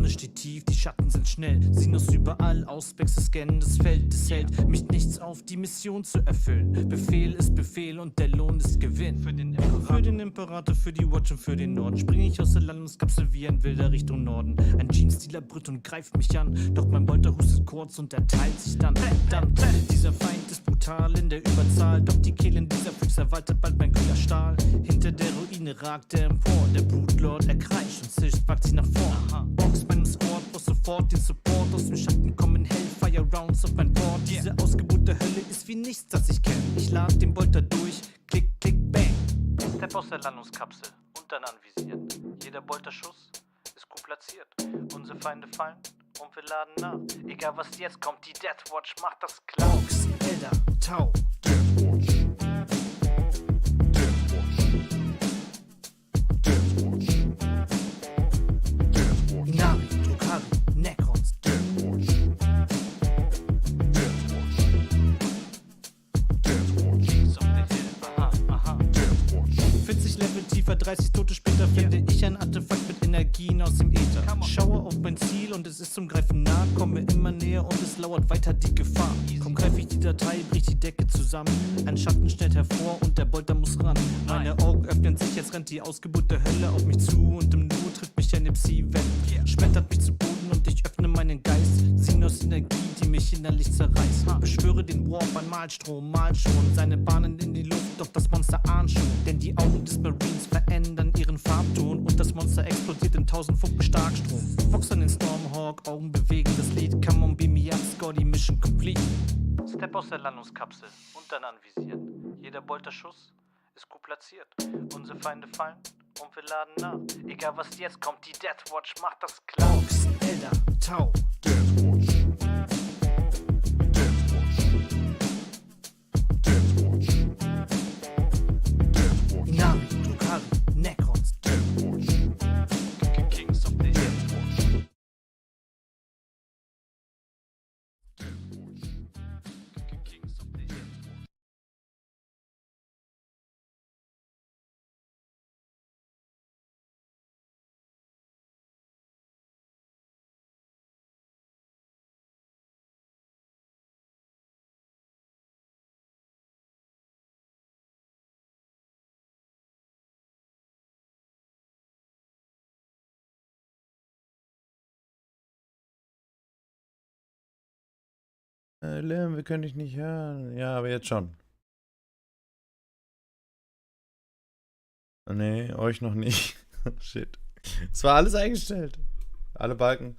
Sonne steht tief, die Schatten sind schnell. Sinus überall, Auswechsel scannen das Feld. Es hält mich nichts auf, die Mission zu erfüllen. Befehl ist Befehl und der Lohn ist Gewinn. Für den Imperator, für die Watch und für den Norden. Spring ich aus der Landungskapsel wie ein Wilder Richtung Norden. Ein Jeans-Dealer brüllt und greift mich an. Doch mein Bolter hustet kurz und er teilt sich dann. Verdammt, dieser Feind ist brutal in der Überzahl. Doch die Kehlen dieser Füchse erwartet bald mein kühler Stahl. Hinter der Ruine ragt er empor. Der Blutlord, er kreischt und zischt, packt sie nach vorn. Box meines Ort, brauch sofort den Support. Aus dem Schatten kommen Hellfire Rounds auf mein Board. Diese Ausgeburt der Hölle ist wie nichts, das ich kenne. Ich lade den Bolter durch, klick, klick, bang. Step aus der Landungskapsel und dann anvisieren. Jeder Bolterschuss ist gut platziert. Unsere Feinde fallen und wir laden nach. Egal was jetzt kommt, die Deathwatch macht das klar. Box, Elder, Tau. Deathwatch. Deathwatch. Deathwatch. Deathwatch. Inari, Drukari, Necrons. Deathwatch. Deathwatch. Deathwatch. So der Hill, aha, aha. Deathwatch. 40 Level tiefer, 30 Tote später finde ich ein Artefakt mit Energien aus dem Äther. Schaue auf mein Ziel und es ist zum Greifen nah. Komme immer näher und es lauert weiter die Gefahr. Komm, greife ich die Datei, brich die Decke zusammen. Ein Schatten schnellt hervor und der Bolter muss ran. Meine Augen öffnen sich, jetzt rennt die Ausgeburt der Hölle auf mich zu. Und im Nu trifft mich ein Wenn, schmettert mich zu Boden und ich öffne meinen Geist. Sinus Energie, die mich innerlich zerreißt. Beschwöre den Warp an Malstrom, mal schon seine Bahnen in die Luft, doch das Monster ahnt schon. Denn die Augen des Marines verändern ihren Farbton und das Monster explodiert in 1000 Funken Starkstrom. Fox an den Stormhawk, Augen bewegen das Lied. Come on, beam me up, score die Mission complete. Step aus der Landungskapsel und dann anvisieren. Jeder Bolterschuss ist gut platziert. Unsere Feinde fallen und wir laden nach. Egal was jetzt kommt, die Deathwatch macht das klar. Box, Elder, Tau. Deathwatch. Deathwatch. Deathwatch. Deathwatch. Inari, Drukari, Necrons. Deathwatch. Kings of the Hill. Deathwatch. Kings of the Hill. Limm, wir können dich nicht hören. Ja, aber jetzt schon. Nee, euch noch nicht. Shit. Es war alles eingestellt. Alle Balken.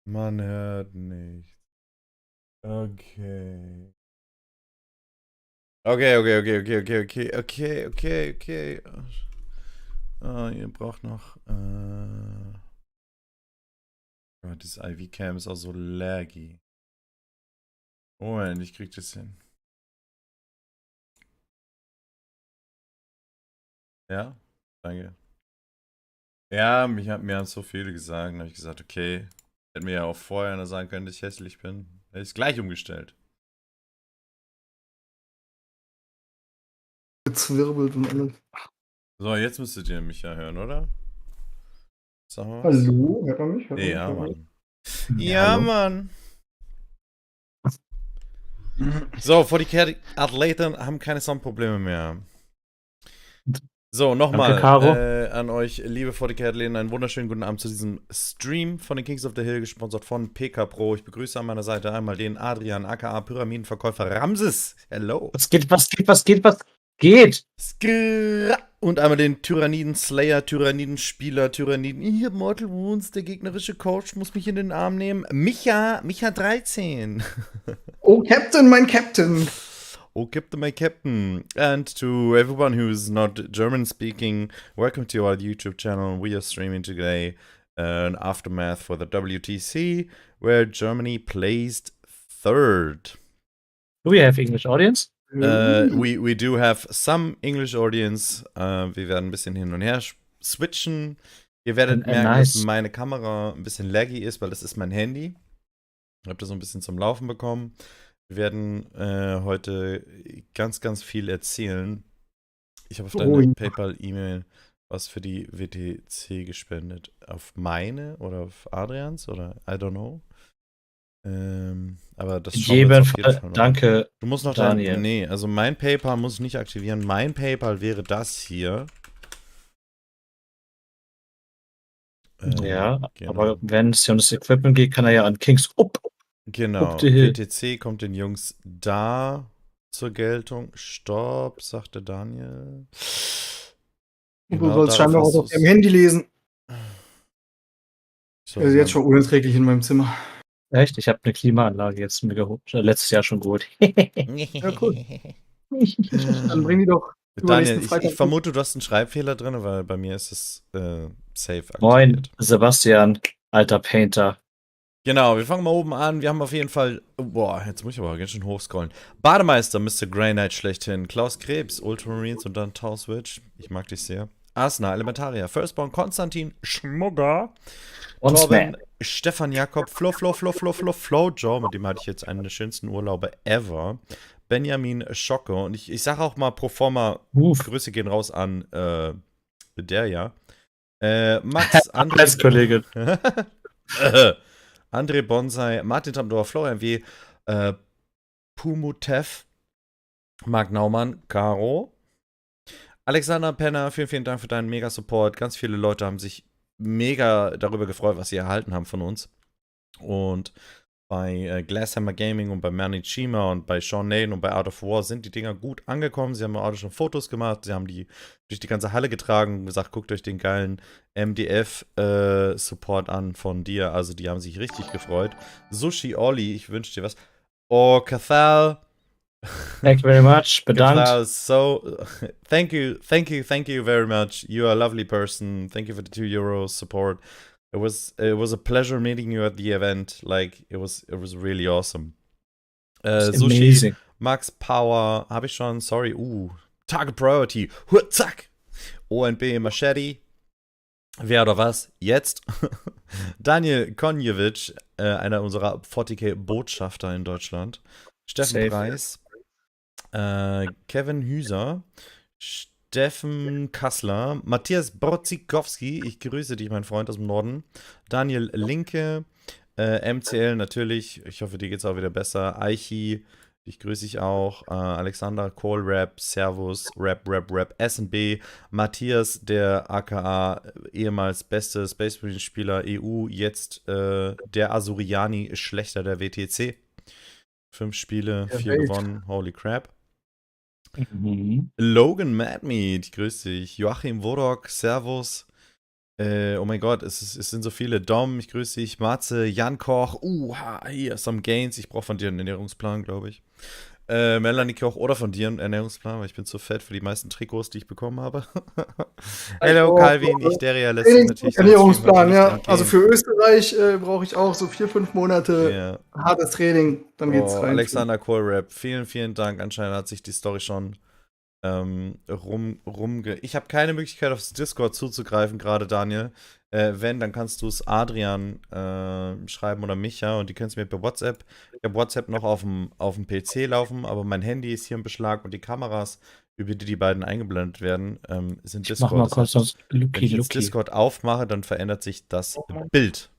Man hört nicht. Okay. Okay. Ah, ihr braucht noch. Oh, dieses IV-Cam ist auch so laggy. Moment, ich krieg das hin. Ja, danke. Ja, mir haben so viele gesagt. Dann habe ich gesagt, okay. Hätte mir ja auch vorher noch sagen können, dass ich hässlich bin. Hätte ich es gleich umgestellt. Gezwirbelt und alles. So, jetzt müsstet ihr mich ja hören, oder? Sag mal. Hallo, hört man mich? Hört man mich? Ja, Hört man mich? Mann. Ja, hallo. Mann. So, vor die Athleten haben keine Soundprobleme mehr. So, nochmal Danke, Caro. an euch, liebe 40k-Athleten, einen wunderschönen guten Abend zu diesem Stream von den Kings of the Hill, gesponsert von PK Pro. Ich begrüße an meiner Seite einmal den Adrian, aka Pyramidenverkäufer Ramses. Hello. Was geht? Skra. Und einmal den Tyranniden-Slayer, Tyranniden-Spieler, Hier, Mortal Wounds, der gegnerische Coach muss mich in den Arm nehmen. Micha 13. Oh, Captain, mein Captain. Oh, Captain, my Captain. And to everyone who's not German speaking, welcome to our YouTube channel. We are streaming today an aftermath for the WTC, where Germany placed third. Do we have English audience? We do have some English audience. Wir werden ein bisschen hin und her switchen. Ihr werdet merken, nice. dass meine Kamera ein bisschen laggy ist, weil das ist mein Handy. Ich habe das so ein bisschen zum Laufen bekommen. Wir werden heute ganz, ganz viel erzählen. Ich habe auf deine PayPal-E-Mail was für die WTC gespendet. Auf meine oder auf Adrians oder I don't know. Aber das In schauen wir uns jedem auf jeden Fall, Fall noch an. danke, Du musst noch Daniel. Nee, also mein PayPal muss ich nicht aktivieren. Mein PayPal wäre das hier. Ja, Genau. aber wenn es um das Equipment geht, kann er ja an Kings up Genau. the hill. WTC kommt den Jungs da zur Geltung. Stopp, sagte Daniel. Und du Genau, sollst darauf scheinbar hast auch auf du's. dem Handy lesen. So, Das ist jetzt schon unerträglich in meinem Zimmer. Echt? Ich habe eine Klimaanlage jetzt mir geholt. Letztes Jahr schon geholt. Ja, cool. Dann bring die doch Daniel, übernächsten Freitag ich vermute, du hast einen Schreibfehler drin, weil bei mir ist es safe Moin, aktiviert. Sebastian, alter Painter. Genau, wir fangen mal oben an. Wir haben auf jeden Fall. Boah, jetzt muss ich aber ganz schön hochscrollen. Bademeister, Mr. Grey Knight schlechthin. Klaus Krebs, Ultramarines und dann Tau Switch. Ich mag dich sehr. Asna, Elementaria, Firstborn, Konstantin, Schmugger, Und Torben, Sman. Stefan Jakob, Flo, Joe, mit dem hatte ich jetzt einen der schönsten Urlaube ever. Benjamin Schocke. Und ich sage auch mal pro forma, Grüße gehen raus an Bederja. Max, André. Arbeitskollege. André Bonsai, Martin Tamdor, Florian W., Pumutev, Marc Naumann, Caro, Alexander Penner, vielen Dank für deinen Mega-Support. Ganz viele Leute haben sich mega darüber gefreut, was sie erhalten haben von uns. Und bei Glasshammer Gaming und bei Manichima und bei Sean Naden und bei Art of War sind die Dinger gut angekommen. Sie haben auch schon Fotos gemacht, sie haben die durch die ganze Halle getragen und gesagt, guckt euch den geilen MDF-Support an von dir. Also die haben sich richtig gefreut. Sushi Olli, ich wünsche dir was. Oh, Cathal. Thank you very much. Bedankt. Cathal, so, thank you very much. You are a lovely person. Thank you for the €2 support. It was a pleasure meeting you at the event. Like it was really awesome. Sushi, Amazing. Max Power, habe ich schon, sorry. Target Priority. Zack. ONB Machete. Wer oder was? Jetzt. Daniel Konjevic, einer unserer 40k Botschafter in Deutschland. Steffen Safe. Preis. Kevin Hüser. Steffen Kassler, Matthias Brodzikowski, ich grüße dich, mein Freund aus dem Norden. Daniel Linke, MCL natürlich, ich hoffe, dir geht's auch wieder besser. Aichi, dich grüße ich auch. Alexander, Cole Rap, Servus, Rap, S&B. Matthias, der aka ehemals beste Space Marine Spieler EU, jetzt der Asuriani Schlechter der WTC. 5 Spiele, 4 gewonnen, holy crap. Mhm. Logan Madmeat, grüß dich. Joachim Wodok, Servus. Oh mein Gott, es sind so viele. Dom, ich grüße dich. Matze, Jan Koch. Hier, some gains. Ich brauche von dir einen Ernährungsplan, glaube ich. Melanie Koch oder von dir einen Ernährungsplan, weil ich bin zu fett für die meisten Trikots, die ich bekommen habe. Hello, Calvin, ich der Realist natürlich. Ernährungsplan, ja. Also für Österreich brauche ich auch so 4-5 Monate hartes Training. Dann geht's rein. Alexander Kohlrap, vielen Dank. Anscheinend hat sich die Story schon Ich habe keine Möglichkeit, aufs Discord zuzugreifen, gerade Daniel. Wenn, dann kannst du es Adrian schreiben oder Micha und die können es mir per WhatsApp. Ich habe WhatsApp noch auf dem PC laufen, aber mein Handy ist hier im Beschlag und die Kameras, über die beiden eingeblendet werden, sind Discord. Mach mal kurz das heißt, wenn ich jetzt Discord aufmache, dann verändert sich das Bild.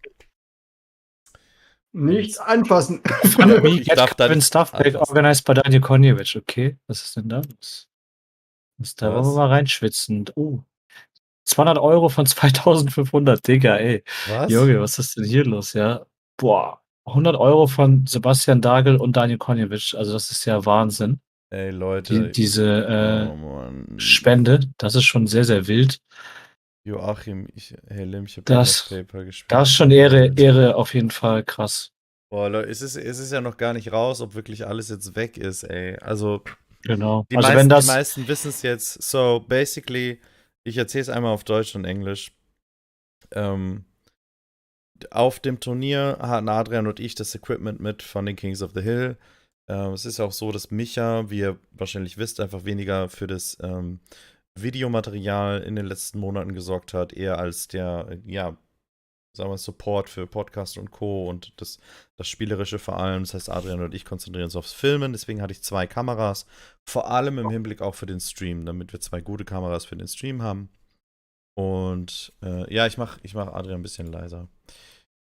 Nichts anfassen. Ich darf da nicht Stuffpack organized by Daniel Konjevic, okay. Was ist denn da? Da wollen wir mal reinschwitzen. 200 € von 2500, Digga, ey. Was? Junge, was ist denn hier los, ja? Boah, 100 € von Sebastian Dagel und Daniel Konjevic, also das ist ja Wahnsinn. Ey, Leute. Diese Spende, das ist schon sehr, sehr wild. Joachim, Limm, ich habe das PayPal gespielt. Das ist schon Ehre auf jeden Fall, krass. Boah, Leute, es ist ja noch gar nicht raus, ob wirklich alles jetzt weg ist, ey. Also, genau. Die Also meisten wissen es jetzt. So, basically, ich erzähle es einmal auf Deutsch und Englisch. Auf dem Turnier hatten Adrian und ich das Equipment mit von den Kings of the Hill. Es ist auch so, dass Micha, wie ihr wahrscheinlich wisst, einfach weniger für das Videomaterial in den letzten Monaten gesorgt hat, eher als der, sagen wir, Support für Podcast und Co. und das Spielerische vor allem. Das heißt, Adrian und ich konzentrieren uns aufs Filmen. Deswegen hatte ich 2 Kameras, vor allem im Hinblick auch für den Stream, damit wir 2 gute Kameras für den Stream haben. Und ja, ich mach Adrian ein bisschen leiser.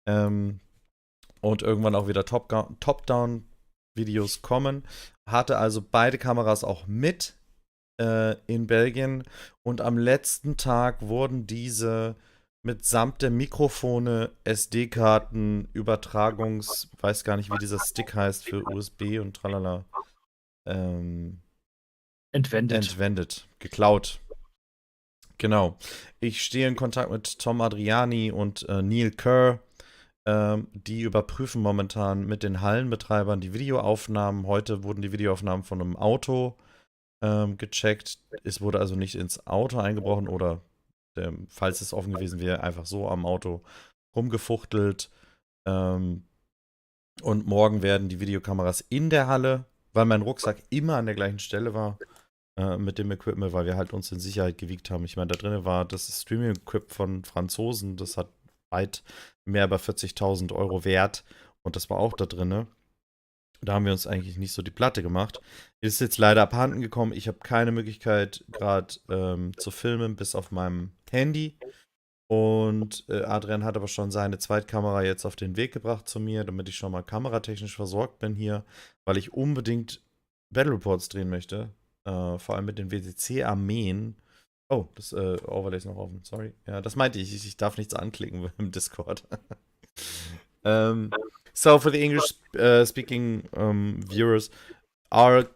Und irgendwann auch wieder Top-Down-Videos kommen. Hatte also beide Kameras auch mit in Belgien. Und am letzten Tag wurden diese mitsamt der Mikrofone, SD-Karten, weiß gar nicht, wie dieser Stick heißt für USB und tralala. Entwendet. Geklaut. Genau. Ich stehe in Kontakt mit Tom Adriani und Neil Kerr. Die überprüfen momentan mit den Hallenbetreibern die Videoaufnahmen. Heute wurden die Videoaufnahmen von einem Auto gecheckt. Es wurde also nicht ins Auto eingebrochen oder, falls es offen gewesen wäre, einfach so am Auto rumgefuchtelt. Und morgen werden die Videokameras in der Halle, weil mein Rucksack immer an der gleichen Stelle war, mit dem Equipment, weil wir halt uns in Sicherheit gewiegt haben. Ich meine, da drin war das Streaming-Equip von Franzosen, das hat weit mehr bei 40.000 Euro wert und das war auch da drin. Da haben wir uns eigentlich nicht so die Platte gemacht. Ist jetzt leider abhanden gekommen. Ich habe keine Möglichkeit gerade zu filmen, bis auf meinem Handy. Und Adrian hat aber schon seine Zweitkamera jetzt auf den Weg gebracht zu mir, damit ich schon mal kameratechnisch versorgt bin hier, weil ich unbedingt Battle Reports drehen möchte. Vor allem mit den WTC-Armeen. Oh, das Overlay ist noch offen, sorry. Ja, das meinte ich. Ich darf nichts anklicken im Discord. So for the English speaking viewers, our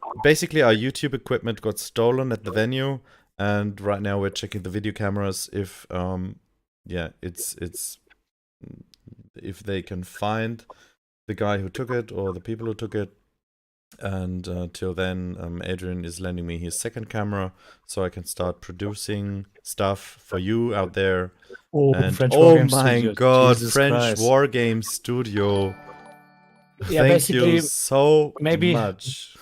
YouTube equipment got stolen at the venue, and right now we're checking the video cameras if if they can find the guy who took it or the people who took it. And till then, Adrian is lending me his second camera so I can start producing stuff for you out there. Oh, And French War Game my Studio. God, Jesus French Christ. War Game Studio. Yeah, Thank you basically, so maybe- much.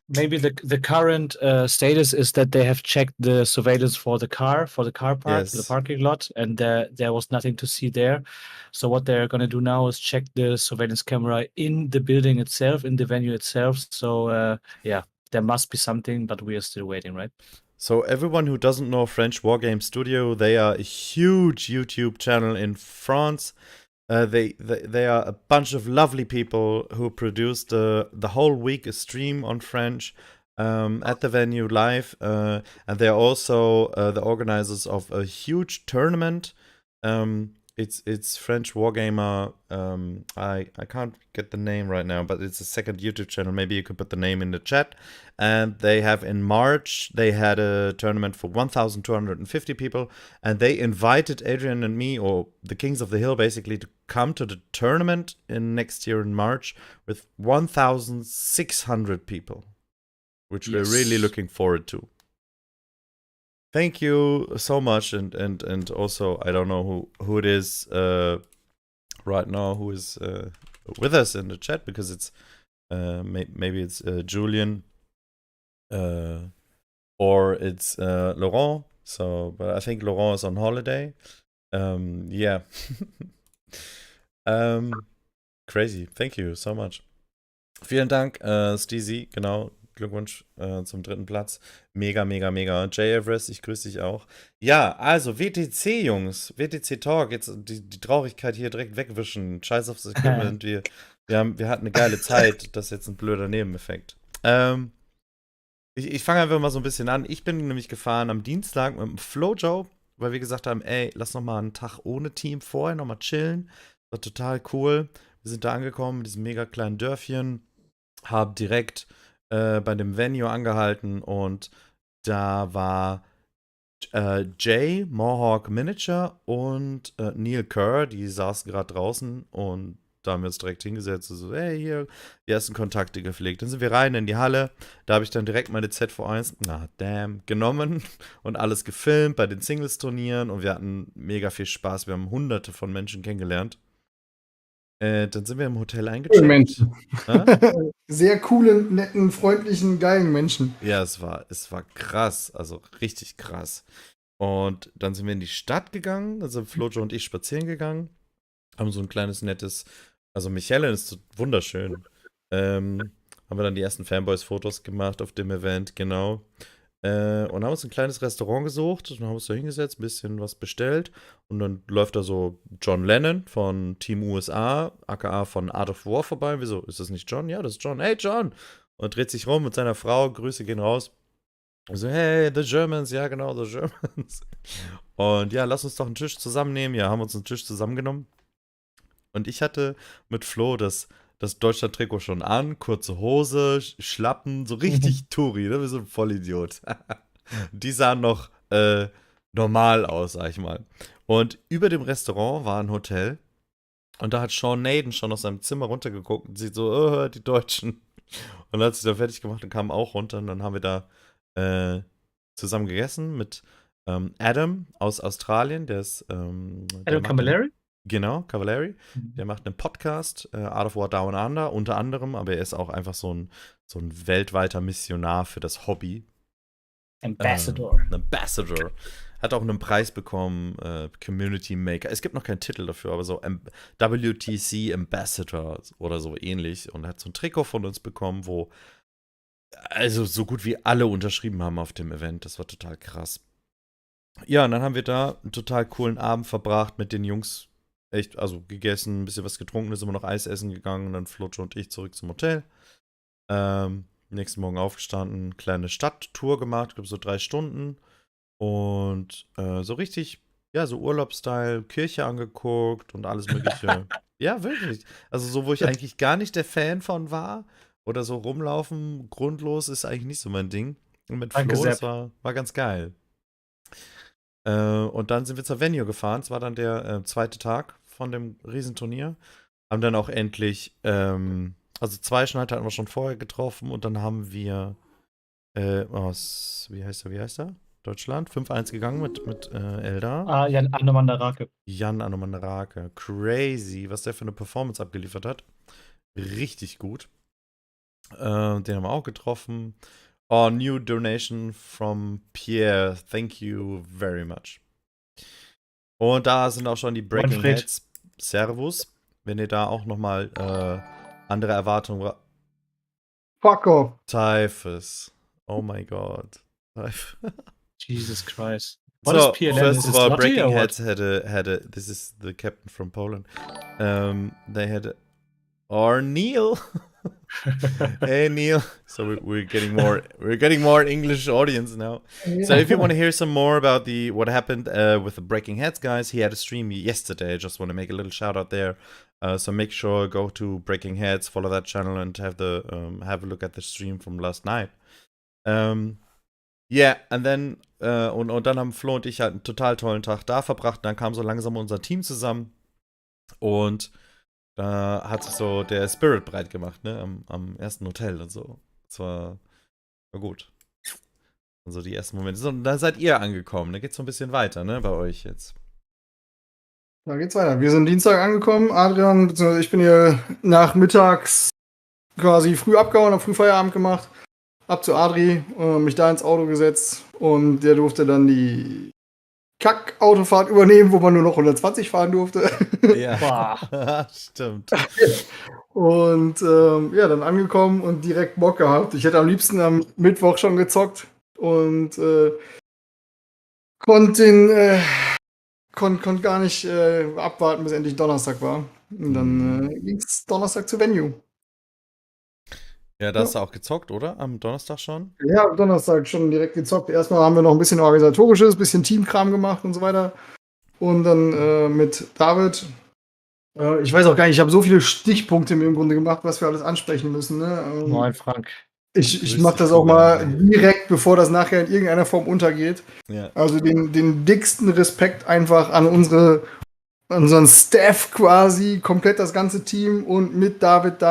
Maybe the current status is that they have checked the surveillance for the car park, Yes. the parking lot, and there was nothing to see there. So what they're going to do now is check the surveillance camera in the building itself, in the venue itself. So yeah, there must be something, but we are still waiting, right? So everyone who doesn't know French War Game Studio, they are a huge YouTube channel in France. They are a bunch of lovely people who produced the whole week a stream on French at the venue live, and they're also the organizers of a huge tournament. It's French Wargamer. I can't get the name right now, but it's a second YouTube channel. Maybe you could put the name in the chat. And they have in March, they had a tournament for 1,250 people, and they invited Adrian and me, or the Kings of the Hill, basically, to come to the tournament in next year in March with 1,600 people, which we're really looking forward to. Thank you so much, and also I don't know who it is right now who is with us in the chat, because it's maybe it's Julian or it's Laurent. So, but I think Laurent is on holiday. Yeah. Crazy. Thank you so much. Vielen Dank, Steezy, genau. Glückwunsch zum 3. Platz. Mega, mega, mega. J. Everest, ich grüße dich auch. Ja, also WTC, Jungs. WTC Talk. Jetzt die Traurigkeit hier direkt wegwischen. Scheiß aufs Equipment. Wir hatten eine geile Zeit. Das ist jetzt ein blöder Nebeneffekt. Ich fange einfach mal so ein bisschen an. Ich bin nämlich gefahren am Dienstag mit dem Flojo, weil wir gesagt haben, ey, lass noch mal einen Tag ohne Team vorher noch mal chillen. War total cool. Wir sind da angekommen, in diesem mega kleinen Dörfchen. Haben direkt bei dem Venue angehalten und da war Jay, Mohawk Miniature und Neil Kerr, die saßen gerade draußen und da haben wir uns direkt hingesetzt und so, hey, hier, die ersten Kontakte gepflegt. Dann sind wir rein in die Halle, da habe ich dann direkt meine ZV1, genommen und alles gefilmt bei den Singles-Turnieren und wir hatten mega viel Spaß, wir haben hunderte von Menschen kennengelernt. Dann sind wir im Hotel eingecheckt. Menschen. Sehr coolen, netten, freundlichen, geilen Menschen. Ja, es war krass, also richtig krass. Und dann sind wir in die Stadt gegangen, also Flojo und ich spazieren gegangen, haben so ein kleines, nettes, also Michelin ist so wunderschön. Haben wir dann die ersten Fanboys-Fotos gemacht auf dem Event, genau. und haben uns ein kleines Restaurant gesucht und haben uns da hingesetzt, ein bisschen was bestellt. Und dann läuft da so John Lennon von Team USA, aka von Art of War vorbei. Wieso? Ist das nicht John? Ja, das ist John. Hey, John! Und dreht sich rum mit seiner Frau. Grüße gehen raus. Und so, hey, the Germans. Ja, genau, the Germans. Und ja, lass uns doch einen Tisch zusammennehmen. Ja, haben uns einen Tisch zusammengenommen. Und ich hatte mit Flo das Deutschland-Trikot schon an, kurze Hose, Schlappen, so richtig Touri, ne? Wie so ein Vollidiot. Die sahen noch normal aus, sag ich mal. Und über dem Restaurant war ein Hotel. Und da hat Sean Naden schon aus seinem Zimmer runtergeguckt und sieht so, die Deutschen. Und dann hat sich da fertig gemacht und kam auch runter. Und dann haben wir da zusammen gegessen mit Adam aus Australien. Der ist Adam Camilleri? Genau, Cavallari. Der macht einen Podcast, Art of War Down Under, unter anderem, aber er ist auch einfach so ein weltweiter Missionar für das Hobby. Ambassador. Ambassador. Hat auch einen Preis bekommen, Community Maker. Es gibt noch keinen Titel dafür, aber so WTC Ambassador oder so ähnlich. Und er hat so ein Trikot von uns bekommen, wo also so gut wie alle unterschrieben haben auf dem Event. Das war total krass. Ja, und dann haben wir da einen total coolen Abend verbracht mit den Jungs. Echt, also gegessen, ein bisschen was getrunken, ist immer noch Eis essen gegangen und dann Flutsche und ich zurück zum Hotel. Nächsten Morgen aufgestanden, kleine Stadttour gemacht, ich glaube so 3 Stunden. Und so richtig, ja, so Urlaubsstyle, Kirche angeguckt und alles Mögliche. Ja, wirklich. Also so, wo ich eigentlich gar nicht der Fan von war oder so rumlaufen, grundlos, ist eigentlich nicht so mein Ding. Und mit Danke, Flo, das Sepp. war ganz geil. Und dann sind wir zur Venue gefahren. Es war dann der zweite Tag von dem Riesenturnier. Haben dann auch endlich, also 2 Schneider hatten wir schon vorher getroffen und dann haben wir aus, wie heißt er? Deutschland, 5-1 gegangen mit Eldar. Jan Annemann-Rake. Jan Anomandarake. Crazy, was der für eine Performance abgeliefert hat. Richtig gut. Den haben wir auch getroffen. Oh, new donation from Pierre. Thank you very much. Und da sind auch schon die Breaking Manfred. Heads. Servus. Wenn ihr da auch nochmal andere Erwartungen Fuck off. Typhus. Oh my god. Jesus Christ. What So, is PLN? first Is of it all, Slotty Breaking or what? Heads had a this is the captain from Poland. They had or Neil. Hey Neil. So we're getting more English audience now. So if you want to hear some more about what happened with the Breaking Heads guys, he had a stream yesterday. I just want to make a little shout out there. So make sure go to Breaking Heads, follow that channel, and have a look at the stream from last night. Yeah, and then und dann haben Flo und ich halt einen total tollen Tag da verbracht. Dann kam so langsam unser Team zusammen und da hat sich so der Spirit breit gemacht, ne, am ersten Hotel und so. Das war gut. Also die ersten Momente. So, da seid ihr angekommen. Da geht's so ein bisschen weiter, ne, bei euch jetzt. Da geht's weiter. Wir sind Dienstag angekommen. Adrian, beziehungsweise ich bin hier nachmittags quasi früh abgehauen, habe früh Feierabend gemacht. Ab zu Adri, mich da ins Auto gesetzt und der durfte dann die Kack-Autofahrt übernehmen, wo man nur noch 120 fahren durfte. Ja, stimmt. Und ja, dann angekommen und direkt Bock gehabt. Ich hätte am liebsten am Mittwoch schon gezockt und konnte gar nicht abwarten, bis endlich Donnerstag war. Und dann ging's Donnerstag zur Venue. Ja, da hast du auch gezockt, oder? Am Donnerstag schon? Ja, am Donnerstag schon direkt gezockt. Erstmal haben wir noch ein bisschen Organisatorisches, bisschen Teamkram gemacht und so weiter. Und dann mit David. Ich weiß auch gar nicht, ich habe so viele Stichpunkte mir im Grunde gemacht, was wir alles ansprechen müssen. Ne? Moin, Frank. Ich mache das auch mal direkt, bevor das nachher in irgendeiner Form untergeht. Ja. Also den dicksten Respekt einfach an unseren Staff quasi, komplett das ganze Team und mit David,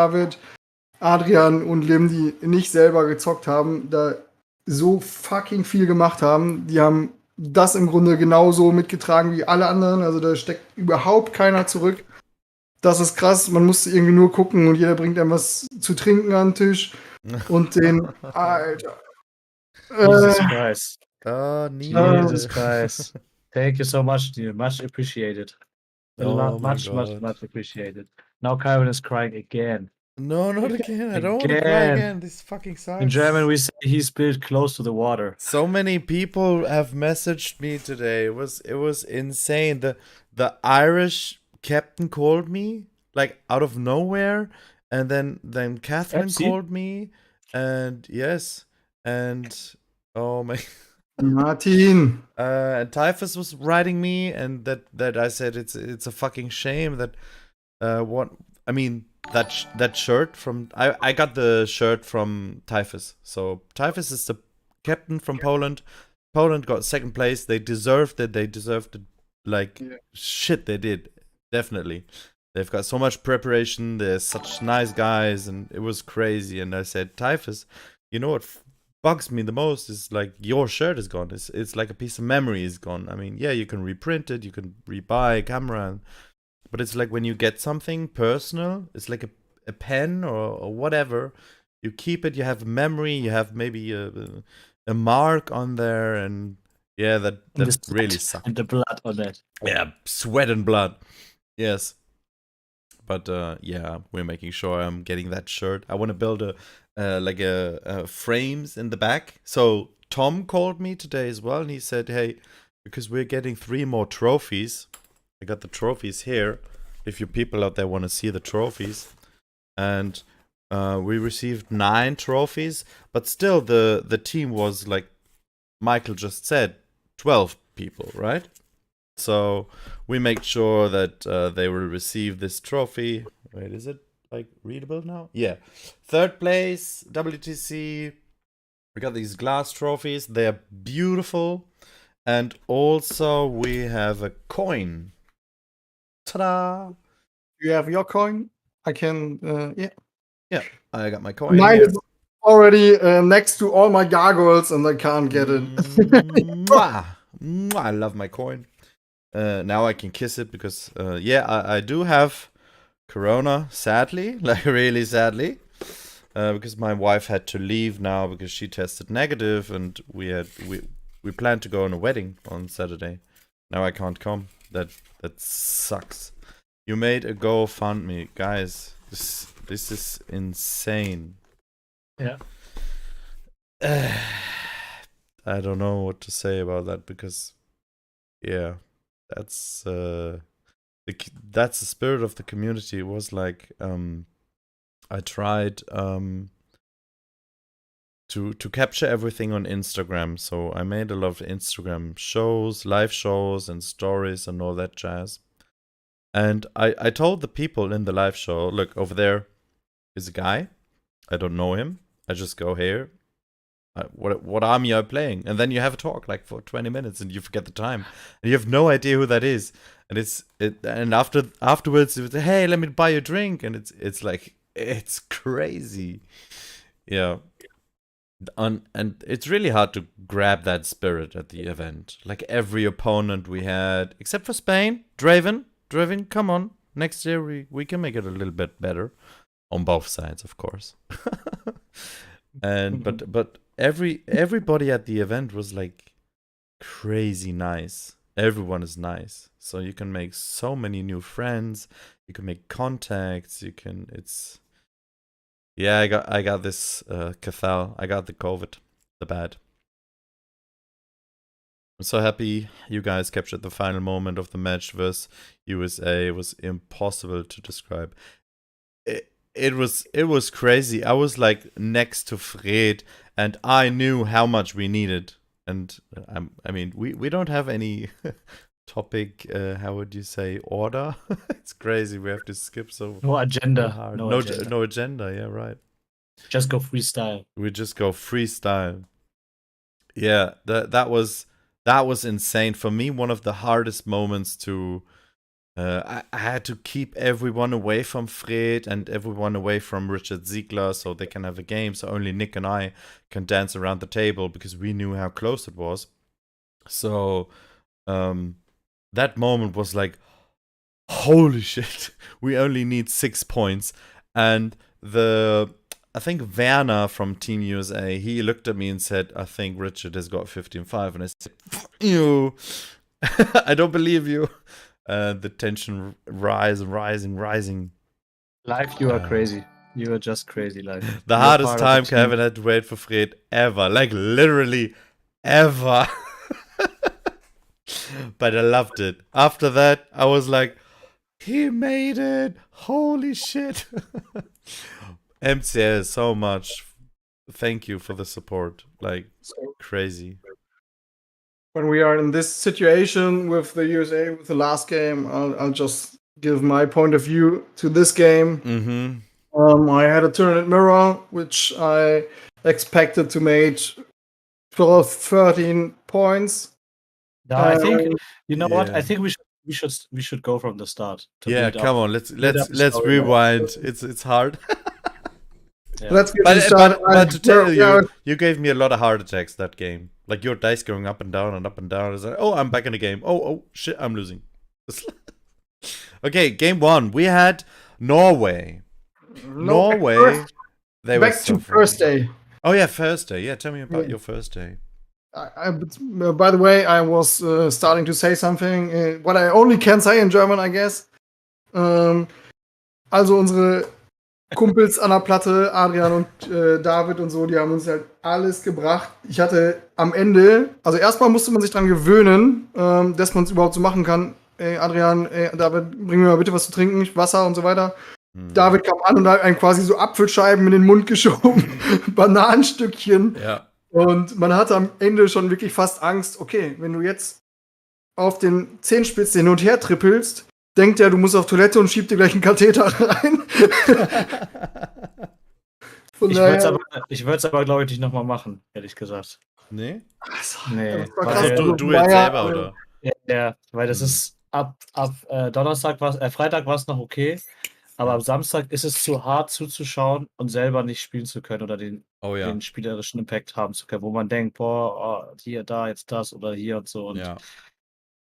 Adrian und Limm, die nicht selber gezockt haben, da so fucking viel gemacht haben. Die haben das im Grunde genauso mitgetragen wie alle anderen. Also da steckt überhaupt keiner zurück. Das ist krass. Man musste irgendwie nur gucken und jeder bringt einem was zu trinken an den Tisch. Und den, Alter. Jesus Christ. Jesus Jesus Christ. Thank you so much, Neil. Much appreciated. Oh my Much God. appreciated. Now Kyron is crying again. No, not again. I don't want to cry Again. again. This fucking sucks. In German, we say he's built close to the water. So many people have messaged me today. It was insane. The Irish captain called me like out of nowhere, and then Catherine FC? called me, and yes, and oh my, Martin. and Typhus was writing me, and that I said it's a fucking shame that what I mean that shirt from I got the shirt from Typhus. So Typhus is the captain from Poland. Poland got second place. They deserved it. They deserved it like shit. They did, definitely. They've got so much preparation. They're such nice guys, and it was crazy. And I said, Typhus, you know what bugs me the most is like your shirt is gone. It's like a piece of memory is gone. I mean, yeah, you can reprint it, you can rebuy a camera, but it's like when you get something personal, it's like a pen or whatever. You keep it. You have a memory. You have maybe a mark on there, and yeah, that And the really sweat sucked. and the blood on that. Yeah, sweat and blood. Yes. But yeah, we're making sure I'm getting that shirt. I want to build a frames in the back. So Tom called me today as well, and he said, "Hey, because we're getting 3 more trophies. I got the trophies here. If you people out there want to see the trophies, and we received 9 trophies, but still the team was like Michael just said, 12 people, right? So we make sure that they will receive this trophy. Wait, is it like readable now? Yeah. 3rd place, WTC. We got these glass trophies. They're beautiful. And also we have a coin. Ta-da! You have your coin? I can, yeah. Yeah, I got my coin Mine here. is already next to all my gargoyles, and I can't get it. Mwah! Mwah! I love my coin. Now I can kiss it because, yeah, I do have Corona, sadly, like really sadly, because my wife had to leave now because she tested negative, and we planned to go on a wedding on Saturday. Now I can't come. That sucks. You made a GoFundMe, guys. This is insane. Yeah. I don't know what to say about that because, yeah, that's the spirit of the community. It was like I tried to capture everything on Instagram, so I made a lot of Instagram shows, live shows, and stories and all that jazz. And I told the people in the live show, look, over there is a guy. I don't know him. I just go here. What army are you playing? And then you have a talk like for 20 minutes and you forget the time. And you have no idea who that is. And afterwards, it was, hey, let me buy you a drink. And it's like, it's crazy. Yeah. And it's really hard to grab that spirit at the event. Like every opponent we had, except for Spain, Draven, come on. Next year we can make it a little bit better. On both sides, of course. And but everybody at the event was like crazy nice. Everyone is nice. So you can make so many new friends, you can make contacts, yeah, I got this Cathal. I got the COVID, the bad. I'm so happy you guys captured the final moment of the match versus USA. It was impossible to describe. It was crazy. I was like next to Fred, and I knew how much we needed. And I mean, we don't have any topic. How would you say order? It's crazy. We have to skip so No agenda. hard. No agenda. No agenda. Yeah, right. Just go freestyle. We just go freestyle. Yeah, that was insane for me. One of the hardest moments to. I had to keep everyone away from Fred and everyone away from Richard Ziegler so they can have a game. So only Nick and I can dance around the table because we knew how close it was. So that moment was like, holy shit, we only need 6 points. And I think Werner from Team USA, he looked at me and said, I think Richard has got 15-5. And I said, you, I don't believe you. The tension rising. Live, you are crazy. You are just crazy. Like The you're hardest part of the time team. Kevin had to wait for Fred ever. Like literally ever. But I loved it. After that, I was like, he made it. Holy shit. MCL so much. Thank you for the support. Like So crazy. when we are in this situation with the USA, with the last game, I'll just give my point of view to this game. Mm-hmm. I had a tournament mirror, which I expected to make 12, 13 points. No, I think you know what? yeah. I think we should go from the start. To Yeah, build up. come on. Let's build up the let's story. rewind. It's hard. Yeah. Let's get But, started. but to tell Yeah, you gave me a lot of heart attacks that game. Like your dice going up and down and up and down. It's like, oh, I'm back in the game. Oh, shit, I'm losing. Okay, game 1. We had Norway. no, Norway. first- They were back to suffering. first day. Oh yeah, first day. Yeah, tell me about Yeah. your first day. By the way, I was starting to say something, what I only can say in German, I guess. Also unsere Kumpels an der Platte, Adrian und David und so, die haben uns halt alles gebracht. Ich hatte am Ende, also erstmal musste man sich dran gewöhnen, dass man es überhaupt so machen kann. Ey, Adrian, David, bring mir mal bitte was zu trinken, Wasser und so weiter. David kam an und hat einem quasi so Apfelscheiben in den Mund geschoben, Bananenstückchen. Ja. Und man hatte am Ende schon wirklich fast Angst, okay, wenn du jetzt auf den Zehenspitzen hin und her trippelst, denkt er, du musst auf Toilette und schiebt dir gleich einen Katheter rein. Von Ich daher, würde es aber, glaube ich, nicht nochmal machen, ehrlich gesagt. Nee? Nee. das war Weil- krass. Du War jetzt ja, selber, oder? Ja, weil das ist ab Donnerstag Freitag war es noch okay, aber am Samstag ist es zu hart zuzuschauen und selber nicht spielen zu können oder den Oh ja. spielerischen Impact haben zu können, wo man denkt, boah, hier, da, jetzt das oder hier und so. Und, Ja.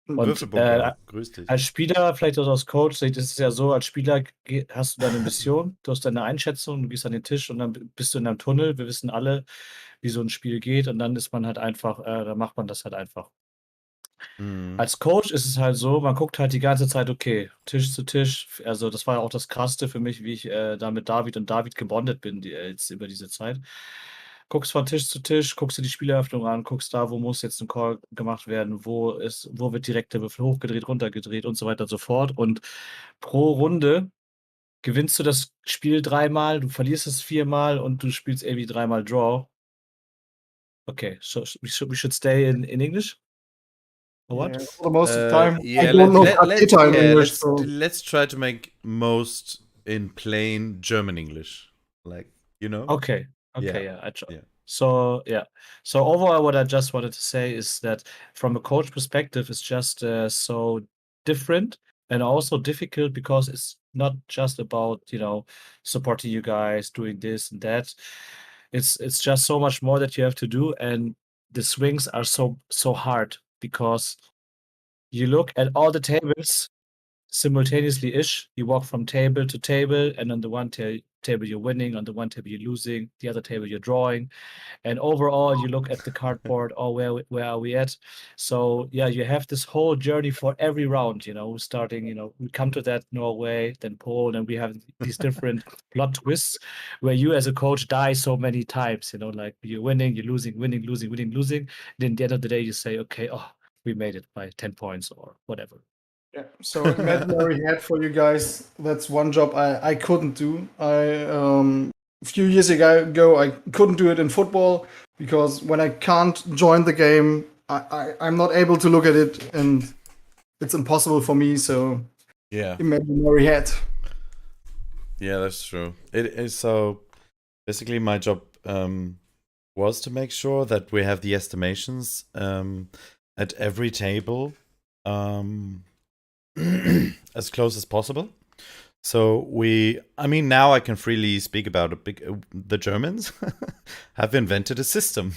und Würfelbunker, grüß dich. als Spieler, vielleicht auch als Coach, ist es ja so, als Spieler hast du deine Mission, du hast deine Einschätzung, du gehst an den Tisch und dann bist du in einem Tunnel. Wir wissen alle, wie so ein Spiel geht und dann ist man halt einfach, dann macht man das halt einfach. Mhm. Als Coach ist es halt so, man guckt halt die ganze Zeit, okay, Tisch zu Tisch. Also das war ja auch das Krasseste für mich, wie ich da mit David und David gebondet bin jetzt über diese Zeit. Guckst von Tisch zu Tisch, guckst dir die Spieleröffnung an, guckst da, wo muss jetzt ein Call gemacht werden, wo wird direkt der Würfel hochgedreht, runtergedreht und so weiter und so fort. Und pro Runde gewinnst du das Spiel 3-mal, du verlierst es 4-mal und du spielst irgendwie 3-mal Draw. Okay, so we should stay in English? Or what? yeah, for the most of the time, Yeah, I don't know let's, Katheter in English. So. let's try to make most in plain German English. Like, you know? Okay. Yeah. Yeah, I try. Yeah. So overall, what I just wanted to say is that from a coach perspective, it's just so different and also difficult because it's not just about supporting you guys, doing this and that. It's just so much more that you have to do, and the swings are so hard because you look at all the tables simultaneously ish. You walk from table to table, and on the one table you're winning, on the one table you're losing, the other table you're drawing, and overall you look at the cardboard. Oh, where are we at? So yeah, you have this whole journey for every round. Starting. We come to that Norway, then Poland, and we have these different plot twists where you as a coach die so many times. Like you're winning, you're losing, winning, losing, winning, losing. Then at the end of the day, you say, okay, we made it by 10 points or whatever. Yeah, so imaginary head for you guys. That's one job I couldn't do. A few years ago I couldn't do it in football because when I can't join the game, I'm not able to look at it, and it's impossible for me. So Yeah. imaginary head. Yeah, that's true. It is so basically my job was to make sure that we have the estimations at every table as close as possible. So now I can freely speak about the Germans have invented a system.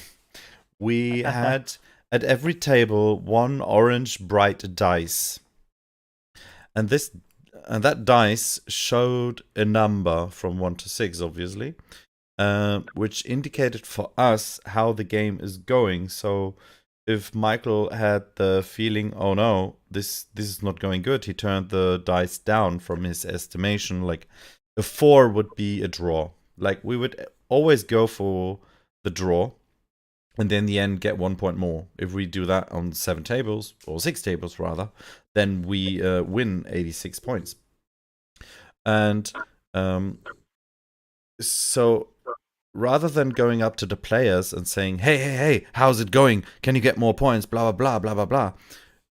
We had at every table one orange bright dice. And that dice showed a number from 1 to 6, obviously, which indicated for us how the game is going. So if Michael had the feeling, oh no, this is not going good, he turned the dice down from his estimation, like a 4 would be a draw. Like, we would always go for the draw, and then in the end get 1 point more. If we do that on 7 tables, or 6 tables rather, then we win 86 points. And so rather than going up to the players and saying, hey, how's it going? Can you get more points? Blah, blah, blah, blah, blah, blah.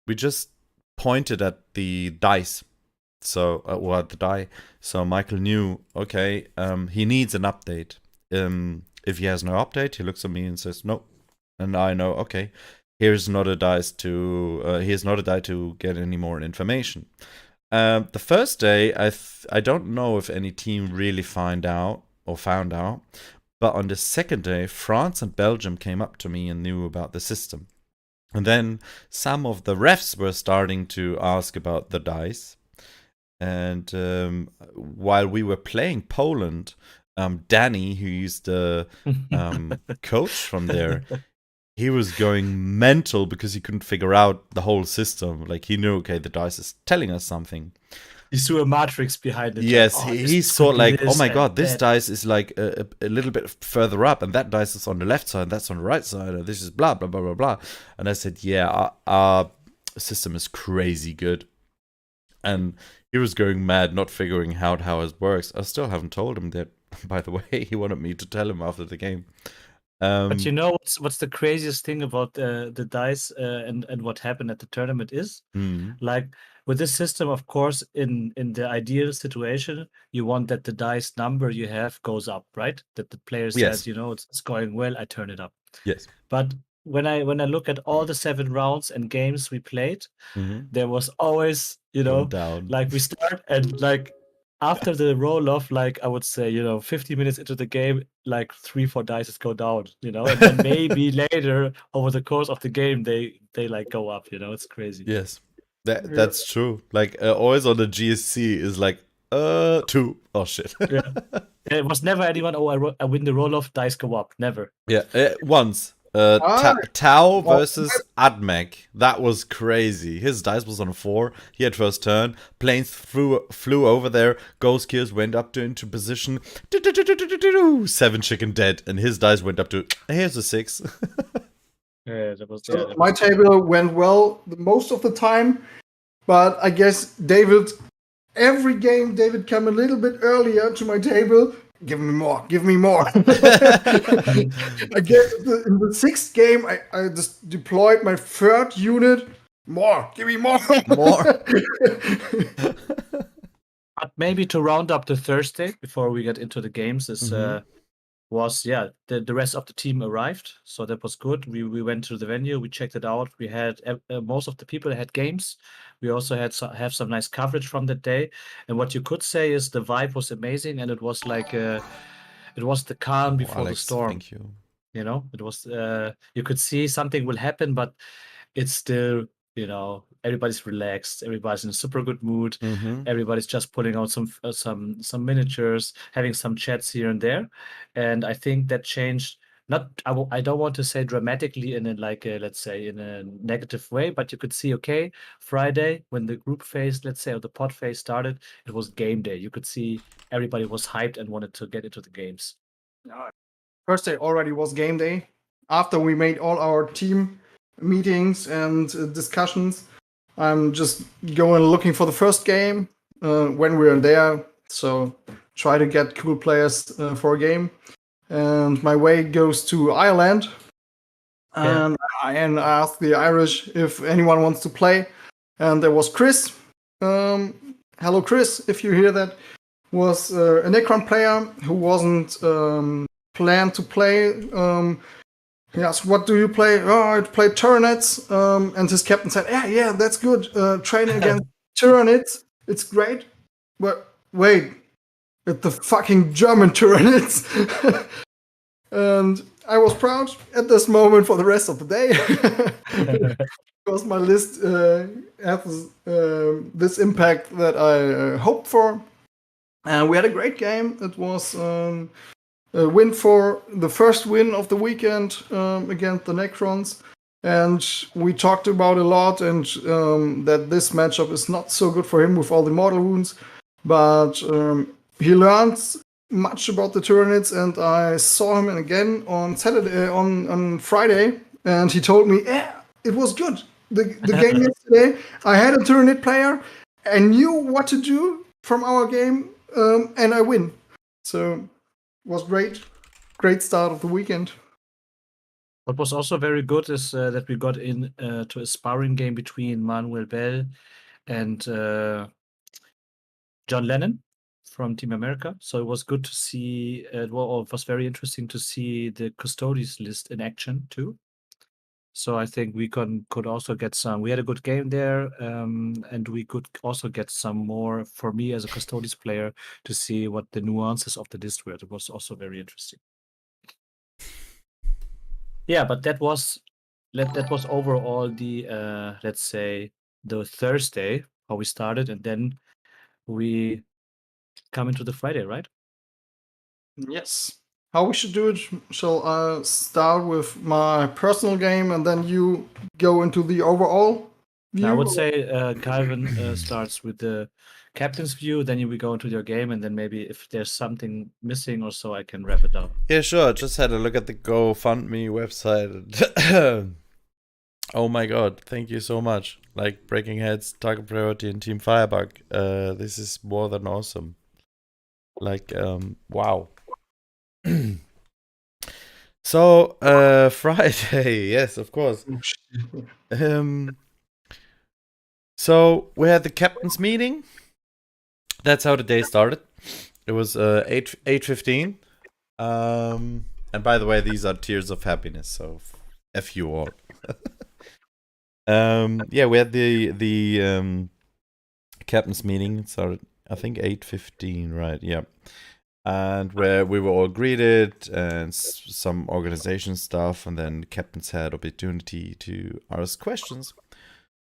We just pointed at the dice. So, or at the die. So Michael knew, okay, he needs an update. If he has no update, he looks at me and says, no. And I know, okay, here's not a die to get any more information. The first day, I don't know if any team really found out. But on the second day, France and Belgium came up to me and knew about the system. And then some of the refs were starting to ask about the dice. And while we were playing Poland, Danny, who used the coach from there, he was going mental because he couldn't figure out the whole system. Like, he knew, okay, the dice is telling us something. He saw a matrix behind it. Yes, like, he saw like, oh my god, this that. dice is like a little bit further up, and that dice is on the left side, and that's on the right side, and this is blah, blah, blah, blah, blah. And I said, yeah, our system is crazy good. And he was going mad, not figuring out how it works. I still haven't told him that, by the way. He wanted me to tell him after the game. But you know what's the craziest thing about the dice and what happened at the tournament is? Like, with this system, of course, in the ideal situation, you want that the dice number you have goes up, right? That the player says, it's going well, I turn it up. Yes. But when I look at all the 7 rounds and games we played, there was always, down. like, we start and like after the roll off, like, I would say, 50 minutes into the game, like 3-4 dice go down, and then maybe later over the course of the game they like go up. It's crazy. Yes, that's true. Like, always on the GSC is like 2. Oh shit. Yeah. It was never anyone. Oh, I win the roll off, dice go up. Never. Yeah, once. Tao versus Admec. That was crazy. His dice was on a 4. He had first turn. Planes flew over there. Ghost Gears went up into position. 7 chicken dead. And his dice went up to, here's a 6. Yeah, that was. So my table went well most of the time. But I guess every game, David came a little bit earlier to my table. Give me more. I guess in the 6th game, I just deployed my 3rd unit. More. Give me more. But maybe to round up the Thursday before we get into the games was the rest of the team arrived, so that was good. We went to the venue, we checked it out. We had most of the people had games. We also had have some nice coverage from that day, and what you could say is the vibe was amazing, and it was like it was the calm before the storm. Thank you. It was you could see something will happen, but it's still everybody's relaxed, everybody's in a super good mood, everybody's just pulling out some miniatures, having some chats here and there, and I think that changed. I don't want to say dramatically in let's say in a negative way, but you could see, okay, Friday when the group phase, let's say, or the pod phase started, it was game day. You could see everybody was hyped and wanted to get into the games. First day already was game day. After we made all our team meetings and discussions, I'm just going looking for the first game when we're there. So try to get cool players for a game. And my way goes to Ireland. And I asked the Irish if anyone wants to play. And there was Chris. Hello, Chris, if you hear that. Was a Necron player who wasn't planned to play. He asked, what do you play? Oh, I play Tyranids. And his captain said, yeah, that's good. Training against Tyranids, it's great. But wait, it's the fucking German Tyranids. And I was proud at this moment for the rest of the day. Because my list has this impact that I hoped for. And we had a great game. It was a win for the first win of the weekend against the Necrons. And we talked about a lot, and that this matchup is not so good for him with all the mortal wounds. But he learns much about the Tyranids, and I saw him again on Saturday, on Friday, and he told me, yeah, it was good. The game yesterday, I had a Tyranid player, I knew what to do from our game, and I win. So it was great start of the weekend. What was also very good is that we got in to a sparring game between Manuel Bell and John Lennon from Team America. So it was good to see. It was very interesting to see the Custodies list in action too. So I think we could also get some. We had a good game there, and we could also get some more for me as a Custodies player to see what the nuances of the list were. It was also very interesting. Yeah, but that was overall the let's say the Thursday how we started, and then we come into the Friday, right? Yes. How we should do it? Shall I start with my personal game, and then you go into the overall view? I would say Calvin starts with the captain's view, then we go into your game, and then maybe if there's something missing or so, I can wrap it up. Yeah, sure. I just had a look at the GoFundMe website. Oh my god, thank you so much. Like Breaking Heads, Target Priority, and Team Firebug. This is more than awesome. Like, wow. So, Friday, yes, of course. So we had the captain's meeting. That's how the day started. It was 8:15. And by the way, these are tears of happiness. So F you all. Yeah, we had the captain's meeting. It started, I think, 8:15, right? Yeah. And where we were all greeted and some organization stuff, and then captains had opportunity to ask questions.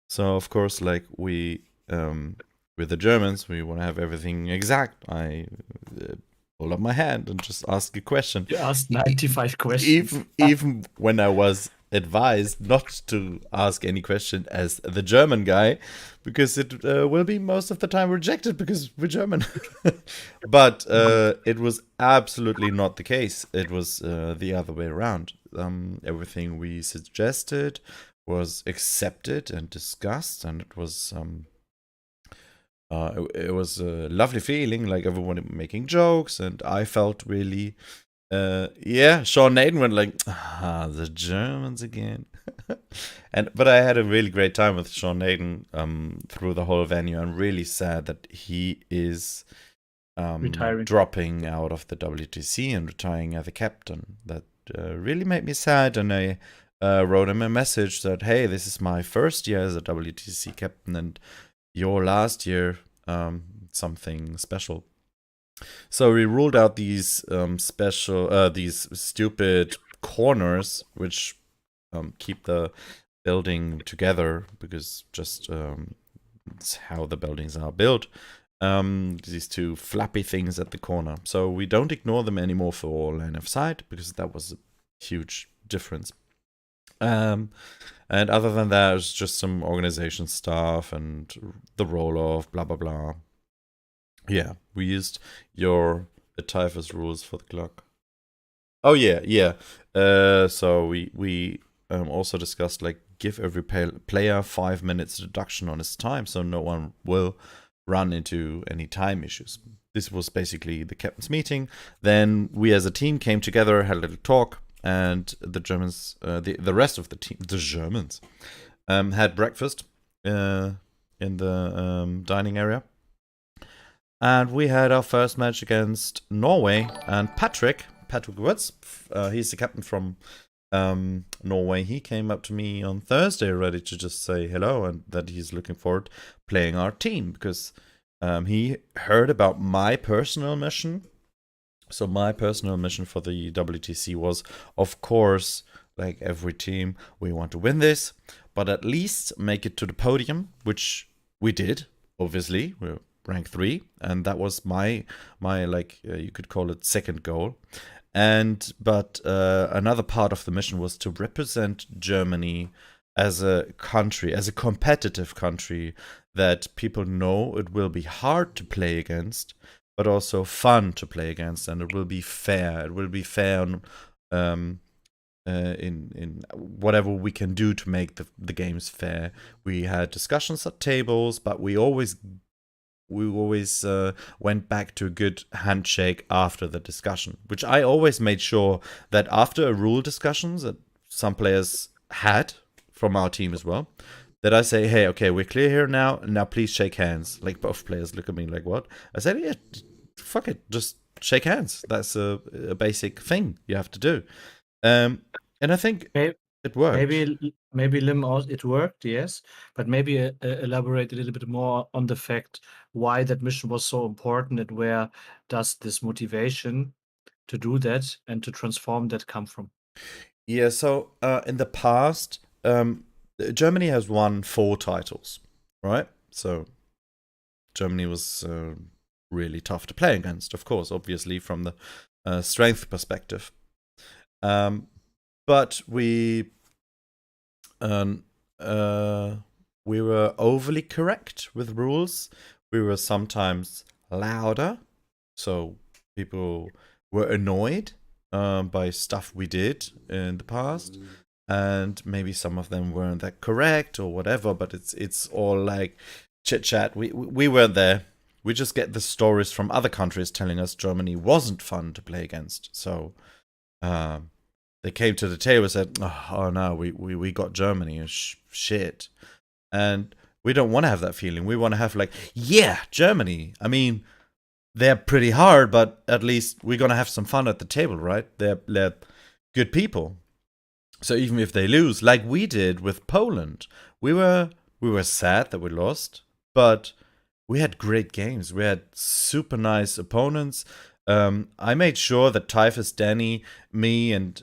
So of course, like we with the Germans, we want to have everything exact. I hold up my hand and just ask a question. You asked 95 questions. Even when I was advised not to ask any question as the German guy, because it will be most of the time rejected because we're German. But it was absolutely not the case. It was the other way around. Everything we suggested was accepted and discussed, and it was a lovely feeling, like everyone making jokes, and I felt really Sean Naden went like, the Germans again. But I had a really great time with Sean Naden through the whole venue. I'm really sad that he is Retiring. dropping out of the WTC and retiring as a captain. That really made me sad, and I wrote him a message that, hey, this is my first year as a WTC captain, and your last year, something special. So we ruled out these these stupid corners, which keep the building together, because just it's how the buildings are built. These two flappy things at the corner. So we don't ignore them anymore for line of sight, because that was a huge difference. And other than that, it's just some organization stuff and the roll-off, blah, blah, blah. Yeah, we used your Typhus rules for the clock. Oh, yeah. So we also discussed, like, give every player 5 minutes deduction on his time, so no one will run into any time issues. This was basically the captain's meeting. Then we as a team came together, had a little talk, and the Germans, the rest of the team, the Germans, had breakfast in the dining area. And we had our first match against Norway, and Patrick Woods, he's the captain from Norway. He came up to me on Thursday ready to just say hello, and that he's looking forward playing our team, because he heard about my personal mission. So my personal mission for the WTC was, of course, like every team, we want to win this, but at least make it to the podium, which we did, obviously. We're rank 3, and that was my like you could call it second goal. But another part of the mission was to represent Germany as a country, as a competitive country that people know it will be hard to play against, but also fun to play against, and it will be fair. It will be fair in whatever we can do to make the games fair. We had discussions at tables, but we always went back to a good handshake after the discussion, which I always made sure that after a rule discussions that some players had from our team as well, that I say, hey, okay, we're clear here now. Now please shake hands. Like both players look at me like, what? I said, yeah, fuck it, just shake hands. That's a basic thing you have to do. And I think it worked. Maybe Limm also, it worked, yes, but maybe elaborate a little bit more on the fact why that mission was so important and where does this motivation to do that and to transform that come from? Yeah, so in the past, Germany has won 4 titles, right? So Germany was really tough to play against, of course, obviously from the strength perspective. But we were overly correct with rules. We were sometimes louder, so people were annoyed by stuff we did in the past, and maybe some of them weren't that correct or whatever. But it's all like chit chat. We weren't there. We just get the stories from other countries telling us Germany wasn't fun to play against. So they came to the table and said, "Oh no, we got Germany, shit," and we don't want to have that feeling. We want to have like, yeah, Germany. I mean, they're pretty hard, but at least we're gonna have some fun at the table, right? They're good people. So even if they lose, like we did with Poland, we were sad that we lost, but we had great games. We had super nice opponents. I made sure that Typhus, Danny, me, and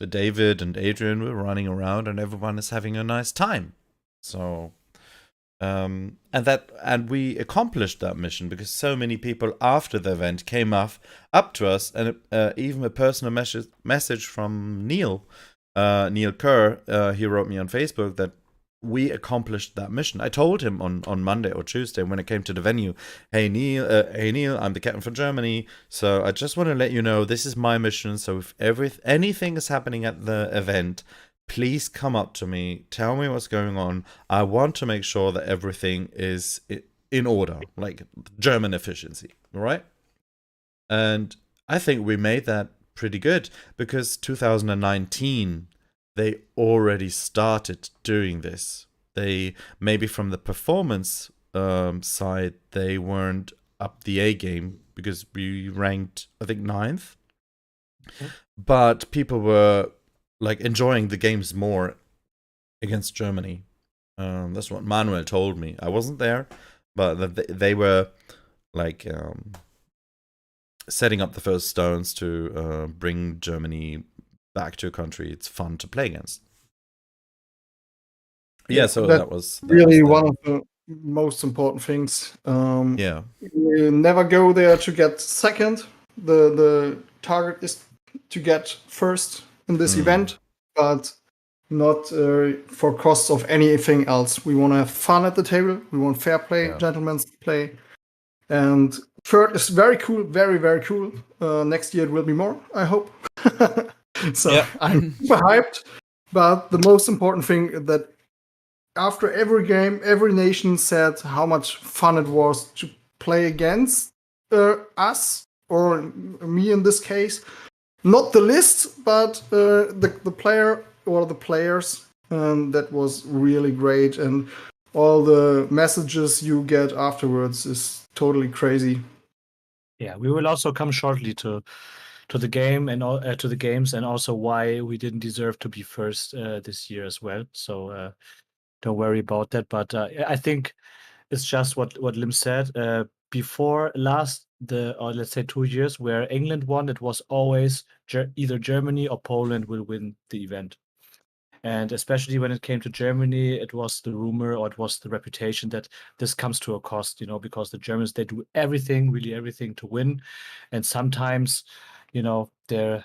David and Adrian were running around, and everyone is having a nice time. So, and we accomplished that mission because so many people after the event came up to us, and even a personal message from Neil Kerr. He wrote me on Facebook that we accomplished that mission. I told him on Monday or Tuesday when it came to the venue, hey Neil, I'm the captain for Germany, so I just want to let you know this is my mission. So if anything is happening at the event, please come up to me, tell me what's going on. I want to make sure that everything is in order, like German efficiency, all right? And I think we made that pretty good because 2019 they already started doing this. They maybe from the performance side, they weren't up the A game because we ranked, I think, 9th. Okay. But people were like enjoying the games more against Germany. That's what Manuel told me. I wasn't there, but they were like setting up the first stones to bring Germany back to a country it's fun to play against. Yeah, so that was really one of the most important things. Yeah, you never go there to get second. The target is to get first in this event, but not for cost of anything else. We want to have fun at the table. We want fair play, gentlemen's play, and third is very cool, very, very cool. Next year it will be more, I hope. So I'm super hyped. But the most important thing that after every game, every nation said how much fun it was to play against us, or me in this case. Not the list, but the player or the players. That was really great. And all the messages you get afterwards is totally crazy. Yeah, we will also come shortly to the game and to the games, and also why we didn't deserve to be first this year as well. So don't worry about that. But I think it's just what Limm said. Before or let's say 2 years, where England won, it was always either Germany or Poland will win the event. And especially when it came to Germany, it was the rumor or it was the reputation that this comes to a cost, because the Germans, they do everything, really everything to win. And sometimes, they're,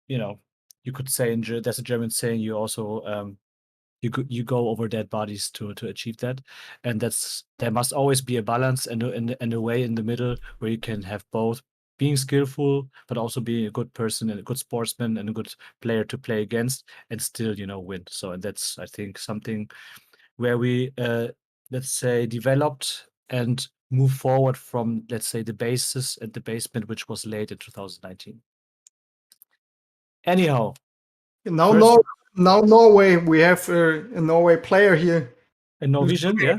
you could say, there's a German saying, you also, you go over dead bodies to achieve that, and there must always be a balance and a way in the middle where you can have both being skillful but also being a good person and a good sportsman and a good player to play against and still win. So, and that's, I think, something where we let's say developed and move forward from, let's say, the basis and the basement which was laid in 2019. Anyhow, Now, first, now Norway, we have a Norway player here. a Norwegian, yeah.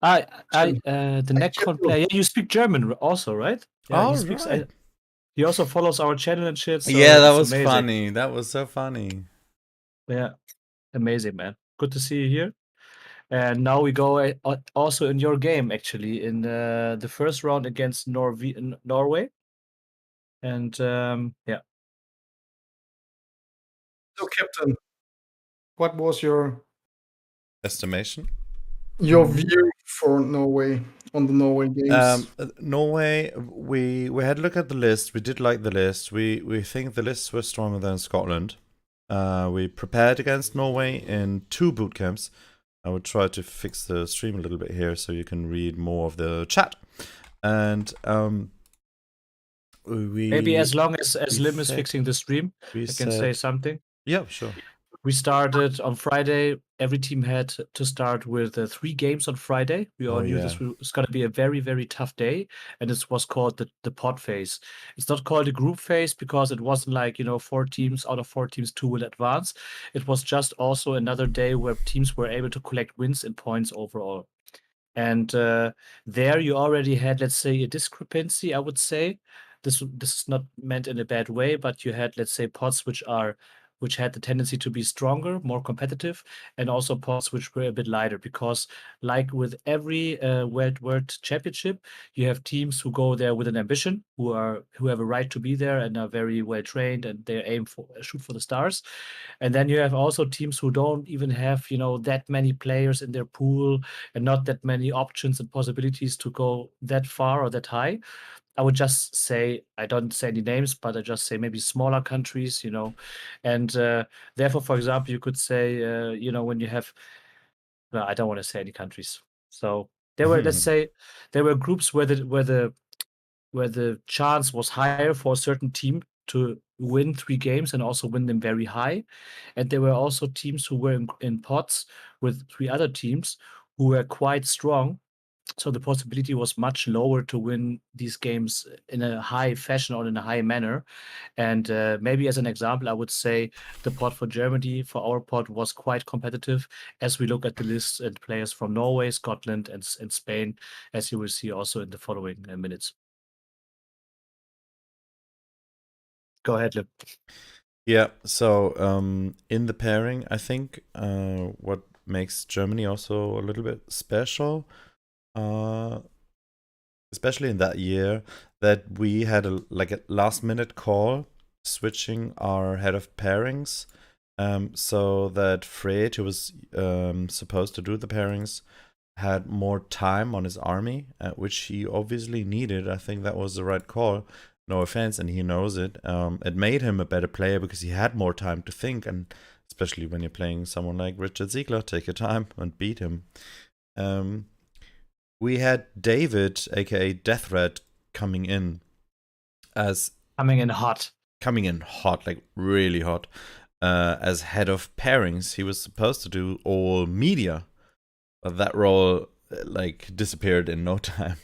The Netcon player. Yeah, you speak German also, right? Yeah, All he speaks. right. He also follows our channel and shit. So Yeah, that it's was amazing. funny. That was so funny. Yeah, amazing, man. Good to see you here. And now we go also in your game, actually, in the first round against Norway. And yeah. So, Captain, what was your Estimation. view for Norway on the Norway games? Norway, we had a look at the list. We did like the list. We think the lists were stronger than Scotland. We prepared against Norway in 2 boot camps. I would try to fix the stream a little bit here so you can read more of the chat. And maybe as long as Limm is fixing the stream, I can say something. Yeah, sure. We started on Friday. Every team had to start with 3 games on Friday. We all knew this was going to be a very, very tough day. And this was called the pot phase. It's not called a group phase because it wasn't like, 4 teams out of 4 teams, 2 will advance. It was just also another day where teams were able to collect wins and points overall. And there you already had, let's say, a discrepancy, I would say. This is not meant in a bad way, but you had, let's say, pots which had the tendency to be stronger, more competitive, and also pots which were a bit lighter. Because, like with every World Championship, you have teams who go there with an ambition, who have a right to be there and are very well trained, and they shoot for the stars. And then you have also teams who don't even have that many players in their pool and not that many options and possibilities to go that far or that high. I would just say, I don't say any names, but I just say maybe smaller countries, and therefore, for example, you could say, when you have, well, I don't want to say any countries. So there were, let's say, there were groups where the chance was higher for a certain team to win 3 games and also win them very high, and there were also teams who were in pots with 3 other teams who were quite strong. So the possibility was much lower to win these games in a high fashion or in a high manner. And maybe as an example, I would say the pot for Germany, for our pot, was quite competitive as we look at the lists and players from Norway, Scotland, and Spain, as you will see also in the following minutes. Go ahead, Limm. Yeah, so in the pairing, I think what makes Germany also a little bit special, especially in that year, that we had a last minute call switching our head of pairings, so that Fred, who was supposed to do the pairings, had more time on his army, which he obviously needed. I think that was the right call. No offense, and he knows it. It made him a better player because he had more time to think, and especially when you're playing someone like Richard Ziegler, take your time and beat him. We had David, aka Death Red, coming in hot, like really hot, as head of pairings. He was supposed to do all media, but that role disappeared in no time,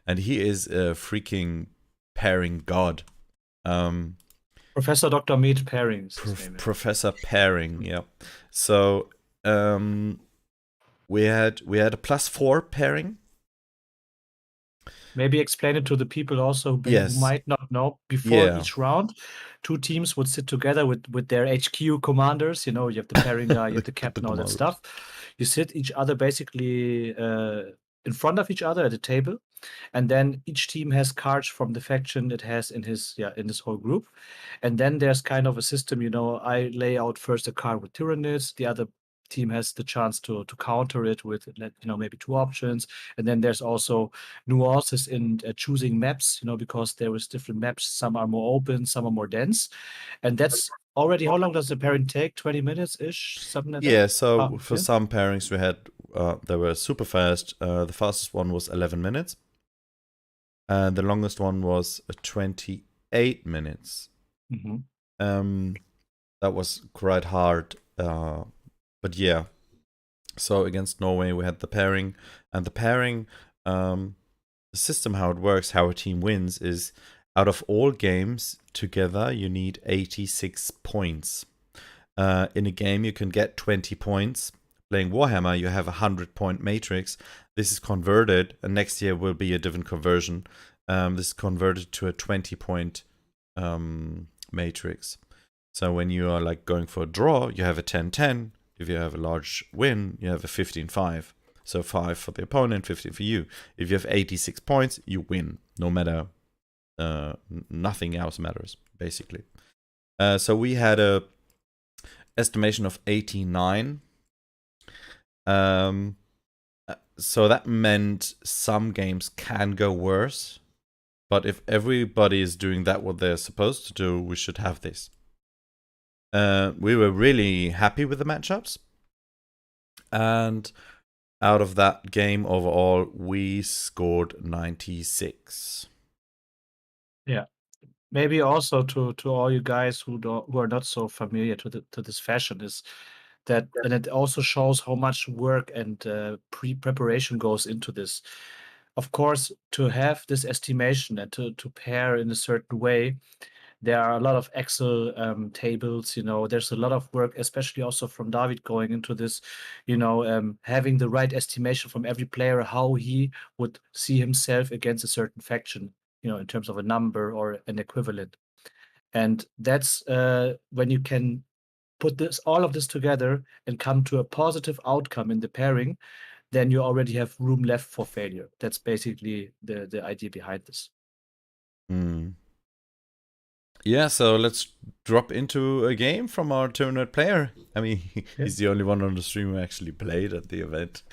and he is a freaking pairing god. Professor Dr. Meat Pairings. Professor Pairing, yeah. So we had a +4 pairing. Maybe explain it to the people also who might not know. Before each round, 2 teams would sit together with their HQ commanders. You have the pairing guy, you have the captain, all that stuff. You sit each other basically in front of each other at a table, and then each team has cards from the faction it has in this whole group. And then there's kind of a system. I lay out first a card with Tyrannids, the other team has the chance to counter it with maybe 2 options. And then there's also nuances in choosing maps, because there is different maps. Some are more open, some are more dense, and that's already. How long does the pairing take? 20 minutes ish, something like that. Yeah, so for Yeah. some pairings we had, they were super fast. The fastest one was 11 minutes. And the longest one was 28 minutes. Mhm. That was quite hard. But yeah. So against Norway we had the pairing. And the pairing, the system how it works, how a team wins is out of all games together you need 86 points. In a game you can get 20 points. Playing Warhammer you have a 100-point matrix. This is converted, and next year will be a different conversion. This is converted to a 20-point matrix. So when you are like going for a draw, you have a 10-10. If you have a large win, you have a 15-5. So 5 for the opponent, 15 for you. If you have 86 points, you win. No matter, nothing else matters, basically. So we had a estimation of 89. So that meant some games can go worse. But if everybody is doing that what they're supposed to do, we should have this. We were really happy with the matchups. And out of that game overall, we scored 96. Yeah. Maybe also to all you guys who are not so familiar to this fashion is that, and it also shows how much work and preparation goes into this. Of course, to have this estimation and to pair in a certain way, there are a lot of Excel tables. There's a lot of work, especially also from David going into this. Having the right estimation from every player, how he would see himself against a certain faction. In terms of a number or an equivalent. And that's when you can put all of this together and come to a positive outcome in the pairing, then you already have room left for failure. That's basically the idea behind this. Yeah, so let's drop into a game from our tournament player. I mean, he's the only one on the stream who actually played at the event.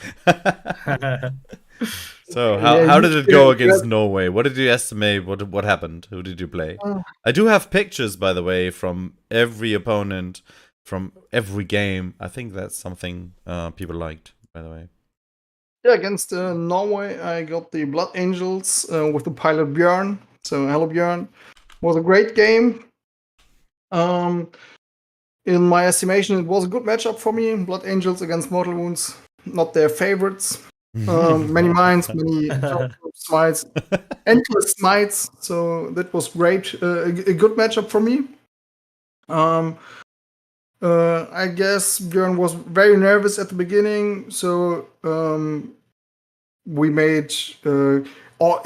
So how did it go against Norway? What did you estimate? What happened? Who did you play? I do have pictures, by the way, from every opponent, from every game. I think that's something people liked, by the way. Yeah, against Norway, I got the Blood Angels with the pilot Björn. So hello Björn. Was a great game. In my estimation, it was a good matchup for me. Blood Angels against Mortal Wounds, not their favorites. Many mines, many smites, endless smites. So that was great. A good matchup for me. I guess Björn was very nervous at the beginning, so we made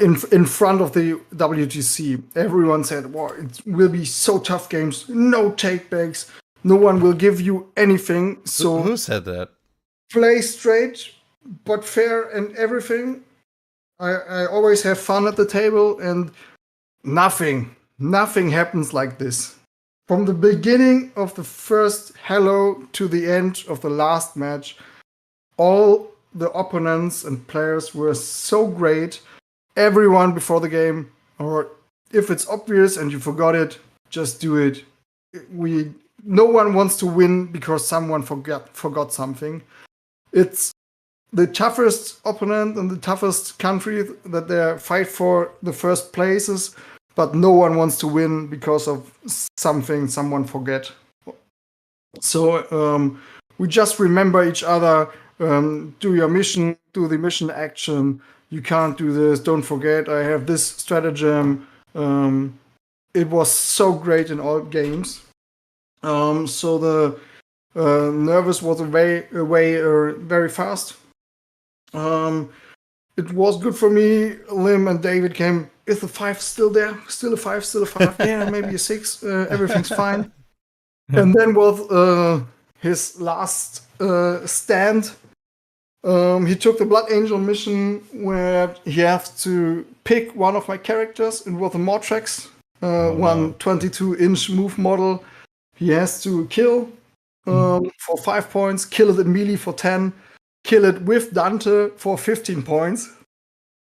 in front of the WTC. Everyone said, "Wow, it will be so tough games. No takebacks. No one will give you anything." So who said that? Play straight but fair and everything. I always have fun at the table, and nothing happens like this. From the beginning of the first hello to the end of the last match, all the opponents and players were so great. Everyone before the game, or if it's obvious and you forgot it, just do it. No one wants to win because someone forgot something. It's the toughest opponent and the toughest country that they fight for the first places, but no one wants to win because of something someone forget. So we just remember each other. Do your mission, do the mission action. You can't do this. Don't forget, I have this stratagem. It was so great in all games. So the nervous was away very fast. It was good for me. Limm and David came. Is the 5 still there? Still a 5, still a 5. Yeah, maybe a 6. Everything's fine. And then was his last stand. He took the Blood Angel mission where he has to pick one of my characters. It was a Mortrex, 22-inch move model. He has to kill for 5 points, kill it in melee for 10, kill it with Dante for 15 points.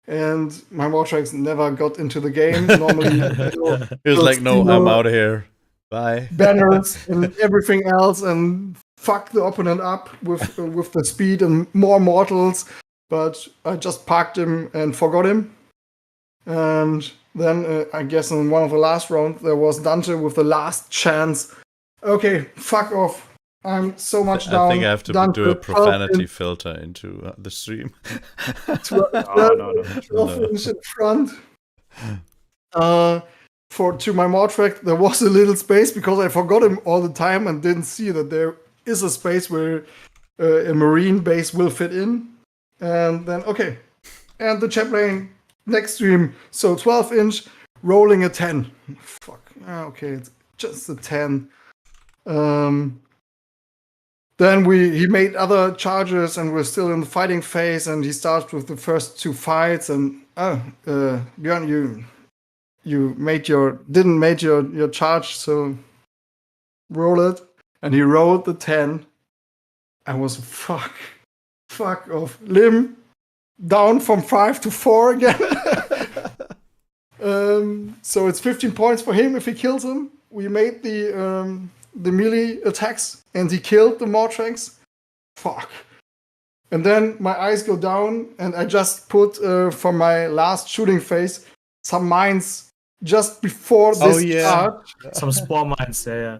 And my Vortex never got into the game. Normally, He was like, no, I'm out of here. Bye. Banners and everything else, and fuck the opponent up with the speed and more mortals. But I just parked him and forgot him. And then I guess in one of the last rounds there was Dante with the last chance. Okay, fuck off. I'm so much down. I think I have to Dante, do a profanity filter into the stream. 12 inch in front. To my Mortrack, there was a little space because I forgot him all the time and didn't see that there is a space where a marine base will fit in. And then, okay. And the chat lane next to him. So 12 inch, rolling a 10. Fuck. Okay, it's just a 10. Then he made other charges and we're still in the fighting phase, and he starts with the first 2 fights, and Björn, you didn't make your charge, so roll it. And he rolled the 10. I was fuck off. Limm down from 5 to 4 again. So it's 15 points for him if he kills him. We made the melee attacks, and he killed the Mortranks. Fuck. And then my eyes go down, and I just put for my last shooting phase some mines just before this start. Some spore mines, yeah.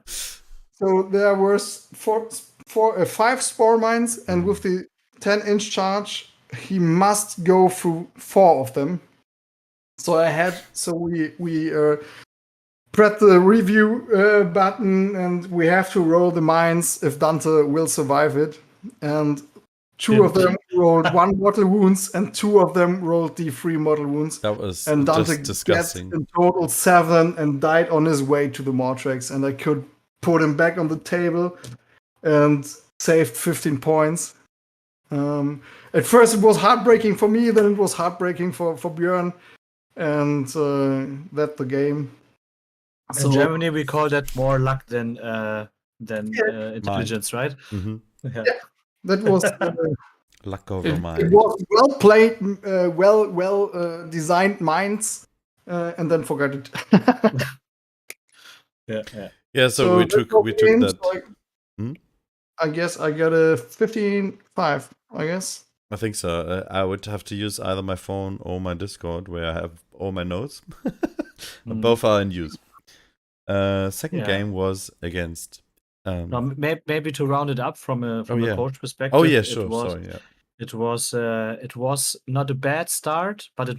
So there were 5 spore mines, and with the 10-inch charge, he must go through 4 of them. So we press the review button, and we have to roll the mines if Dante will survive it. And 2 of them rolled 1 mortal wounds, and 2 of them rolled the 3 mortal wounds. That was and Dante just disgusting. In total 7 and died on his way to the Mortrax, and I could put him back on the table and saved 15 points. At first it was heartbreaking for me, then it was heartbreaking for Björn, and that's the game. In Germany, we call that more luck than intelligence, right? Mm-hmm. Yeah. That was Luck over it mine. was well played, well designed minds, and then forgot it. Yeah. So we took that. So I guess I got a 15-5. I guess. I think so. I would have to use either my phone or my Discord, where I have all my notes. Both are in use. Second game was against. Now, maybe to round it up from a coach perspective. Oh yeah, sure. Sorry, yeah. It was not a bad start, but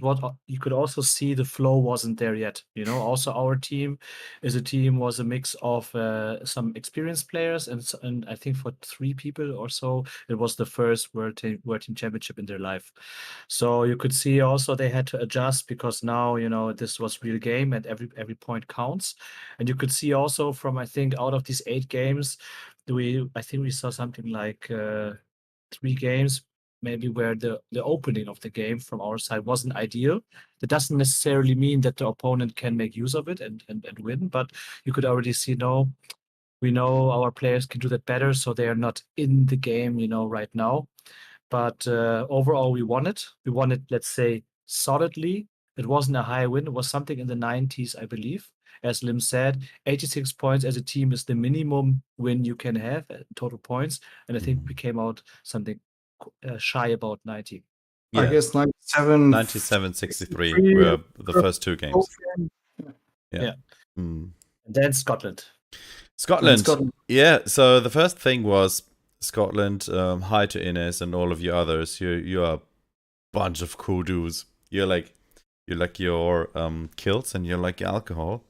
you could also see the flow wasn't there yet. Also our team was a mix of some experienced players and I think for 3 people or so it was the first World Team Championship in their life. So you could see also they had to adjust because now this was real game and every point counts. And you could see also from I think out of these 8 games, I think we saw something like 3 games. Maybe where the opening of the game from our side wasn't ideal. That doesn't necessarily mean that the opponent can make use of it and win, but you could already see, we know our players can do that better, so they are not in the game, right now. But overall, we won it. We won it, let's say, solidly. It wasn't a high win. It was something in the 90s, I believe. As Limm said, 86 points as a team is the minimum win you can have total points. And I think we came out something shy about 90. Yeah. I guess 97-63 were the first 2 games. Yeah. And then Scotland. Yeah, so the first thing was Scotland. Hi to Ines and all of you others. You are a bunch of cool dudes. You like your kills and you like your alcohol.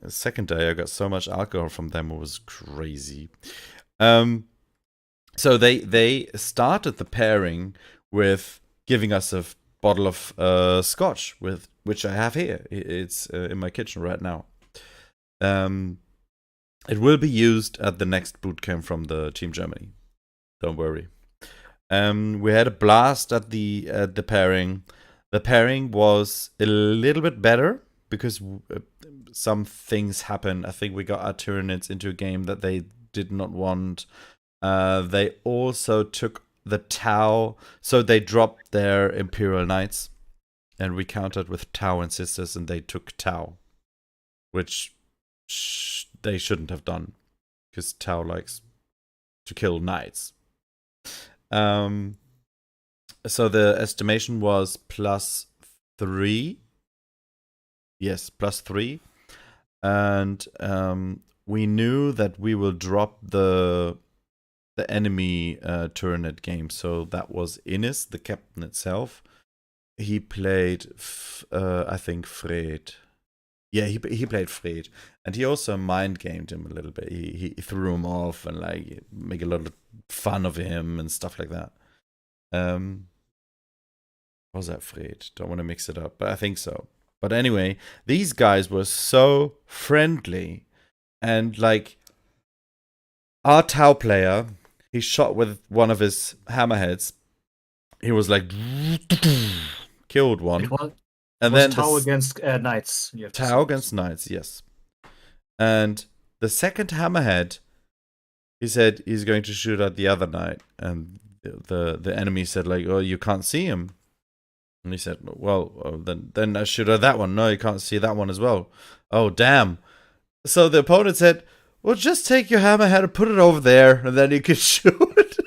Second day I got so much alcohol from them, it was crazy. So they started the pairing with giving us a bottle of scotch, which I have here. It's in my kitchen right now. It will be used at the next bootcamp from the Team Germany. Don't worry. We had a blast at the pairing. The pairing was a little bit better because some things happened. I think we got our Tyranids into a game that they did not want. They also took the Tau, so they dropped their Imperial Knights, and we countered with Tau and Sisters, and they took Tau, which they shouldn't have done, because Tau likes to kill knights. So the estimation was +3. Yes, +3. And we knew that we will drop the enemy turret game. So that was Innis, the captain itself. He played, I think, Fred. Yeah, he played Fred. And he also mind gamed him a little bit. He threw him off and like make a lot of fun of him and stuff like that. Was that Fred? Don't want to mix it up, but I think so. But anyway, these guys were so friendly, and like our Tau player, he shot with one of his hammerheads. He was like killed one, and then Tau against knights. Tau against knights, yes. And the second hammerhead, he said he's going to shoot at the other knight, and the enemy said like, "Oh, you can't see him." And he said, "Well, then I shoot at that one." "No, you can't see that one as well." "Oh, damn." So the opponent said, "Well, just take your hammerhead and put it over there, and then you can shoot."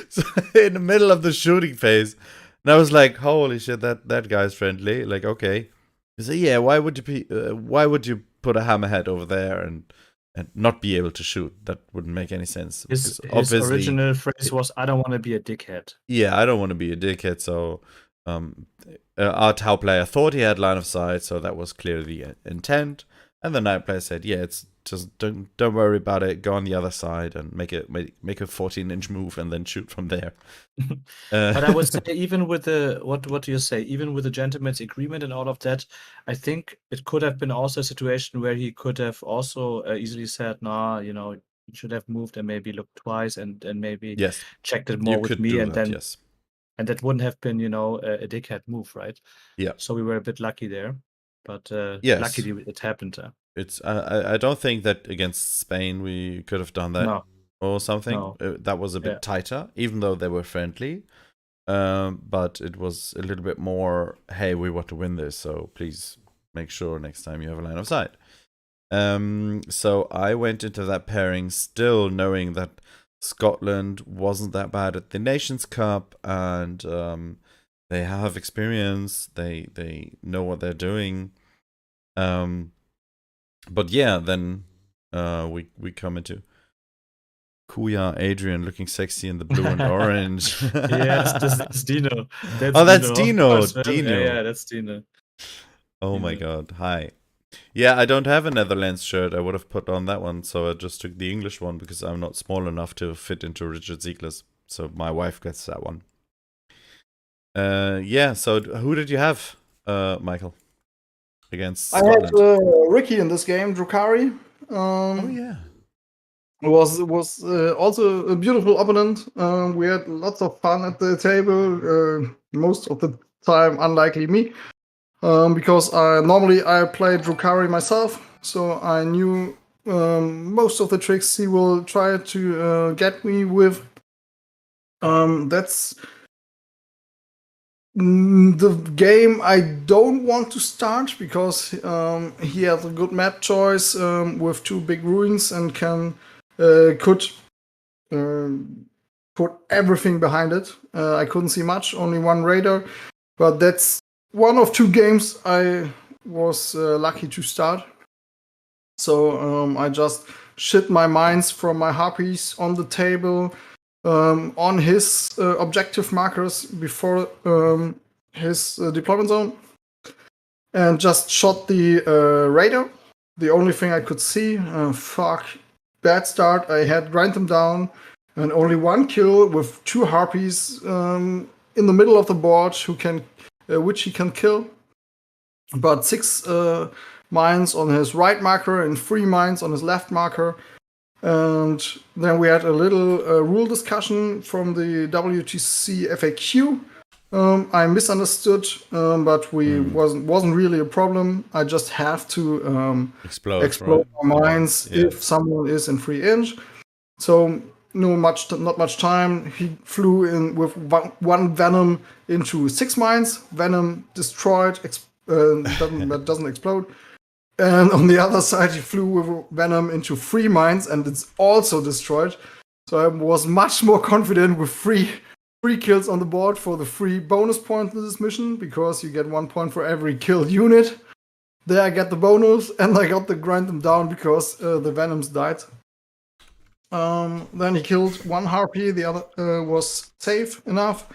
So in the middle of the shooting phase, and I was like, "Holy shit, that guy's friendly." Like, okay. He said, "Yeah, why would you put a hammerhead over there and not be able to shoot? That wouldn't make any sense." His original phrase was, "I don't want to be a dickhead." Yeah, I don't want to be a dickhead. So our Tau player thought he had line of sight, so that was clearly the intent. And the knight player said, "Yeah, it's just don't worry about it. Go on the other side and make a 14-inch move and then shoot from there." But I would say, even with the what do you say? Even with the gentleman's agreement and all of that, I think it could have been also a situation where he could have also easily said, "Nah, you should have moved and maybe looked twice and maybe Yes, checked it more with me, and that, then yes. and that wouldn't have been a dickhead move, right?" Yeah. So we were a bit lucky there, but Yes. luckily it happened. It's I don't think that against Spain we could have done that. No. Or something. No. That was a bit tighter, even though they were friendly. But it was a little bit more, hey, we want to win this, so please make sure next time you have a line of sight. So I went into that pairing still knowing that Scotland wasn't that bad at the Nations Cup, and they have experience. They know what they're doing. But yeah, then we come into Kuya Adrian looking sexy in the blue and orange. Yes, that's Dino. That's Dino. Dino. Yeah, that's Dino. Oh my god. Hi. Yeah, I don't have a Netherlands shirt. I would have put on that one, so I just took the English one because I'm not small enough to fit into Richard Ziegler's. So my wife gets that one. Yeah, so who did you have, Michael? Against Scotland? I had Ricky in this game, Drukari. Oh yeah. It was also a beautiful opponent. We had lots of fun at the table. Most of the time, unlikely me, because normally I play Drukari myself, so I knew most of the tricks he will try to get me with. That's the game I don't want to start, because he has a good map choice with 2 big ruins and could put everything behind it. I couldn't see much, only 1 radar, but that's one of 2 games I was lucky to start. So I just shit my mines from my harpies on the table, on his objective markers before his deployment zone, and just shot the radar. The only thing I could see. Bad start. I had grind them down, and only 1 kill with 2 harpies in the middle of the board which he can kill. But 6 mines on his right marker and 3 mines on his left marker. And then we had a little rule discussion from the WTC FAQ. I misunderstood, but wasn't really a problem. I just have to explode right? my mines Yeah. if someone is in 3 inch. So not much time. He flew in with one Venom into 6 mines. Venom destroyed, doesn't explode. And on the other side, he flew with Venom into 3 mines, and it's also destroyed. So I was much more confident with three kills on the board for the 3 bonus points in this mission, because you get 1 point for every killed unit. There I get the bonus, and I got to grind them down because the Venoms died. Then he killed 1 harpy, the other was safe enough.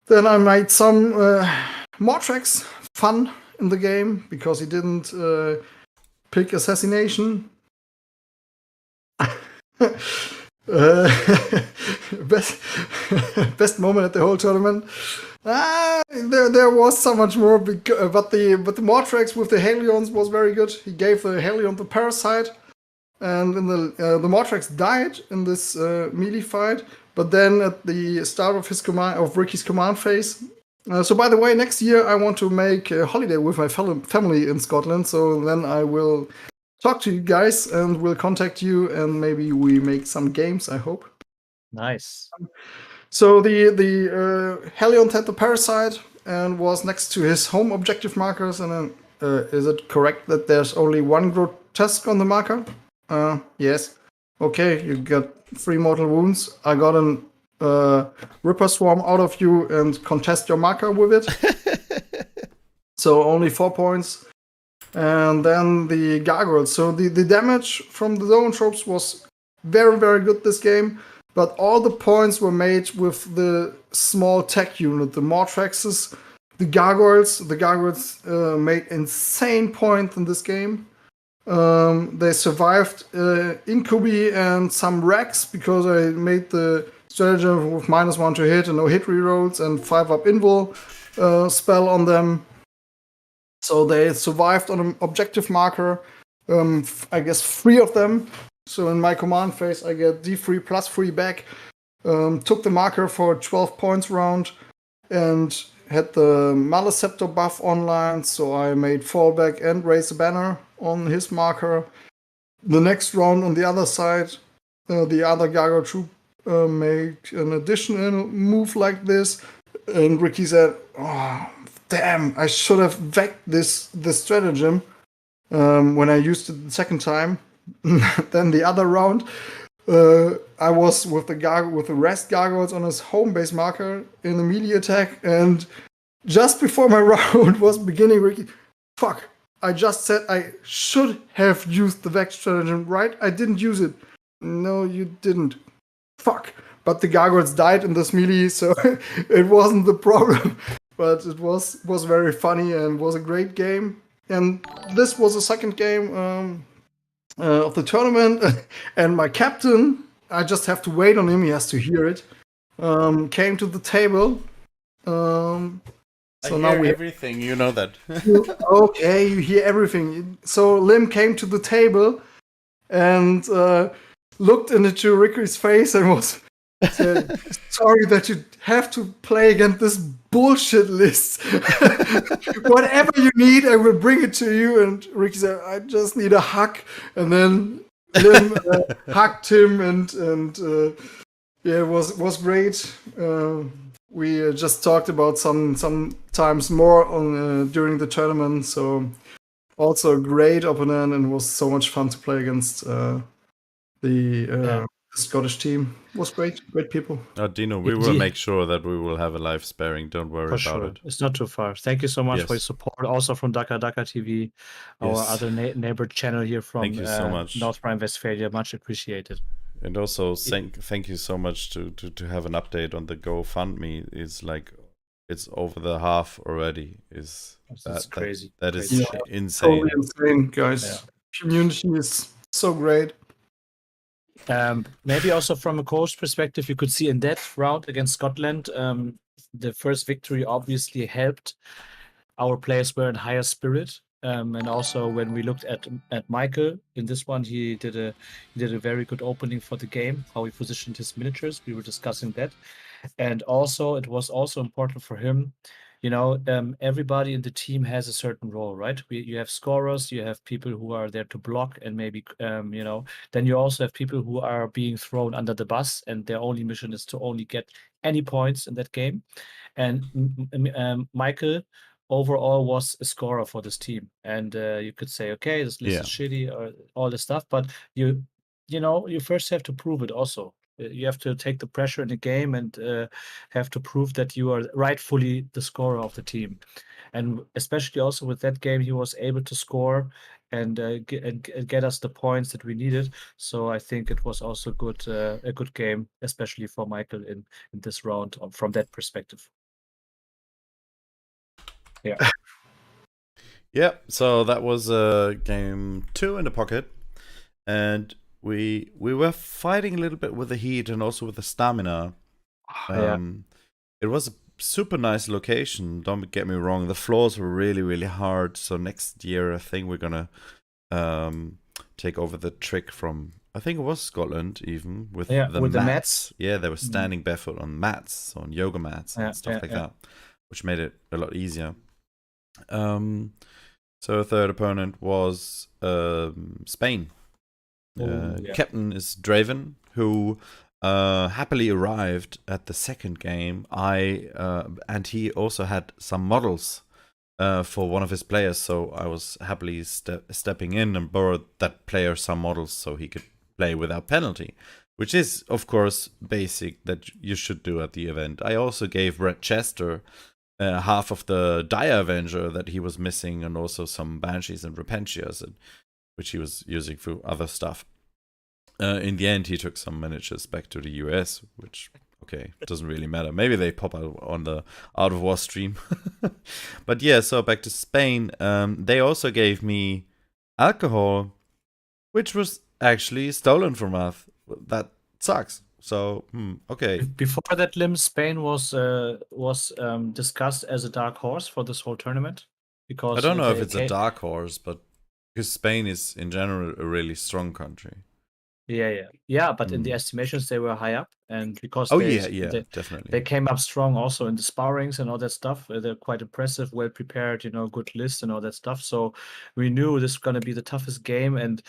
Then I made some Mortrax fun in the game, because he didn't pick assassination. Best moment at the whole tournament. There was so much more, but the Mortrax with the Halions was very good. He gave the Halion the parasite, and in the Mortrax died in this melee fight. But then at the start of Ricky's command phase. So by the way, next year I want to make a holiday with my family in Scotland. So then I will talk to you guys and will contact you, and maybe we make some games, I hope. Nice. So the Helion had the parasite and was next to his home objective markers. And is it correct that there's only 1 grotesque on the marker? Yes. Okay, you got 3 mortal wounds. I got an Ripper Swarm out of you and contest your marker with it. So only 4 points. And then the gargoyles. So the damage from the zoanthropes was very, very good this game. But all the points were made with the small tech unit, the Mortraxes, the gargoyles. The gargoyles made insane points in this game. They survived Incubi and some Rex, because I made the stratagem with -1 to hit and no hit rerolls and 5-up invul spell on them. So they survived on an objective marker. I guess 3 of them. So in my command phase, I get D3 plus 3 back. Took the marker for 12 points round and had the Maleceptor buff online. So I made fallback and raise the banner on his marker. The next round on the other side, the other Gargoyle troop made an additional move like this. And Ricky said, "Oh, damn, I should have vec'd this stratagem when I used it the second time." Then the other round, I was with the rest gargoyles on his home base marker in the melee attack, and just before my round was beginning, Ricky, fuck, I just said I should have used the Vex stratagem, right? I didn't use it. No, you didn't. Fuck. But the gargoyles died in this melee, so it wasn't the problem. But it was very funny and was a great game. And this was the second game of the tournament, and my captain, I just have to wait on him, he has to hear it, came to the table. So now we everything, you know that. Okay, you hear everything. So Limm came to the table and looked into Ricky's face and said, "Sorry that you have to play against this bullshit list. Whatever you need, I will bring it to you." And Ricky said, "I just need a hug." And then Limm hugged him, and yeah, it was great. We just talked about some times more on during the tournament. So also a great opponent, and it was so much fun to play against the Scottish team. It was great people. Dino, we will make sure that we will have a live sparing. Don't worry For about sure. it. It's not too far. Thank you so much for your support. Also from Daka TV, our other neighbor channel here from Thank you so much. North Rhine-Westphalia. Much appreciated. And also thank you so much to have an update on the GoFundMe. It's like it's over the half already. That's crazy. That is Crazy. insane. Totally insane, guys. Yeah. Community is so great. Maybe also from a coach perspective, you could see in that round against Scotland, the first victory obviously helped. Our players were in higher spirit, and also when we looked at Michael in this one, he did a very good opening for the game. How he positioned his miniatures, we were discussing that, and also it was also important for him. everybody in the team has a certain role, right? You have scorers, you have people who are there to block, and maybe, then you also have people who are being thrown under the bus, and their only mission is to only get any points in that game. And Michael overall was a scorer for this team, and you could say, okay, this list is shitty or all this stuff, but you first have to prove it also. You have to take the pressure in the game and have to prove that you are rightfully the scorer of the team. And especially also with that game, he was able to score and get us the points that we needed. So I think it was also a good game, especially for Michael in this round from that perspective. Yeah. Yeah, so that was game 2 in the pocket, and we were fighting a little bit with the heat and also with the stamina. It was a super nice location, don't get me wrong. The floors were really, really hard, so next year I think we're gonna take over the trick from, I think it was Scotland even, with the mats. Yeah, they were standing barefoot on mats, on yoga mats and stuff like that, which made it a lot easier. So a third opponent was Spain. Captain is Draven, who happily arrived at the second game. And he also had some models for one of his players, so I was happily stepping in and borrowed that player some models so he could play without penalty, which is, of course, basic that you should do at the event. I also gave Red Chester half of the Dire Avenger that he was missing, and also some Banshees and Repentias, which he was using for other stuff. In the end, he took some miniatures back to the US, which, okay, doesn't really matter. Maybe they pop out on the Out of War stream. But yeah, so back to Spain. They also gave me alcohol, which was actually stolen from us. That sucks. So, okay. Before that, Limm, Spain was discussed as a dark horse for this whole tournament, because I don't know if it's a dark horse, but because Spain is in general a really strong country. Yeah. But in the estimations, they were high up, and because definitely they came up strong also in the sparrings and all that stuff. They're quite impressive, well prepared, good list and all that stuff. So we knew this was going to be the toughest game, and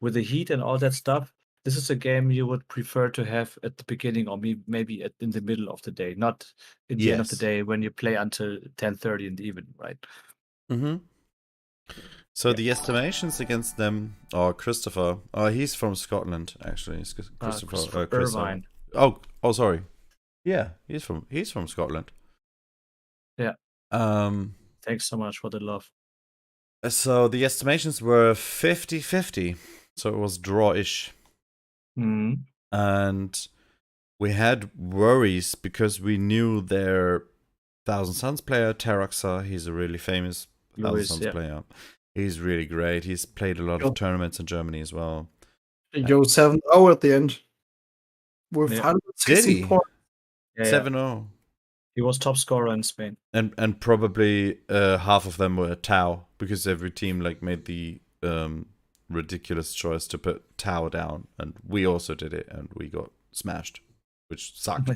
with the heat and all that stuff, this is a game you would prefer to have at the beginning, or maybe in the middle of the day, not in the end of the day when you play until 10:30 in the evening, right? So the estimations against them are Christopher. He's from Scotland, actually. It's Christopher Irvine. Oh, sorry. Yeah, he's from Scotland. Yeah. Thanks so much for the love. So the estimations were 50-50. So it was draw-ish. And we had worries because we knew their Thousand Suns player, Taraxa. He's a really famous Thousand Suns player. He's really great. He's played a lot of tournaments in Germany as well. He goes 7-0 at the end. With 160 points. 7-0. He was top scorer in Spain. And probably half of them were Tau, because every team made the ridiculous choice to put Tau down, and we also did it, and we got smashed, which sucked.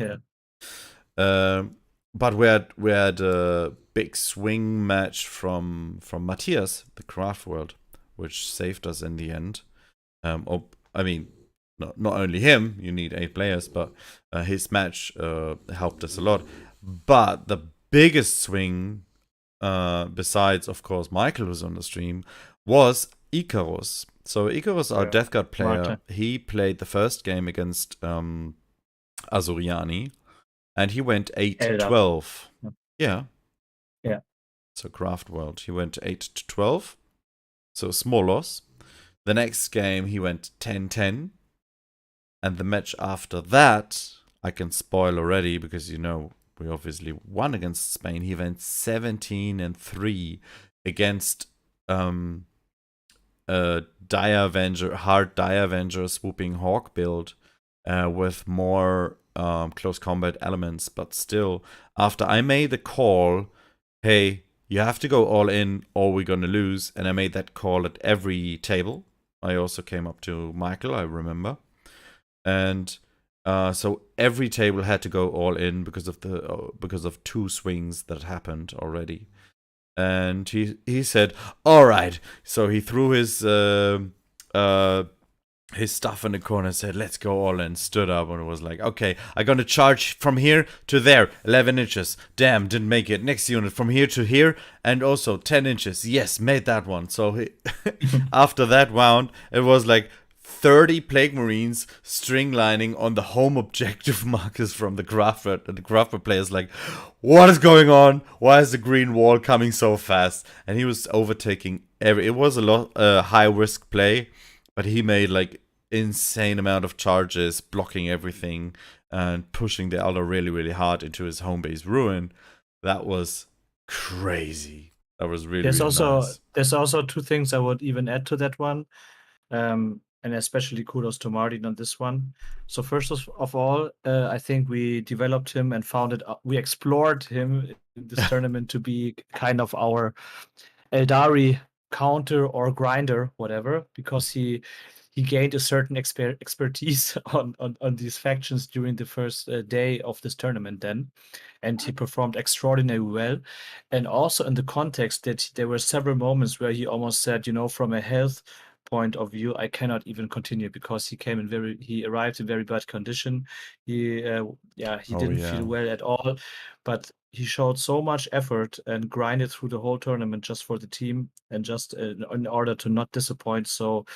But we had a big swing match from Matthias, the Craft World, which saved us in the end. Not only him, you need 8 players, but his match helped us a lot. But the biggest swing, besides, of course, Michael was on the stream, was Icarus. So Icarus, our Death Guard player, he played the first game against Azuriani, and he went 8-12. Yeah. So Craft World, he went 8-12. So small loss. The next game, he went 10-10. And the match after that, I can spoil already because, we obviously won against Spain. He went 17-3 against Dire Avenger, hard Dire Avenger swooping Hawk build with more close combat elements. But still, after I made the call, hey, you have to go all in or we're going to lose. And I made that call at every table. I also came up to Michael, I remember. And So every table had to go all in because of 2 swings that happened already. And he said, "All right." So he threw his stuff in the corner and said, "Let's go all in." Stood up and was like, "Okay, I'm gonna charge from here to there, 11 inches. Damn, didn't make it. Next unit from here to here, and also 10 inches. Yes, made that one." So after that round, it was like 30 Plague Marines stringlining on the home objective markers from the Graffer. And the Graffer player's like, "What is going on? Why is the green wall coming so fast?" And he was overtaking it was a lot high risk play, but he made like insane amount of charges, blocking everything and pushing the other really, really hard into his home base ruin. That was crazy. That was really, There's really also nice. there's also 2 things I would even add to that one. And especially kudos to Martin on this one. So first of all, I think we developed him and we explored him in this tournament to be kind of our Eldari counter or grinder, whatever, because he gained a certain expertise on these factions during the first day of this tournament then, and he performed extraordinarily well. And also in the context that there were several moments where he almost said, from a health point of view, I cannot even continue, because he arrived in very bad condition. He didn't feel well at all, but he showed so much effort and grinded through the whole tournament just for the team and just in order to not disappoint. So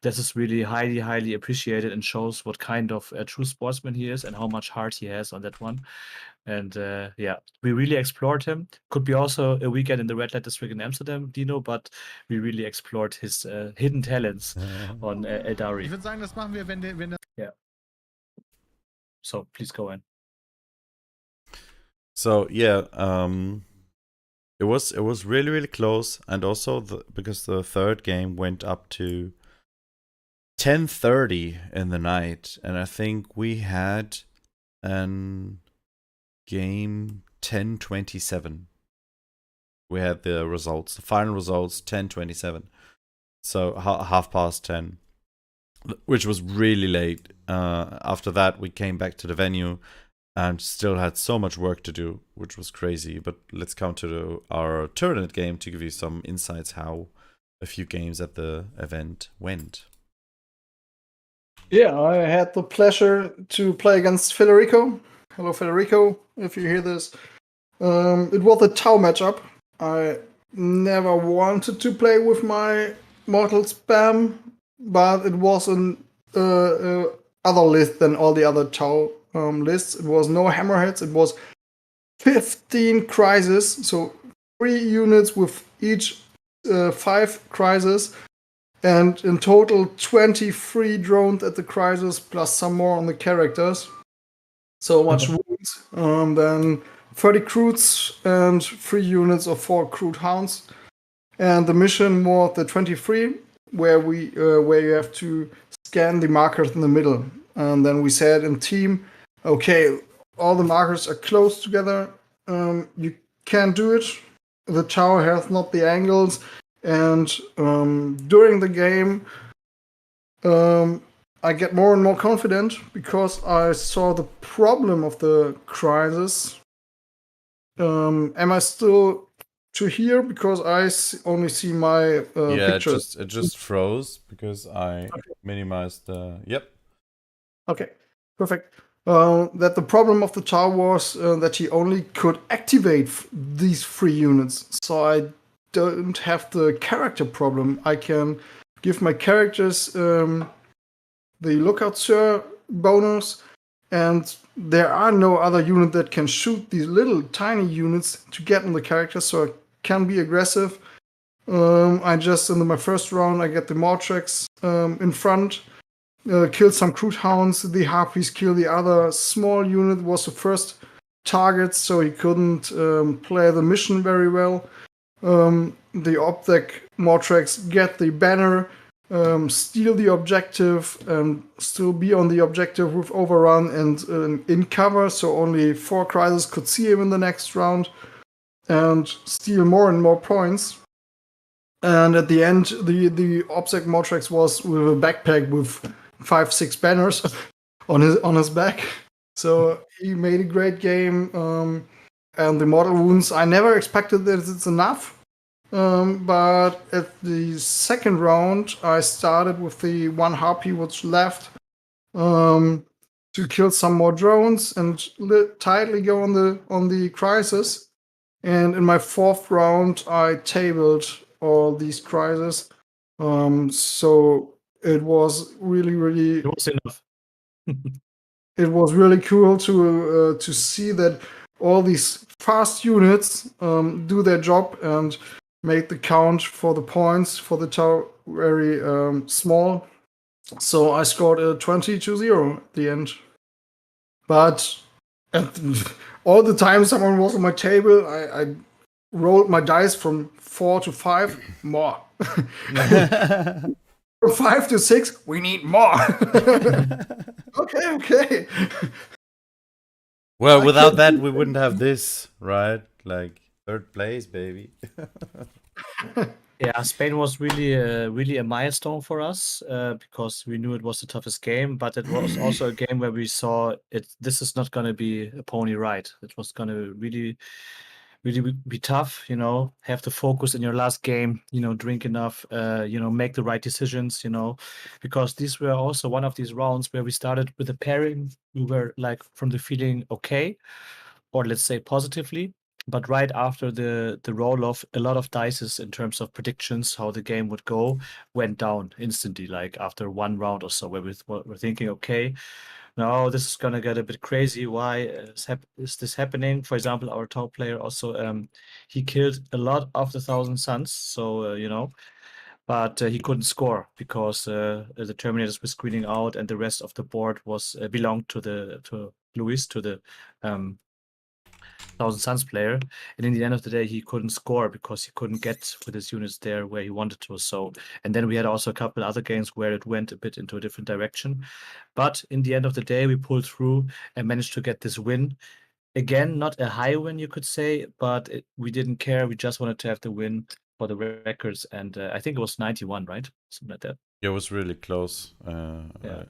this is really highly, highly appreciated and shows what kind of a true sportsman he is and how much heart he has on that one. And we really explored him. Could be also a weekend in the Red Light District in Amsterdam, Dino, but we really explored his hidden talents on Eldari. Ich würde sagen, das machen wir, wenn der So please go in. So yeah, it was really, really close, and also because the third game went up to 10:30 in the night, and I think we had an game 10:27. We had the final results 10:27. So 10:30, which was really late. After that, we came back to the venue and still had so much work to do, which was crazy. But let's come to our tournament game to give you some insights how a few games at the event went. Yeah, I had the pleasure to play against Federico. Hello, Federico, if you hear this. It was a Tau matchup. I never wanted to play with my Mortal Spam, but it was an other list than all the other Tau lists. It was no hammerheads. It was 15 crises, so 3 units with each 5 crises, and in total 23 drones at the crisis plus some more on the characters. So much wounds. Then 30 Croods and 3 units of 4 Crude Hounds. And the mission was the 23, where you have to scan the markers in the middle. And then we said in team, okay, all the markers are close together. You can do it. The tower has not the angles. And during the game, I get more and more confident because I saw the problem of the crisis. Am I still to hear? Because I only see my pictures. It just froze because I minimized the. Yep. Okay, perfect. That the problem of the tower was that he only could activate these 3 units. So I don't have the character problem. I can give my characters the Lookout Sir bonus, and there are no other unit that can shoot these little tiny units to get in the character, so I can be aggressive. I just, in my first round, I get the Mortrex in front, kill some Crude Hounds, the Harpies kill the other small unit, was the first target, so he couldn't play the mission very well. The Optic Mortrex get the banner, steal the objective, and still be on the objective with overrun and in cover, so only 4 crises could see him in the next round, and steal more and more points. And at the end, the Optic Mortrex was with a backpack with 5-6 banners, on his back. So he made a great game. And the mortal wounds, I never expected that it's enough. But at the second round, I started with the one harpy which left to kill some more drones and tightly go on the crisis. And in my fourth round, I tabled all these crises. So it was really It was enough. it was really cool to see that all these fast units do their job and make the count for the points for the tower very small. So I scored a 20-0 at the end. But all the time someone was on my table, I rolled my dice from 4 to 5, more. From 5 to 6, we need more. Okay. Well, without that, we wouldn't have this, right? Like third place, baby. Yeah, Spain was really a milestone for us because we knew it was the toughest game, but it was also a game where we saw it. This is not going to be a pony ride. It was going to really be tough. Have to focus in your last game. Drink enough. Make the right decisions. Because these were also one of these rounds where we started with a pairing. We were like from the feeling okay, or let's say positively. But right after the roll of a lot of dices in terms of predictions, how the game would go, went down instantly, like after one round or so, where we're thinking, okay, now this is going to get a bit crazy. Why is this happening? For example, our top player also, he killed a lot of the Thousand Suns, so, but he couldn't score because the Terminators were screening out and the rest of the board was belonged to Luis, to the Thousand Suns player, and in the end of the day he couldn't score because he couldn't get with his units there where he wanted to. So, and then we had also a couple other games where it went a bit into a different direction, but in the end of the day we pulled through and managed to get this win. Again, not a high win you could say, but we didn't care. We just wanted to have the win for the records, and I think it was 91, right? Something like that. It was really close. Yeah.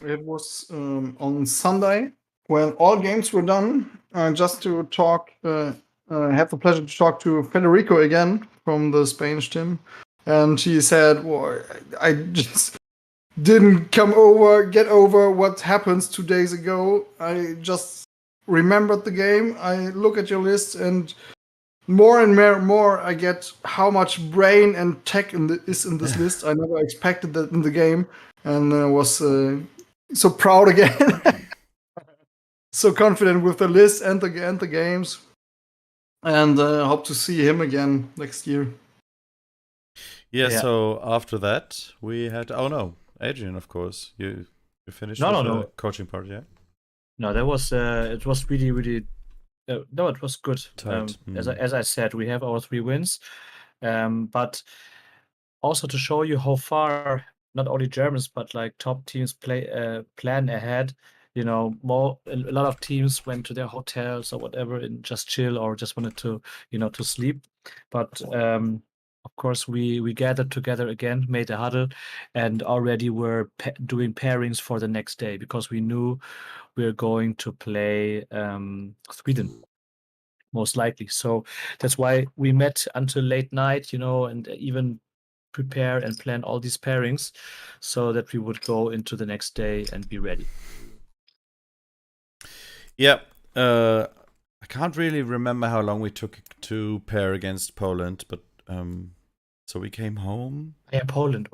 It was on Sunday when all games were done. Just to talk, have the pleasure to talk to Federico again from the Spanish team, and he said, "Well, I just didn't get over what happened 2 days ago. I just remembered the game. I look at your list, and more and more I get how much brain and tech is in this list. I never expected that in the game, and I was so proud again." So confident with the list and the games, and hope to see him again next year. Yeah, Yeah. so after that, we had... Oh, no. Adrian, of course. You finished with the coaching part, yeah? No, that was it was really no, it was good. Tight. As I said, we have our 3 wins, but also to show you how far not only Germans but like top teams plan ahead. A lot of teams went to their hotels or whatever and just chill or just wanted to to sleep. But of course, we gathered together again, made a huddle, and already were doing pairings for the next day because we knew we were going to play Sweden, most likely. So that's why we met until late night, and even prepare and plan all these pairings so that we would go into the next day and be ready. Yeah. I can't really remember how long we took to pair against Poland, but so we came home. Yeah, Poland,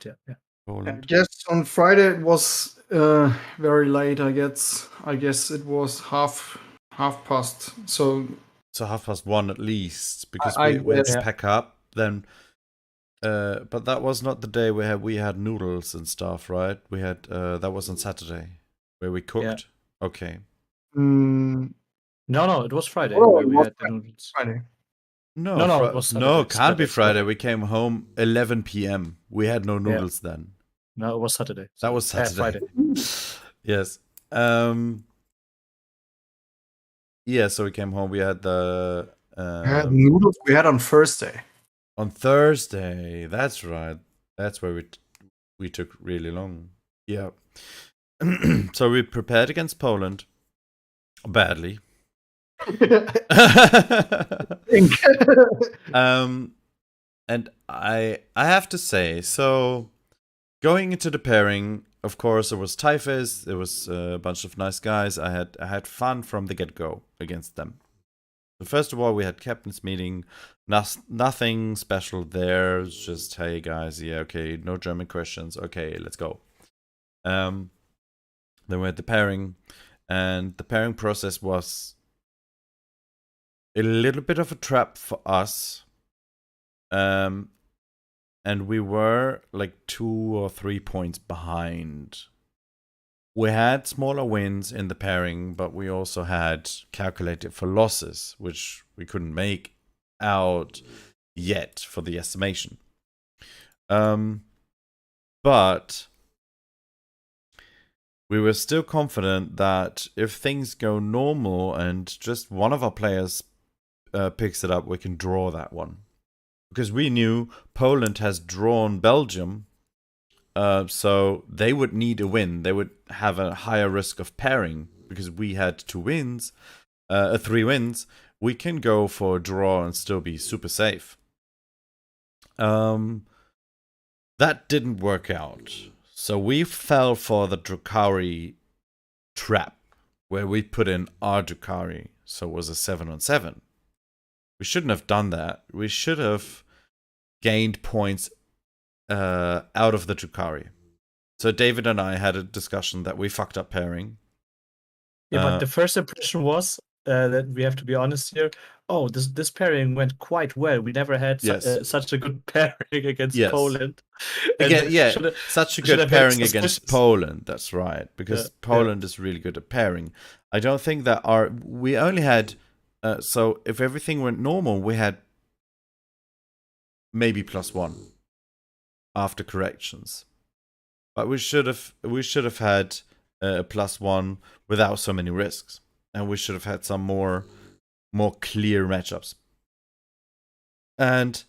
yeah. Poland. I guess on Friday it was very late. I guess it was half past. So 1:30 at least, because I we had to yeah. pack up then. But that was not the day we had noodles and stuff, right? We had that was on Saturday where we cooked. Yeah. Okay. No, it was Friday. Oh, where it we was had the noodles. Friday. No, it was Saturday. no, can't be Saturday. Friday. We came home 11 p.m. We had no noodles then. No, it was Saturday. That was Saturday. Friday. Yes. Yeah, so we came home. We had the Noodles we had on Thursday. on Thursday. That's right. That's where we took really long. Yeah. So we prepared against Poland badly. And I have to say, so going into the pairing, of course, there was Typhus, there was a bunch of nice guys. I had fun from the get-go against them. So first of all, we had captain's meeting. Nothing special there. It's just, hey guys, yeah, okay, no German questions. Okay, let's go. Then we had the pairing, and the pairing process was a little bit of a trap for us. And we were like 2 or 3 points behind. We had smaller wins in the pairing, but we also had calculated for losses, which we couldn't make out yet for the estimation. But we were still confident that if things go normal and just one of our players picks it up, we can draw that one. Because we knew Poland has drawn Belgium, so they would need a win. They would have a higher risk of pairing because we had 3 wins. We can go for a draw and still be super safe. That didn't work out. So we fell for the Drukhari trap, where we put in our Drukhari, so it was a 7-on-7. We shouldn't have done that. We should have gained points out of the Drukhari. So David and I had a discussion that we fucked up pairing. Yeah, but the first impression was that we have to be honest here. Oh, this pairing went quite well. We never had such a good pairing against Poland. Again, such a good pairing against Poland. That's right, because Poland is really good at pairing. I don't think that we only had. So if everything went normal, we had maybe +1 after corrections, but we should have had a +1 without so many risks, and we should have had some more clear matchups. And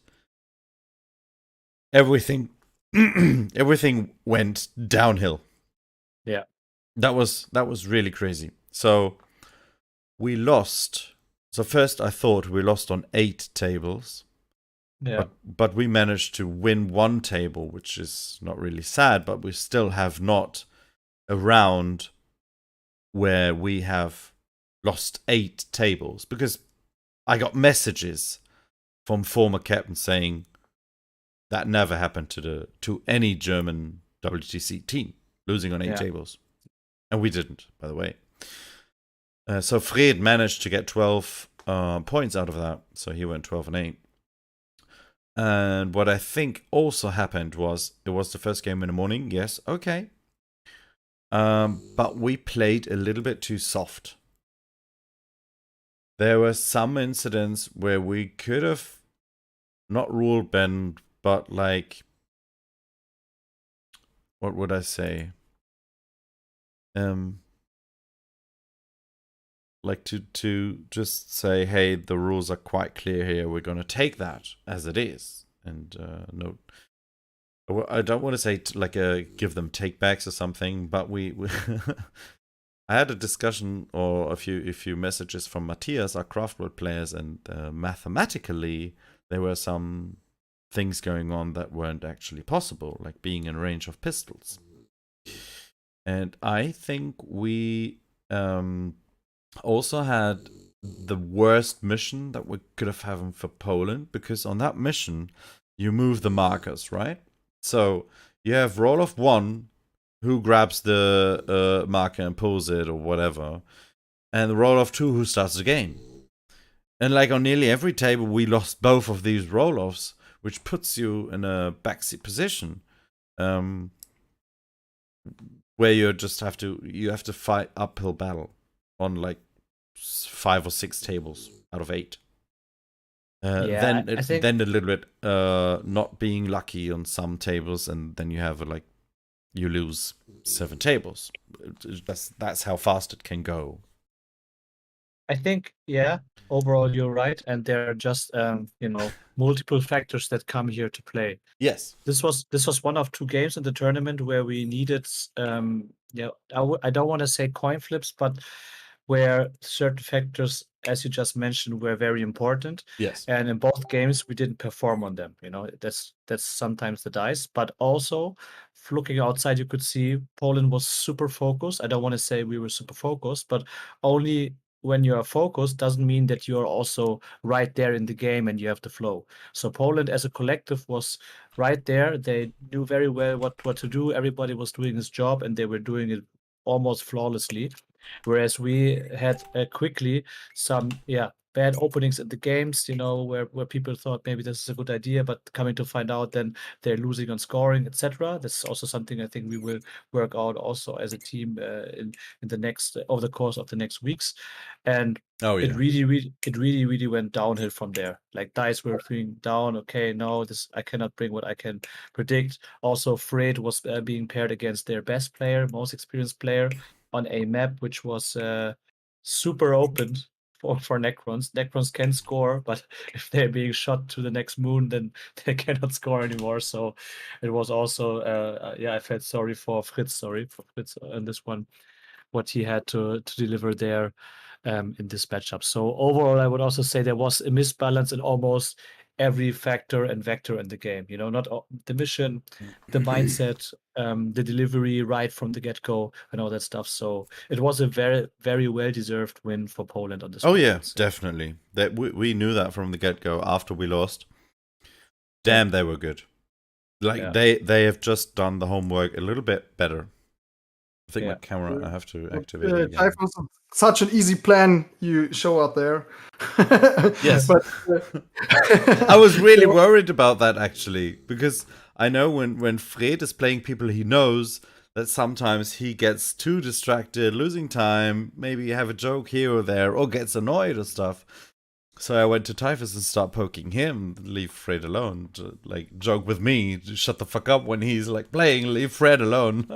everything went downhill. Yeah, that was really crazy. So we lost. So first I thought we lost on 8 tables. Yeah. But we managed to win 1 table, which is not really sad, but we still have not a round where we have lost 8 tables, because I got messages from former captains saying that never happened to any German WTC team, losing on 8 tables. And we didn't, by the way. So Fred managed to get 12 points out of that. So he went 12-8. And what I think also happened was, it was the first game in the morning. Yes, okay. But we played a little bit too soft. There were some incidents where we could have not rule bend, but like, what would I say? Like to just say, hey, the rules are quite clear here. We're going to take that as it is, and no, I don't want to say give them takebacks or something, but we I had a discussion or a few messages from Matthias, our Craftworld players, and mathematically there were some things going on that weren't actually possible, like being in range of pistols. And I think we also had the worst mission that we could have had for Poland, because on that mission you move the markers, right? So you have roll of 1 who grabs the marker and pulls it or whatever, and the roll of 2 who starts the game. And like on nearly every table we lost both of these roll-offs, which puts you in a backseat position, where you have to fight uphill battle on like 5 or 6 tables out of 8. Then a little bit not being lucky on some tables, and then you have you lose 7 tables. That's how fast it can go. I think, overall you're right, and there are just multiple factors that come here to play. Yes. This was one of two games in the tournament where we needed, I don't want to say coin flips, but where certain factors, as you just mentioned, were very important. Yes. And in both games, we didn't perform on them. That's sometimes the dice. But also, looking outside, you could see Poland was super focused. I don't want to say we were super focused, but only when you are focused doesn't mean that you are also right there in the game and you have the flow. So Poland as a collective was right there. They knew very well what to do. Everybody was doing his job and they were doing it almost flawlessly. Whereas we had quickly some bad openings in the games, where people thought maybe this is a good idea, but coming to find out then they're losing on scoring, etc. That's also something I think we will work out also as a team in the next over the course of the next weeks. And it really went downhill from there. Like dice were going down. Okay, no, I cannot bring what I can predict. Also, Fred was being paired against their best player, most experienced player, on a map which was super open for Necrons. Necrons can score, but if they're being shot to the next moon, then they cannot score anymore. So it was also, I felt sorry for Fritz on this one, what he had to deliver there in this matchup. So overall, I would also say there was a misbalance in almost every factor and vector in the game. Not the mission, the mindset, the delivery right from the get-go, and all that stuff. So it was a very, very well-deserved win for Poland on this. Oh yeah, definitely. That we knew that from the get-go after we lost. Damn, they were good. They have just done the homework a little bit better. I think my camera, I have to activate it again. Such an easy plan you show out there. Yes. But, I was really worried about that, actually, because I know when Fred is playing people he knows, that sometimes he gets too distracted, losing time, maybe have a joke here or there, or gets annoyed or stuff. So I went to Typhus and start poking him, leave Fred alone, to, joke with me, shut the fuck up when he's playing, leave Fred alone.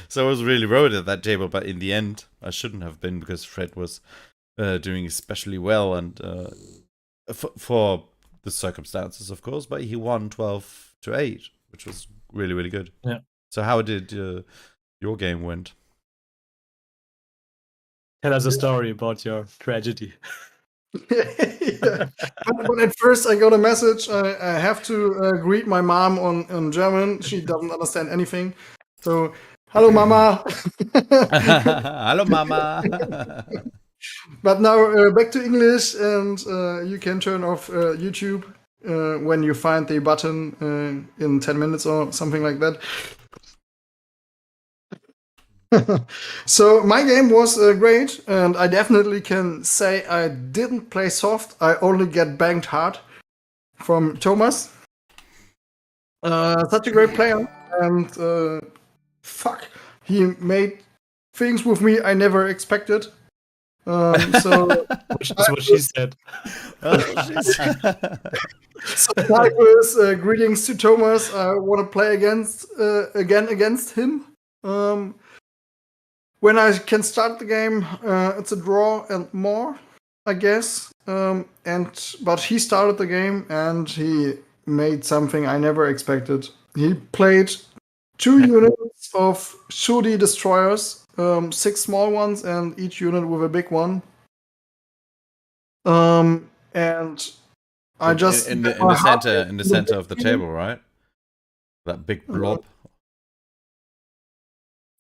So I was really worried at that table, but in the end, I shouldn't have been, because Fred was doing especially well, and for the circumstances, of course, but he won 12-8, which was really, really good. Yeah. So how did your game went? Tell us a story about your tragedy. But at first I got a message. I have to greet my mom on German. She doesn't understand anything. So, hello, Mama. Hello, Mama. But now back to English, and you can turn off YouTube when you find the button in 10 minutes or something like that. So my game was great, and I definitely can say I didn't play soft. I only get banged hard from Thomas. Such a great player, and he made things with me I never expected. So that's what she said. So Typhus, greetings to Thomas. I want to play against him. When I can start the game, it's a draw and more, I guess. But he started the game and he made something I never expected. He played 2 units of shooty destroyers, 6 small ones, and each unit with a big one. And I just in the center of the table, right? That big blob.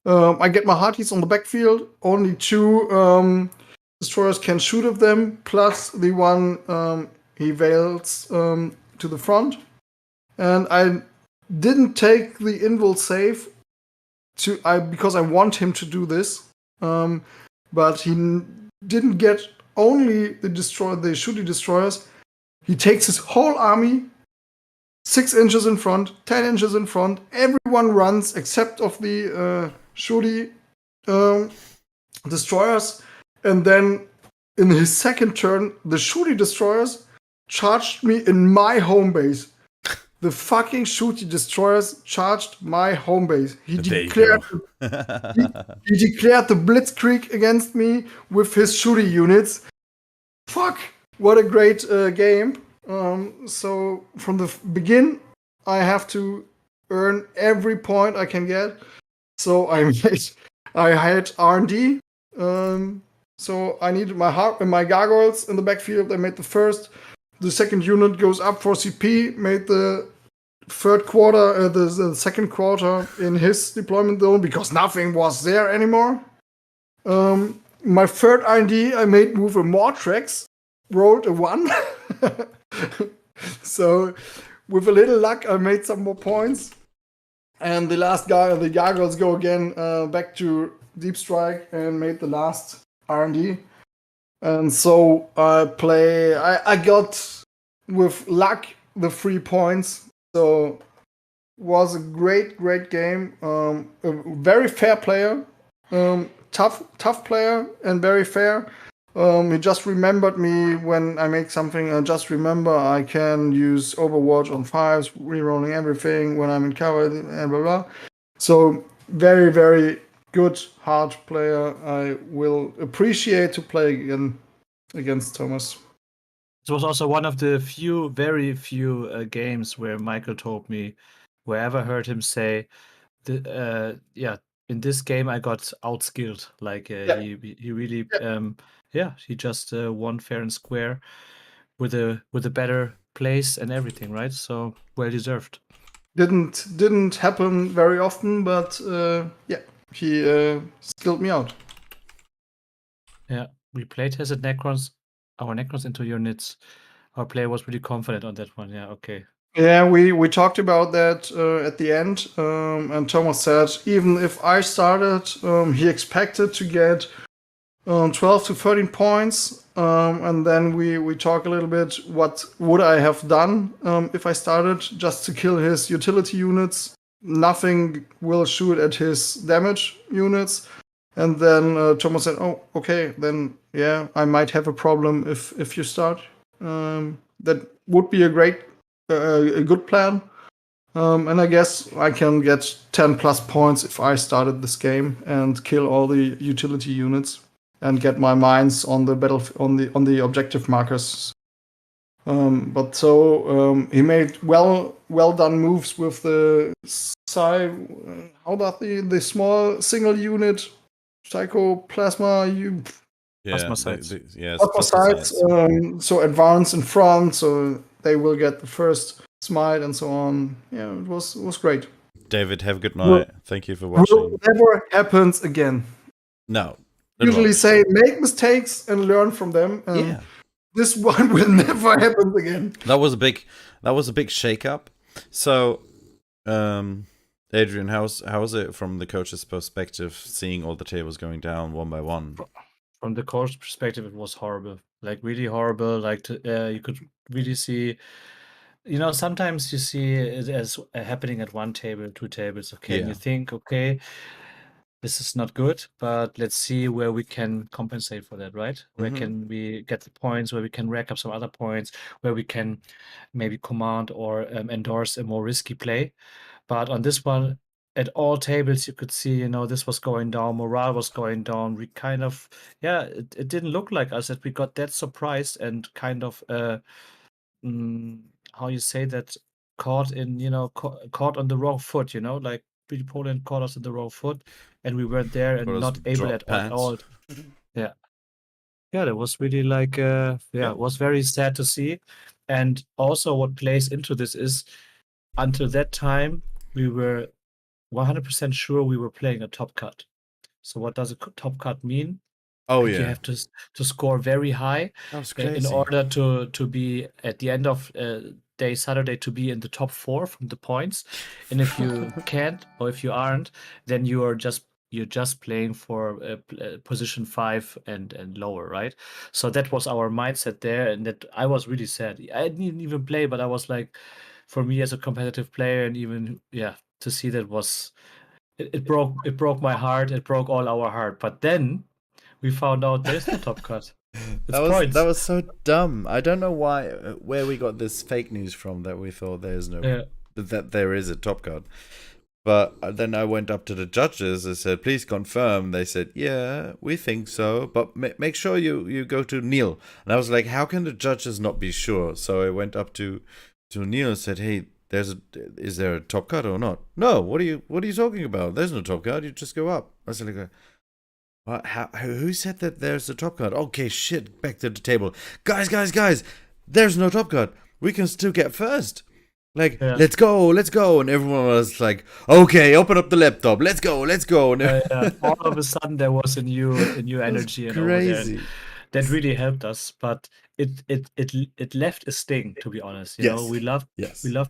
I get my hearties on the backfield. Only 2 destroyers can shoot at them, plus the one he veils to the front. And I didn't take the invul save because I want him to do this. But he didn't get only the shooty destroyers. He takes his whole army, 6 inches in front, 10 inches in front. Everyone runs except of the shooty destroyers. And then in his second turn, the shooty destroyers charged me in my home base. the fucking shooty destroyers charged my home base. He There you declared go. he declared the blitzkrieg against me with his shooty units. Fuck, what a great game. So from the begin, I have to earn every point I can get. So I had R&D. So I needed my gargoyles in the backfield. I made the first. The second unit goes up for CP. Made the third quarter, the second quarter in his deployment zone because nothing was there anymore. My third R&D I made with a Mortrex. Rolled a 1. So with a little luck, I made some more points. And the last guy, the gargoyles go again back to Deep Strike and made the last R&D. And so I got with luck the 3 points. So was a great game. A very fair player, tough player and very fair. He just remembered me when I make something. I just remember I can use Overwatch on 5s, rerolling everything when I'm in cover and blah blah. So very, very good, hard player. I will appreciate to play again against Thomas. It was also one of the very few games where Michael told me, wherever I heard him say, in this game I got outskilled. Like he really, he just won fair and square with a better place and everything, right? So well deserved. Didn't happen very often, but he skilled me out. Yeah, we played his our Necrons into units. Our player was pretty confident on that one. Yeah, okay. Yeah, we talked about that at the end, and Thomas said even if I started, he expected to get 12 to 13 points, and then we talk a little bit what would I have done if I started just to kill his utility units. Nothing will shoot at his damage units. And then Thomas said, oh, okay, then yeah, I might have a problem if you start. That would be a good plan. And I guess I can get 10 plus points if I started this game and kill all the utility units and get my mines on the on the objective markers. But he made well done moves with the how about the small single unit psychoplasma Plasma sites. plasma sites. So advance in front, so they will get the first smite and so on. Yeah, it was great. David, have a good night. Thank you for watching. Never happens again. No. Usually say make mistakes and learn from them. This one will never happen again. That was a big shake up. So Adrian, how's it from the coach's perspective, seeing all the tables going down one by one? From the coach perspective, it was horrible, like really horrible. Like you could really see, sometimes you see it as happening at one table, 2 tables, okay, and you think, okay, this is not good, but let's see where we can compensate for that, right? Where can we get the points, where we can rack up some other points, where we can maybe command or endorse a more risky play. But on this one, at all tables, you could see, this was going down, morale was going down. We kind of, it didn't look like us that we got that surprised and kind of, how you say that, caught caught on the wrong foot, like Poland caught us on the wrong foot, and we weren't there and not able at all. Yeah, that was really like, it was very sad to see. And also, what plays into this is, until that time, we were 100% sure we were playing a top cut. So what does a top cut mean? Oh, You have to score very high That was crazy. in order to be at the end of day Saturday to be in the top 4 from the points. And if you can't or if you aren't, then you're just playing for position 5 and lower, right? So that was our mindset there, and that I was really sad. I didn't even play, but I was like, for me as a competitive player, and even to see that was it broke my heart. It broke all our heart. But then we found out there's no top cut. That was so dumb. I don't know where we got this fake news from that we thought that there is a top card. But then I went up to the judges and said, please confirm. They said, yeah, we think so. But make sure you go to Neil. And I was like, how can the judges not be sure? So I went up to Neil and said, hey, is there a top card or not? No, what are you talking about? There's no top card. You just go up. I was like, what? Who said that there's a top card? Okay, shit, back to the table. Guys, there's no top card. We can still get first. Like, let's go. And everyone was like, okay, open up the laptop. Let's go. And all of a sudden there was a new energy. Crazy. That really helped us, but it left a sting, to be honest. You know, we love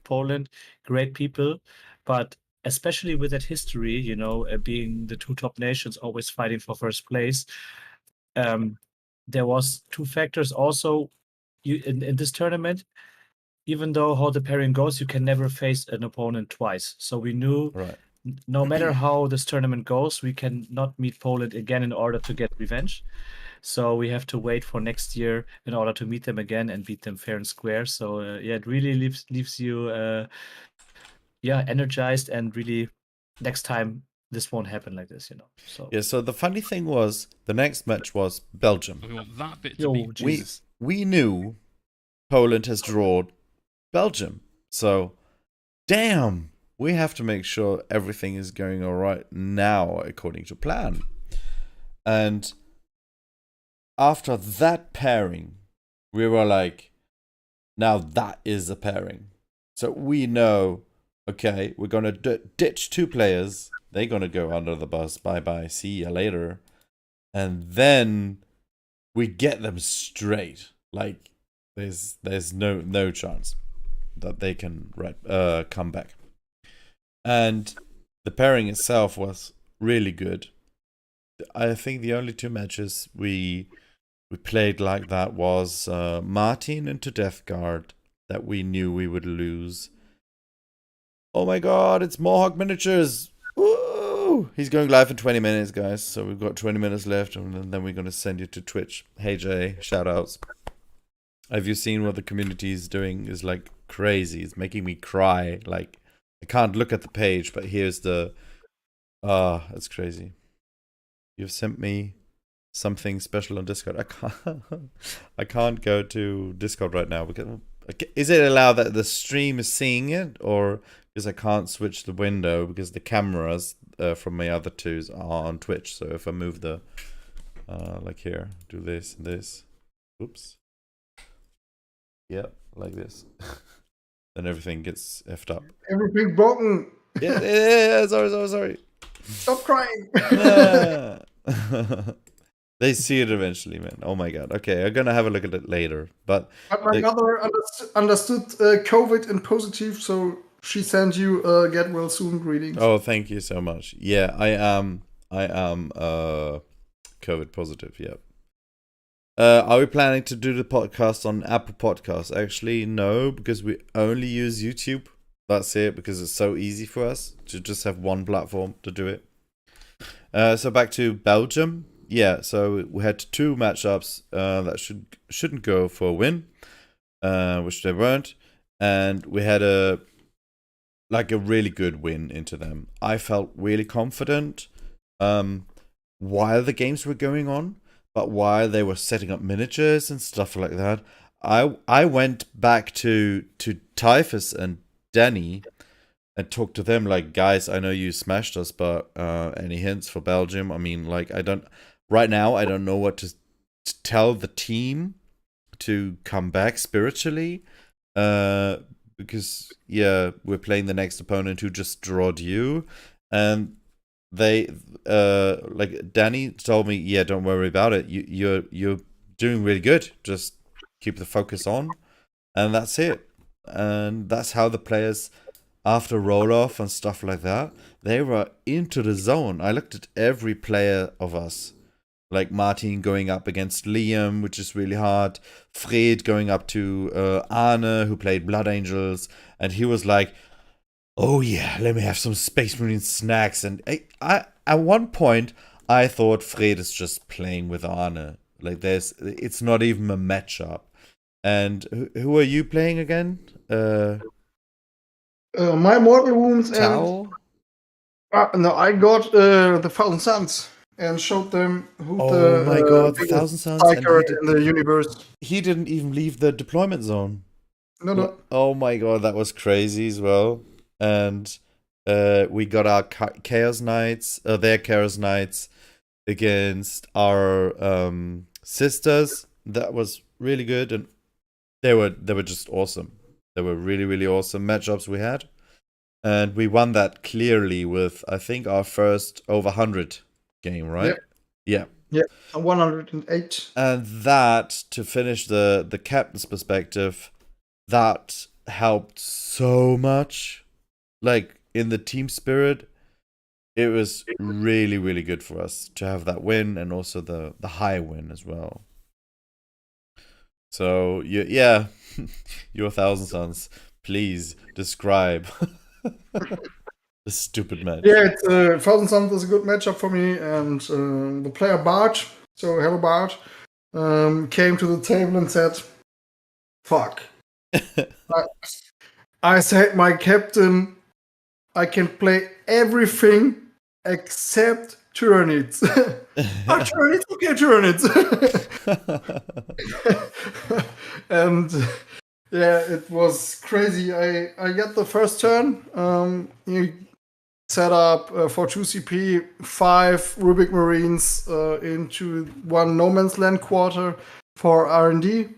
Poland, great people, but especially with that history, you know, being the two top nations always fighting for first place, there was two factors also. In this tournament, even though how the pairing goes, you can never face an opponent twice. So we knew no matter how this tournament goes, we cannot meet Poland again in order to get revenge. So we have to wait for next year in order to meet them again and beat them fair and square. So it really leaves you energized, and really next time this won't happen like this, you know. So so the funny thing was the next match was Belgium. We want that bit to be. Jesus. We knew Poland has drawn Belgium. So damn, we have to make sure everything is going all right now according to plan. And after that pairing, we were like, now that is a pairing. So we know, okay, we're going to ditch two players. They're going to go under the bus. Bye-bye. See you later. And then we get them straight. Like, there's no chance that they can come back. And the pairing itself was really good. I think the only two matches we played like that was Martin into Death Guard, that we knew we would lose. Oh my god, it's Mohawk Miniatures! Woo! He's going live in 20 minutes, guys. So we've got 20 minutes left, and then we're going to send you to Twitch. Hey Jay, shoutouts. Have you seen what the community is doing? Is like crazy. It's making me cry. Like, I can't look at the page, but here's the... it's crazy. You've sent me something special on Discord. I can't go to Discord right now because is it allowed that the stream is seeing it, or because I can't switch the window because the cameras from my other twos are on Twitch. So if I move the like here, do this and this, oops, yeah, like this, then everything gets effed up. Everything broken. Yeah, sorry. Stop crying. Yeah. They see it eventually, man. Oh my god. Okay, I'm gonna have a look at it later. But my mother understood COVID and positive, so she sent you get well soon greetings. Oh, thank you so much. Yeah, I am COVID positive. Yeah. Are we planning to do the podcast on Apple Podcasts? Actually, no, because we only use YouTube. That's it, because it's so easy for us to just have one platform to do it. So back to Belgium. Yeah, so we had two matchups that shouldn't go for a win, which they weren't, and we had a really good win into them. I felt really confident while the games were going on, but while they were setting up miniatures and stuff like that, I went back to Typhus and Danny and talked to them like, guys, I know you smashed us, but any hints for Belgium? I mean, like, right now, I don't know what to tell the team to come back spiritually, because, yeah, we're playing the next opponent who just drawed you, and they, like, Danny told me, yeah, don't worry about it, you're doing really good, just keep the focus on, and that's it. And that's how the players, after roll-off and stuff like that, they were into the zone. I looked at every player of us, like Martin going up against Liam, which is really hard. Fred going up to Arne, who played Blood Angels. And he was like, oh yeah, let me have some Space Marine snacks. And I at one point, I thought Fred is just playing with Arne. Like it's not even a matchup. And who are you playing again? My mortal wounds Tao? and no, I got the Thousand Suns and showed them who Oh my god, biggest Thousand Suns, and striker in the universe. he didn't even leave the deployment zone. No. Oh my god, that was crazy as well. And we got our Chaos Knights, their Chaos Knights against our sisters. That was really good, and they were just awesome. They were really, really awesome matchups we had. And we won that clearly with, I think, our first over 100 game, right? Yep. Yeah. 108. And that, to finish the captain's perspective, that helped so much. Like, in the team spirit, it was really, really good for us to have that win, and also the high win as well. So, yeah, your Thousand Suns, please describe the stupid match. Yeah, Thousand Suns is a good matchup for me, and the player Bart, so Hello Bart, came to the table and said, "Fuck." I said, "My captain, I can play everything except Tyranids." Tyranids, okay, Tyranids. And yeah, it was crazy. I got the first turn. He set up for 2 CP 5 Rubik Marines into one No Man's Land quarter for R&D.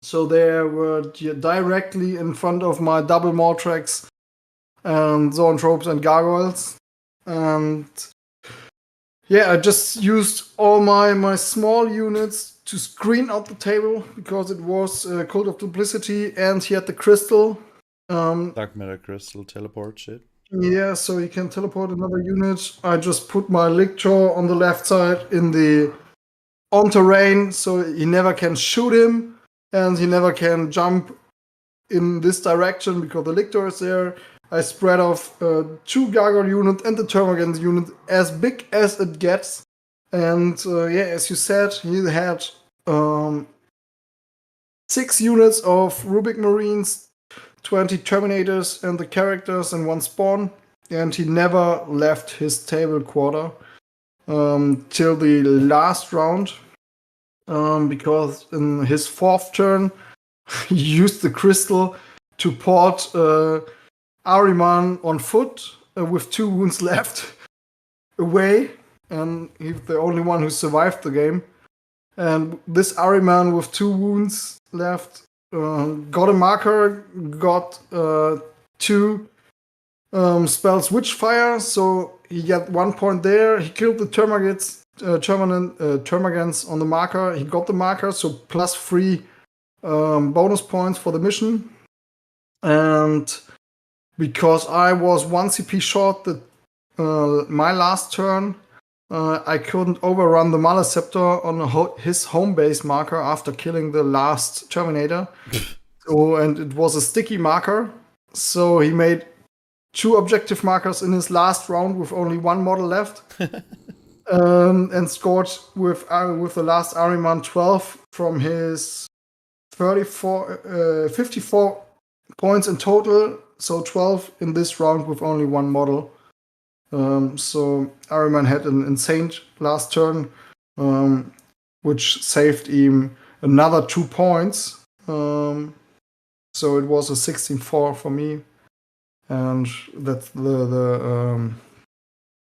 So they were directly in front of my double Mortrex and Zoanthropes and Gargoyles. And yeah, I just used all my small units to screen out the table because it was Cult of Duplicity, and he had the crystal. Dark matter crystal teleport shit. Yeah, so he can teleport another unit. I just put my Lictor on the left side in the on terrain, so he never can shoot him, and he never can jump in this direction because the Lictor is there. I spread off 2 Gargoyle unit and the Termagant unit as big as it gets. And yeah, as you said, he had 6 units of Rubik Marines, 20 Terminators and the characters and 1 spawn. And he never left his table quarter till the last round. Because in his 4th turn, he used the crystal to port Ahriman on foot with 2 wounds left away, and he's the only one who survived the game. And this Ahriman with 2 wounds left got a marker, got 2 spells Witchfire, so he got 1 point there. He killed the Termagants on the marker. He got the marker, so plus 3 bonus points for the mission. And because I was 1 CP short my last turn, I couldn't overrun the Maleceptor on his home base marker after killing the last Terminator. And it was a sticky marker, so he made 2 objective markers in his last round with only 1 model left. And scored with the last Ahriman 12 from his 54 points in total, so 12 in this round with only 1 model. So Ahriman had an insane last turn, which saved him another 2 points. So it was a 16-4 for me, and that's the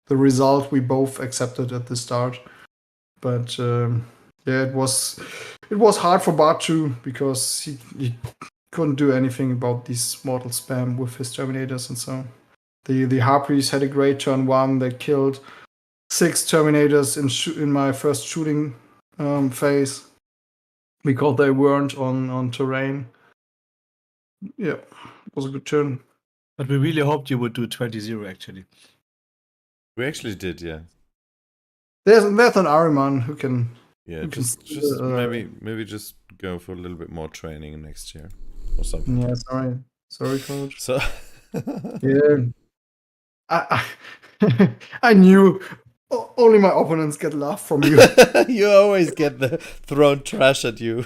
result we both accepted at the start. But yeah, it was hard for Bart too, because he couldn't do anything about this mortal spam with his Terminators and so. The Harpies had a great turn 1. They killed 6 Terminators in my first shooting phase because they weren't on terrain. Yeah, it was a good turn. But we really hoped you would do 20-0 actually. We actually did, yeah. There's an Ahriman who can. Yeah, who just maybe just go for a little bit more training next year or something. Yeah, sorry, coach. So Yeah. I knew Only my opponents get love from you. You always get the thrown trash at you.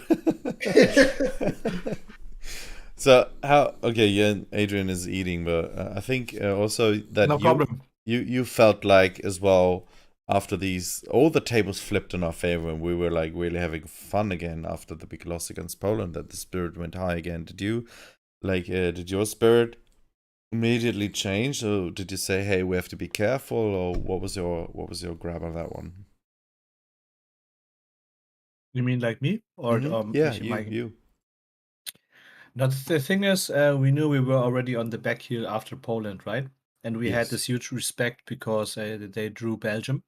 So how? Okay, yeah, Adrian is eating, but I think also that No problem. you felt like as well after these all the tables flipped in our favor and we were like really having fun again after the big loss against Poland, that the spirit went high again. Did you did your spirit immediately change, or did you say, hey, we have to be careful, or what was your grab on that one? You mean like me? Or Yeah, my you. Now, the thing is, we knew we were already on the back heel after Poland, right? And we had Yes. this huge respect because they drew Belgium.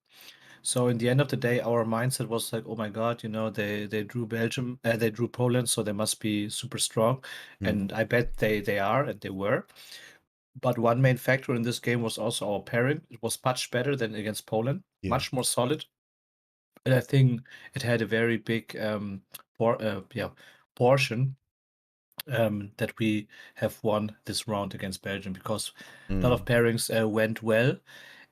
So in the end of the day, our mindset was like, oh my God, they drew Belgium, they drew Poland, so they must be super strong. And I bet they are, and they were. But one main factor in this game was also our pairing. It was much better than against Poland, Yeah. much more solid. And I think it had a very big portion that we have won this round against Belgium, because a lot of pairings went well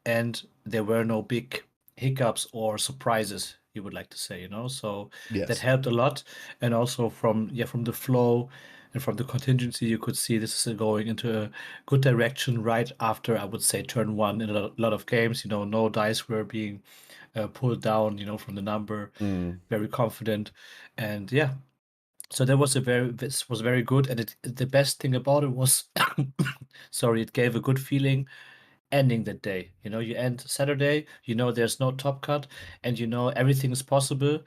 and there were no big hiccups or surprises, you would like to say, so that Yes. helped a lot. And also from the flow and from the contingency, you could see this is going into a good direction right after, I would say, turn one in a lot of games. No dice were being pulled down from the number. Very confident. And so this was very good, and the best thing about it was, sorry, it gave a good feeling ending that day. You end Saturday, there's no top cut, and everything is possible.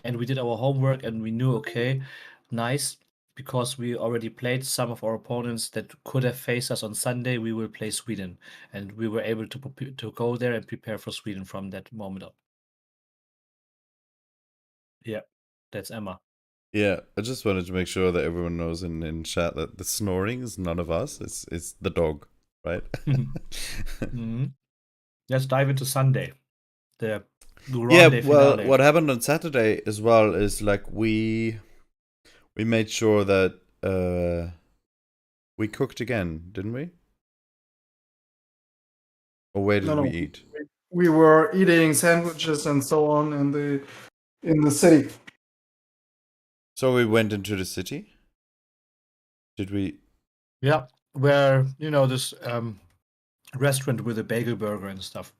And we did our homework, and we knew, okay, nice, because we already played some of our opponents that could have faced us on Sunday. We will play Sweden, and we were able to go there and prepare for Sweden from that moment on. Yeah, that's Emma. Yeah, I just wanted to make sure that everyone knows in chat that the snoring is none of us. It's the dog, right? Mhm. Let's dive into Sunday. The Yeah, grande well, finale. what happened on Saturday as well is like we made sure that we cooked again, didn't we? Or where did No, we no. eat? We were eating sandwiches and so on in the city. So we went into the city? Did we? Yeah, where this restaurant with a bagel burger and stuff.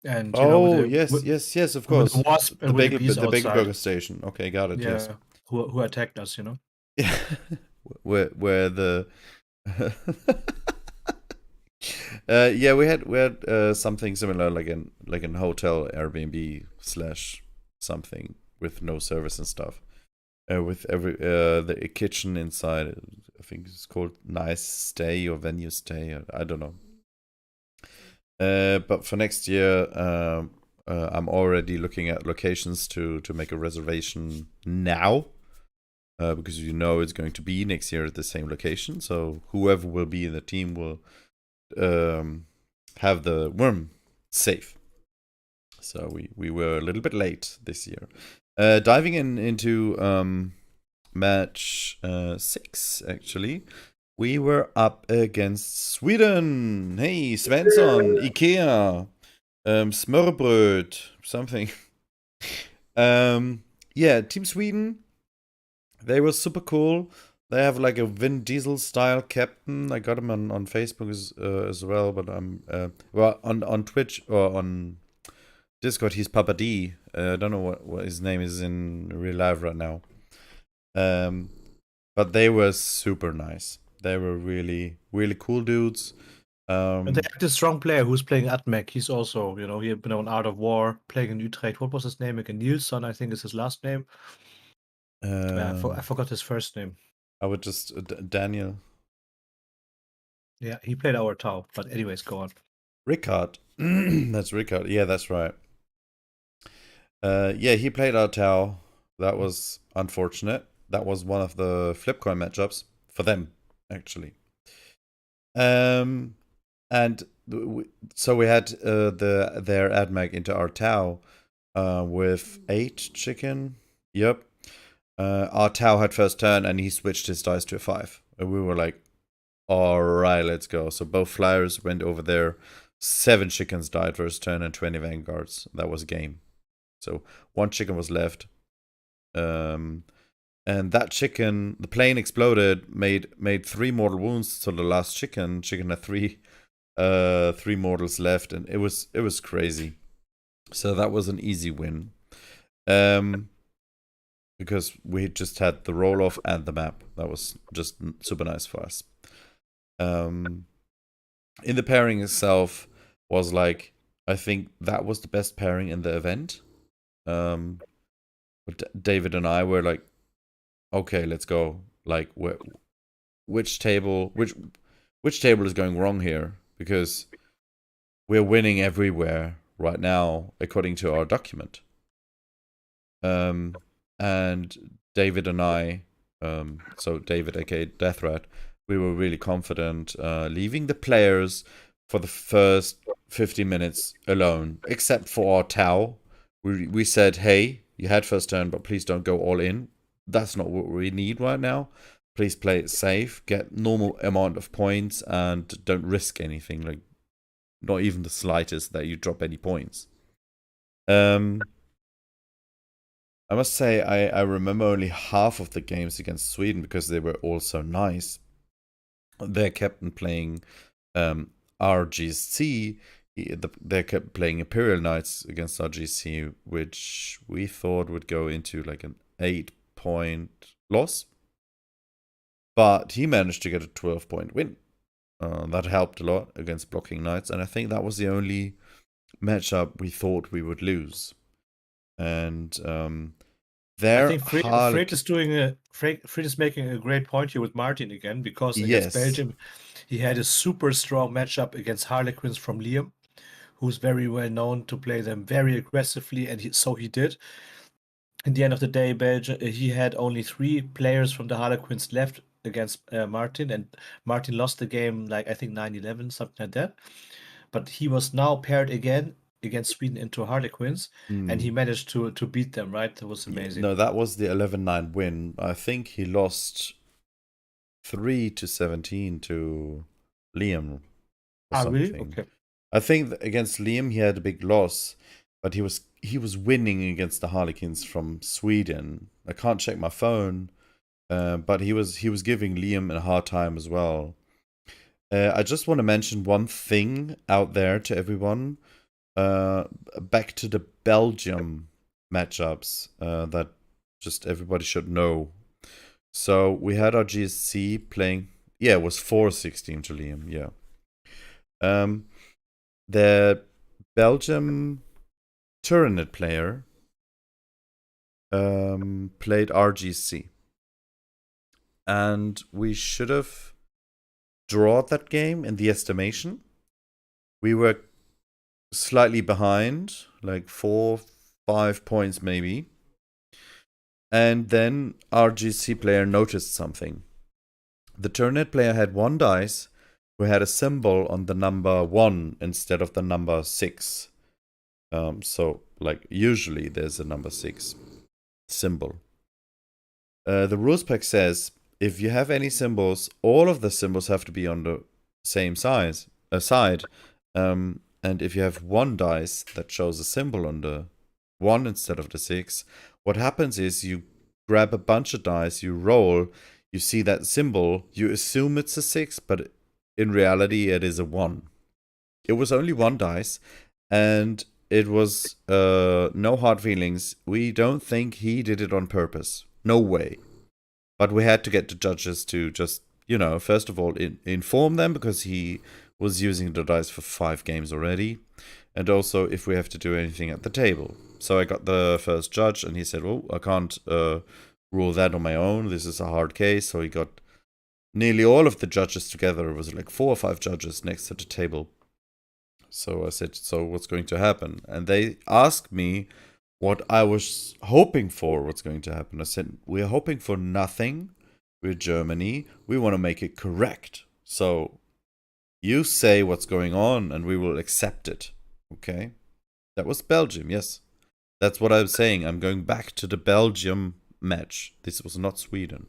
And Oh, with yes, of with course. the wasp The and with the bagel bees the bagel outside. burger station. Okay, got it. Yes. Yeah, who attacked us, Yeah. where the yeah, we had something similar like in hotel Airbnb / something with no service and stuff. With every the kitchen inside. I think it's called Nice Stay or Venue Stay. I don't know. But for next year, I'm already looking at locations to make a reservation now. Because it's going to be next year at the same location. So whoever will be in the team will have the worm safe. So we were a little bit late this year. Diving into match 6, actually. We were up against Sweden. Hey, Svensson, Ikea, Smørrebrød, something. Yeah, Team Sweden. They were super cool. They have like a Vin Diesel style captain. I got him on Facebook as well, but I'm well on Twitch or on Discord. He's Papa D. I don't know what his name is in real life right now. But they were super nice. They were really really cool dudes. And they have this strong player who's playing Atmec. He's also, he had been on Art of War, playing in Utrecht. What was his name again? Nilsson, I think is his last name. I forgot his first name. I would just Daniel. Yeah, he played our Tau. But anyways, go on. Rickard. That's Rickard. Yeah, that's right. Yeah, he played our Tau. That was unfortunate. That was one of the flip coin matchups for them, actually. And so we had their AdMag into our Tau with 8 chicken. Yep. Our Tau had first turn and he switched his dice to a 5. And we were like, all right, let's go. So both flyers went over there, 7 chickens died first turn and 20 vanguards. That was a game. So 1 chicken was left. And that chicken, the plane exploded, made 3 mortal wounds to the last chicken. Chicken had 3 mortals left, and it was crazy. So that was an easy win. Because we just had the roll off and the map. That was just super nice for us. In the pairing itself was like, I think that was the best pairing in the event. But David and I were like, okay, let's go. Like, which table is going wrong here? Because we're winning everywhere right now, according to our document. And David and I, so David, aka Death Rat, we were really confident, leaving the players for the first 50 minutes alone, except for our Tau. We said, hey, you had first turn, but please don't go all in. That's not what we need right now. Please play it safe, get normal amount of points, and don't risk anything, like not even the slightest that you drop any points. I must say, I remember only half of the games against Sweden because they were all so nice. Their captain playing RGC, they kept playing Imperial Knights against RGC, which we thought would go into like an 8-point loss. But he managed to get a 12-point win. That helped a lot against blocking knights, and I think that was the only matchup we thought we would lose. And I think Fred is making a great point here with Martin again, because against Belgium, he had a super strong matchup against Harlequins from Limm, who's very well known to play them very aggressively, and so he did. In the end of the day, Belgium, he had only 3 players from the Harlequins left against Martin, and Martin lost the game, like I think 9-11, something like that. But he was now paired again against Sweden into Harlequins, and he managed to beat them, right? That was amazing. No, that was the 11-9 win. I think he lost 3-17 to Liam. Really? Okay. I think against Liam he had a big loss, but he was winning against the Harlequins from Sweden. I can't check my phone, but he was giving Liam a hard time as well. I just want to mention one thing out there to everyone. Back to the Belgium matchups that just everybody should know. So we had our GSC playing. Yeah, it was 4-16 to Liam. Yeah. The Belgium Tyranid player played RGC, and we should have drawn that game in the estimation. We were slightly behind, like 4-5 points maybe. And then RGC player noticed something. The Tyranid player had 1 dice who had a symbol on the number 1 instead of the number 6. So, like, usually there's a number 6 symbol. The rules pack says, if you have any symbols, all of the symbols have to be on the same side. And if you have 1 dice that shows a symbol on the 1 instead of the 6, what happens is you grab a bunch of dice, you roll, you see that symbol, you assume it's a 6, but in reality it is a 1. It was only 1 dice, and it was no hard feelings. We don't think he did it on purpose. No way. But we had to get the judges to just, first of all, inform them, because he was using the dice for 5 games already, and also if we have to do anything at the table. So I got the first judge, and he said, well, I can't rule that on my own. This is a hard case. So he got nearly all of the judges together. It was like 4 or 5 judges next to the table. So I said, so what's going to happen? And they asked me what I was hoping for, what's going to happen. I said, we're hoping for nothing. We're Germany. We want to make it correct. So you say what's going on, and we will accept it. Okay? That was Belgium, yes. That's what I'm saying. I'm going back to the Belgium match. This was not Sweden.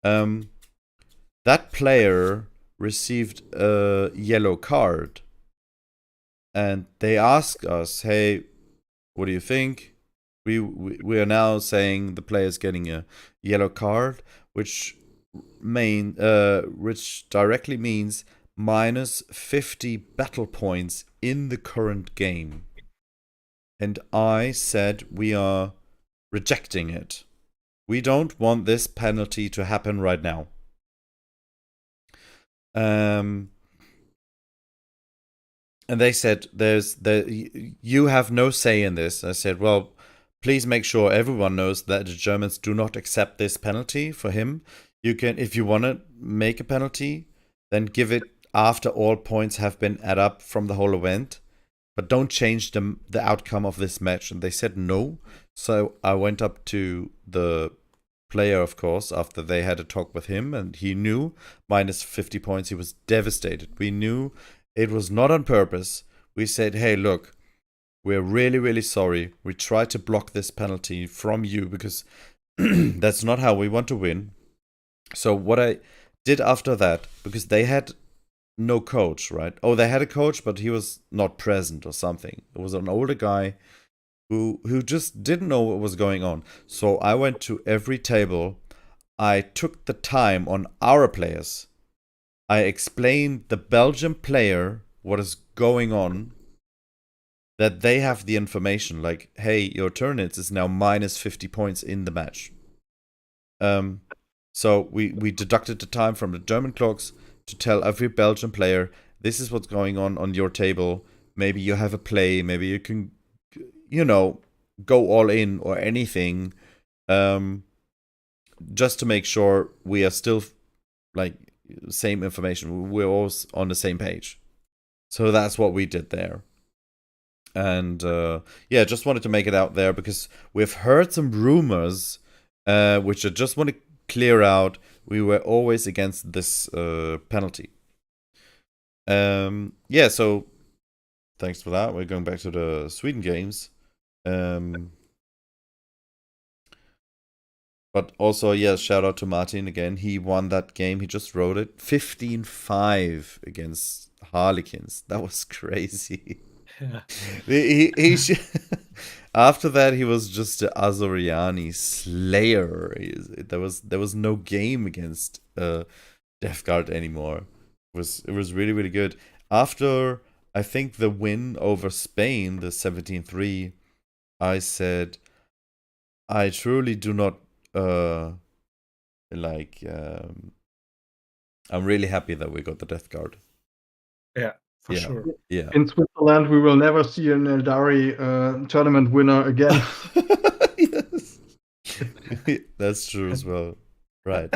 That player received a yellow card and they ask us, "Hey, what do you think?" We are now saying the player's getting a yellow card, which directly means minus 50 battle points in the current game. And I said we are rejecting it. We don't want this penalty to happen right now. And they said, you have no say in this. I said, well, please make sure everyone knows that the Germans do not accept this penalty for him. You can, if you want to make a penalty, then give it after all points have been added up from the whole event. But don't change the outcome of this match. And they said no. So I went up to the player, of course, after they had a talk with him, and he knew minus 50 points. He was devastated. We knew it was not on purpose. We said, hey, look, we're really, really sorry. We tried to block this penalty from you because that's not how we want to win. So what I did after that, because they had no coach, right? Oh, they had a coach, but he was not present or something. It was an older guy who just didn't know what was going on. So I went to every table. I took the time on our players. I explained the Belgian player what is going on, that they have the information, like, hey, your turret is now minus 50 points in the match. So we deducted the time from the German clocks to tell every Belgian player, this is what's going on your table. Maybe you have a play, maybe you can, go all in or anything, just to make sure we are still, like, same information. We're always on the same page. So that's what we did there. And just wanted to make it out there because we've heard some rumors, which I just want to clear out. We were always against this penalty. So thanks for that. We're going back to the Sweden games. But also, shout out to Martin again. He won that game. He just wrote it. 15-5 against Harlequins. That was crazy. Yeah. He after that, he was just the Azoriani slayer. There was no game against Death Guard anymore. It was really, really good. After, I think, the win over Spain, the 17-3, I said, I truly do not I'm really happy that we got the Death Guard. Yeah, for sure. Yeah. In Switzerland, we will never see an Eldari tournament winner again. Yes. That's true as well. Right.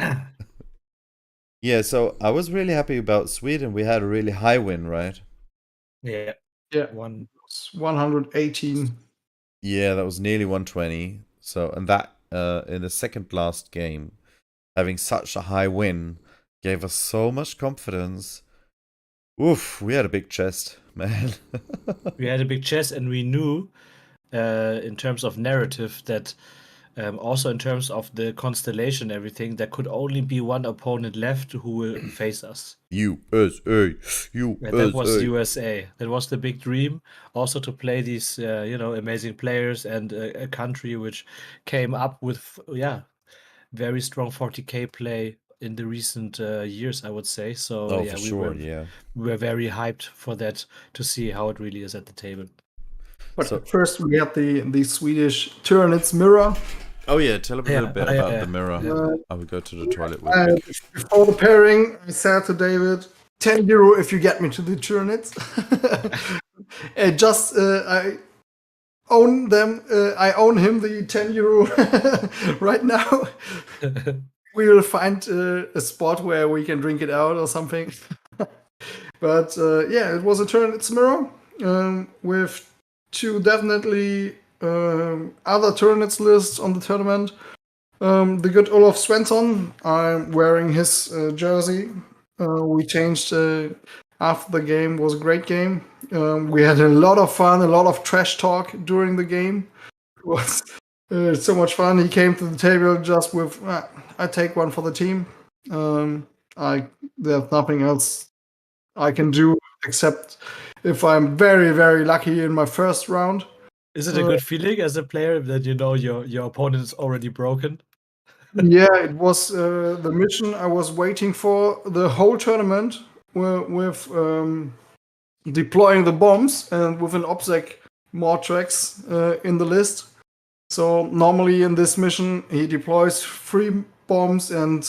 Yeah, so I was really happy about Sweden. We had a really high win, right? Yeah. Yeah. 118. Yeah, that was nearly 120. So, and that in the second last game, having such a high win gave us so much confidence. Oof, we had a big chest, man. We had a big chest, and we knew, in terms of narrative, that also in terms of the constellation and everything, there could only be one opponent left who will face us. USA. And that was USA. That was the big dream. Also to play these, amazing players and a country which came up with, very strong 40k play in the recent years, I would say. So we were very hyped for that, to see how it really is at the table. But first we had the Swedish Tyranids mirror. Oh yeah, tell a little bit about the mirror. I will go to the toilet real quick. Before the pairing, I said to David, €10 if you get me to the Tyranids. I own them. I own him the €10 right now. We will find a spot where we can drink it out or something. But it was a Tyranids mirror with two definitely other Tyranids lists on the tournament. The good Olaf Svensson, I'm wearing his jersey. We changed after the game. It was a great game. We had a lot of fun, a lot of trash talk during the game. It was so much fun. He came to the table just with, I take one for the team. There's nothing else I can do except if I'm very, very lucky in my first round. Is it a good feeling as a player that you know your opponent is already broken? Yeah, it was the mission I was waiting for the whole tournament with deploying the bombs and with an OPSEC Mortrex in the list. So normally in this mission he deploys 3 bombs and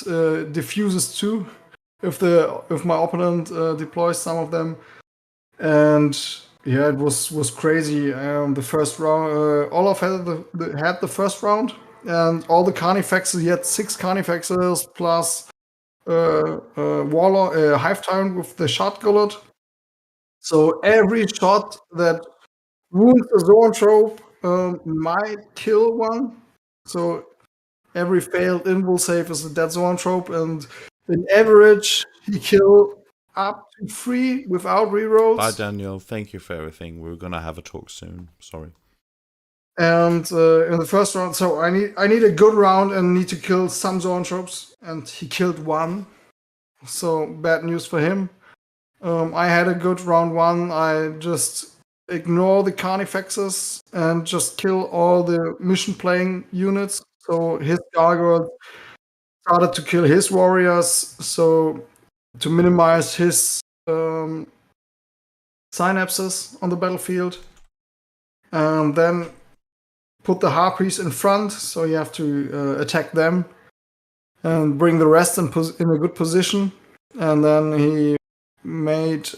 defuses 2 if my opponent deploys some of them. And yeah, it was crazy. The first round, Olaf had the first round, and all the Carnifexes. He had 6 Carnifexes plus Warlock, Hive Tyrant with the shot gullet. So every shot that wounds a zoanthrope might kill one. So every failed invul save is a dead zoanthrope, and in average he killed up to 3 without rerolls. Bye, Daniel. Thank you for everything. We're gonna have a talk soon. Sorry. And in the first round, so I need a good round and need to kill some zoanthropes, and he killed 1. So bad news for him. I had a good round 1. I just ignore the Carnifexes and just kill all the mission playing units. So his gargoyle started to kill his warriors. So to minimize his synapses on the battlefield, and then put the harpies in front, so you have to attack them and bring the rest in a good position. And then he made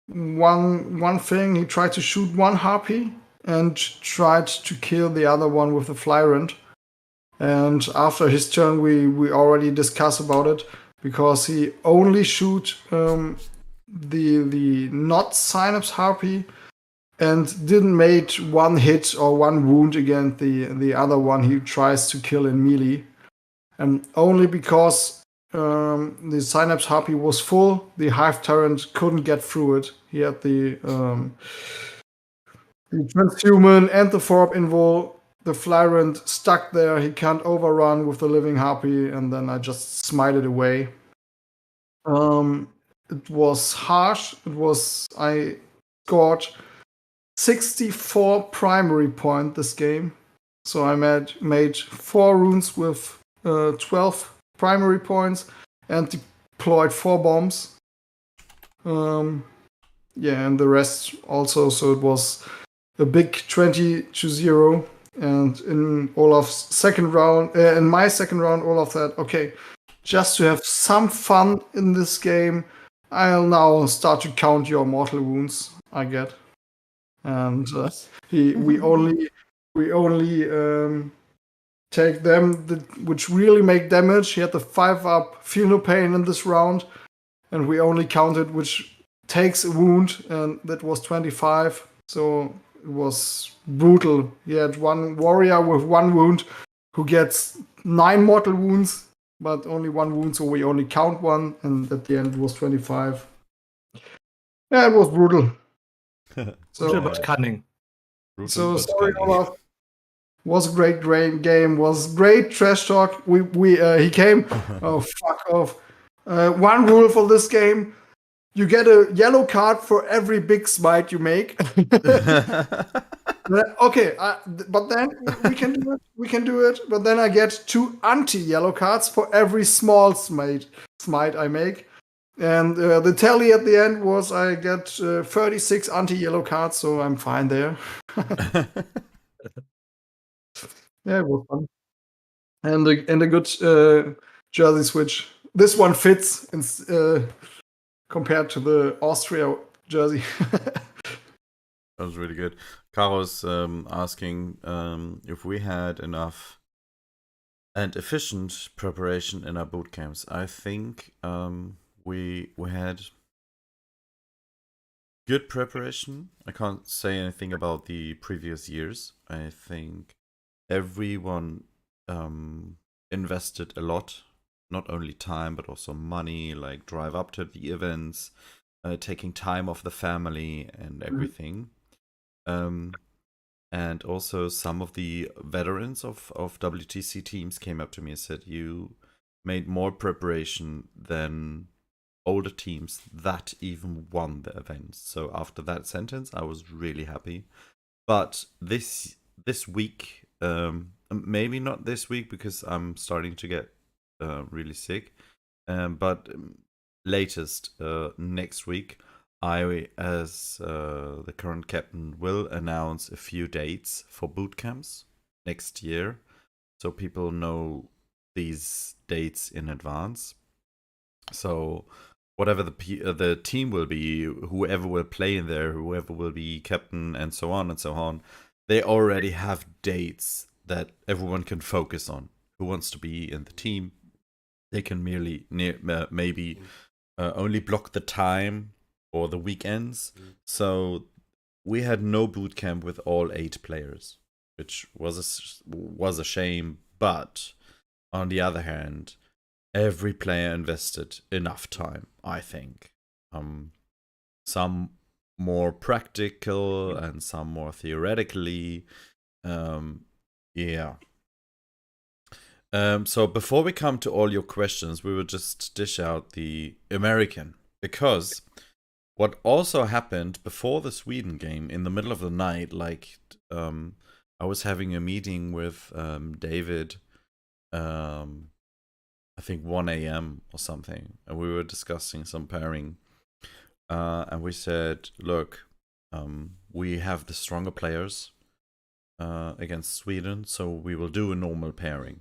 one thing. He tried to shoot 1 harpy and tried to kill the other one with the flyrant. And after his turn, we already discussed about it, because he only shoot the not synapse harpy and didn't make 1 hit or 1 wound against the other one he tries to kill in melee. And only because the synapse harpy was full, the Hive Tyrant couldn't get through it. He had the transhuman and the Forb invul. The flyrant stuck there. He can't overrun with the living harpy, and then I just smited away. It was harsh. I scored 64 primary point this game. So I made 4 runes with 12 primary points and deployed 4 bombs. Yeah, and the rest also. So it was a big 20-0. And in Olaf's second round, in my second round, Olaf said, "Okay, just to have some fun in this game, I'll now start to count your mortal wounds I get." And we only take them which really make damage. He had the 5-up Feel No Pain in this round, and we only counted which takes a wound, and that was 25. So it was brutal. He had 1 warrior with 1 wound who gets 9 mortal wounds, but only 1 wound, so we only count 1, and at the end it was 25. Yeah, it was brutal. So But cunning. So sorry, Olaf. Was a great game. Was great trash talk. He came. Oh, fuck off. 1 rule for this game: you get a yellow card for every big smite you make. Okay, but then we can do it. We can do it. But then I get 2 anti-yellow cards for every small smite I make. And the tally at the end was I get 36 anti-yellow cards, so I'm fine there. Yeah, it was fun. And a good jersey switch. This one fits compared to the Austria jersey. That was really good. Carlos asking if we had enough and efficient preparation in our boot camps. I think we had good preparation. I can't say anything about the previous years. I think everyone invested a lot, not only time but also money, like drive up to the events, taking time off the family and everything. And also some of the veterans of WTC teams came up to me and said, "You made more preparation than older teams that even won the event. So after that sentence, I was really happy. But this week, maybe not this week because I'm starting to get really sick. But latest next week, I, as the current captain, will announce a few dates for boot camps next year, so people know these dates in advance. So whatever the team will be, whoever will play in there, whoever will be captain, and so on and so on, they already have dates that everyone can focus on. Who wants to be in the team? They can maybe only block the time or the weekends. So we had no boot camp with all 8 players, which was a shame. But on the other hand, every player invested enough time, I think. Some more practical and some more theoretically. Yeah. So before we come to all your questions, we will just dish out the American, because what also happened before the Sweden game in the middle of the night, like I was having a meeting with David, I think 1 a.m. or something, and we were discussing some pairing, and we said, look, we have the stronger players against Sweden, so we will do a normal pairing.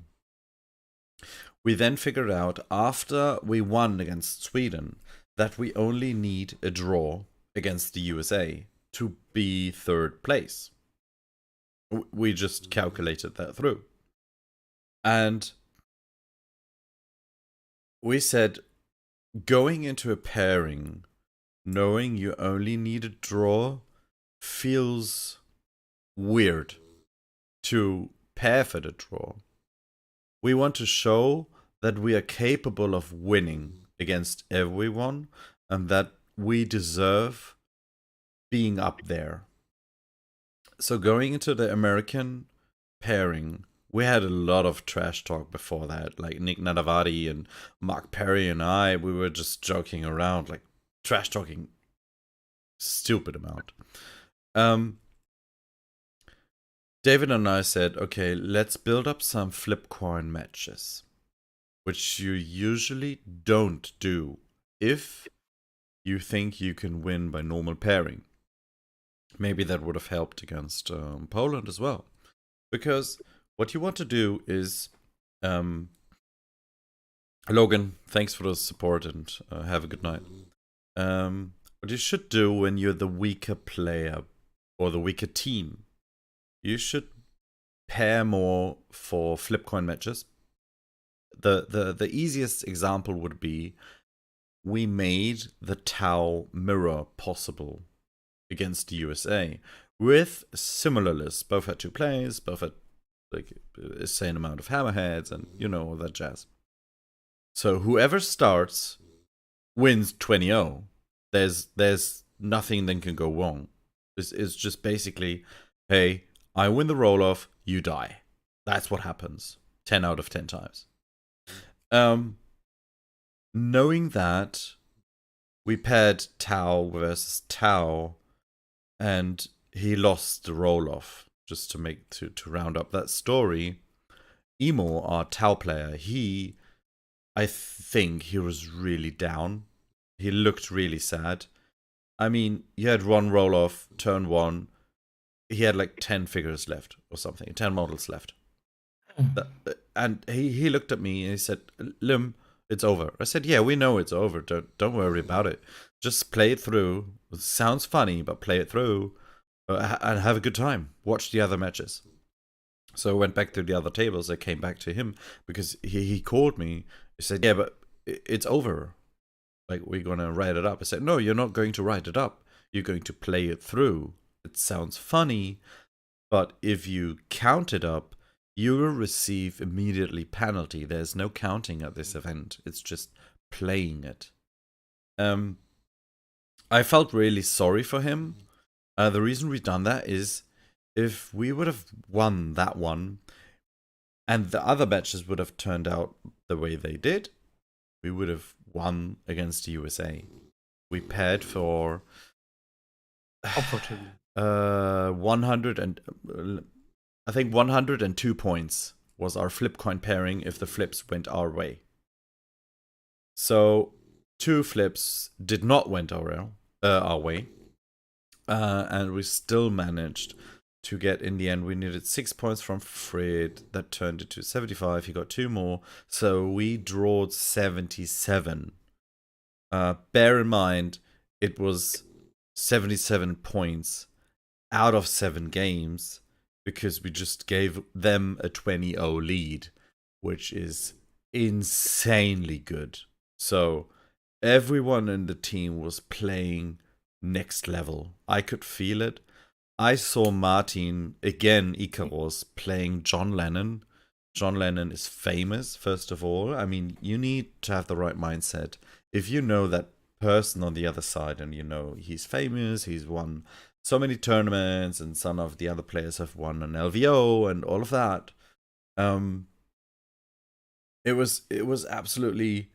We then figured out, after we won against Sweden, that we only need a draw against the USA to be 3rd place. We just calculated that through. And we said, going into a pairing, knowing you only need a draw, feels weird to pair for the draw. We want to show that we are capable of winning against everyone and that we deserve being up there. So going into the American pairing, we had a lot of trash talk before that. Like Nick Nadavari and Mark Perry and I, we were just joking around, like trash talking stupid amount. David and I said, okay, let's build up some flip coin matches, which you usually don't do if you think you can win by normal pairing. Maybe that would have helped against Poland as well. Because what you want to do is, Logan, thanks for the support and have a good night. What you should do when you're the weaker player or the weaker team, you should pair more for flip coin matches. The easiest example would be, we made the Tau mirror possible against the USA with similar lists. Both had 2 players, both had like a same amount of hammerheads, and you know all that jazz. So whoever starts wins 20-0. There's nothing that can go wrong. It's just basically, hey, I win the roll-off, you die. That's what happens 10 out of 10 times. Knowing that, we paired Tau versus Tau, and he lost the roll-off. Just to round up that story, Emo, our Tau player, I think he was really down. He looked really sad. I mean, he had 1 roll-off, turn 1. He had like 10 figures left or something, 10 models left. And he looked at me and he said, Limm, it's over. I said, yeah, we know it's over. Don't worry about it. Just play it through. It sounds funny, but play it through and have a good time. Watch the other matches. So I went back to the other tables. I came back to him because he called me. He said, yeah, but it's over. Like, we're going to write it up. I said, no, you're not going to write it up. You're going to play it through. It sounds funny, but if you count it up, you will receive immediately penalty. There's no counting at this event. It's just playing it. I felt really sorry for him. The reason we've done that is, if we would have won that one and the other matches would have turned out the way they did, we would have won against the USA. We paired for Unfortunately. 100 and I think 102 points was our flip coin pairing if the flips went our way. So 2 flips did not went our way, and we still managed to get, in the end, we needed 6 points from Fred. That turned into 75. He got 2 more, so we drawed 77. Bear in mind, it was 77 points out of 7 games because we just gave them a 20-0 lead, which is insanely good. So everyone in the team was playing next level. I could feel it. I saw Martin, again, Icaros, playing John Lennon. John Lennon is famous, first of all. I mean, you need to have the right mindset. If you know that person on the other side and you know he's famous, he's won so many tournaments, and some of the other players have won an LVO and all of that. It was absolutely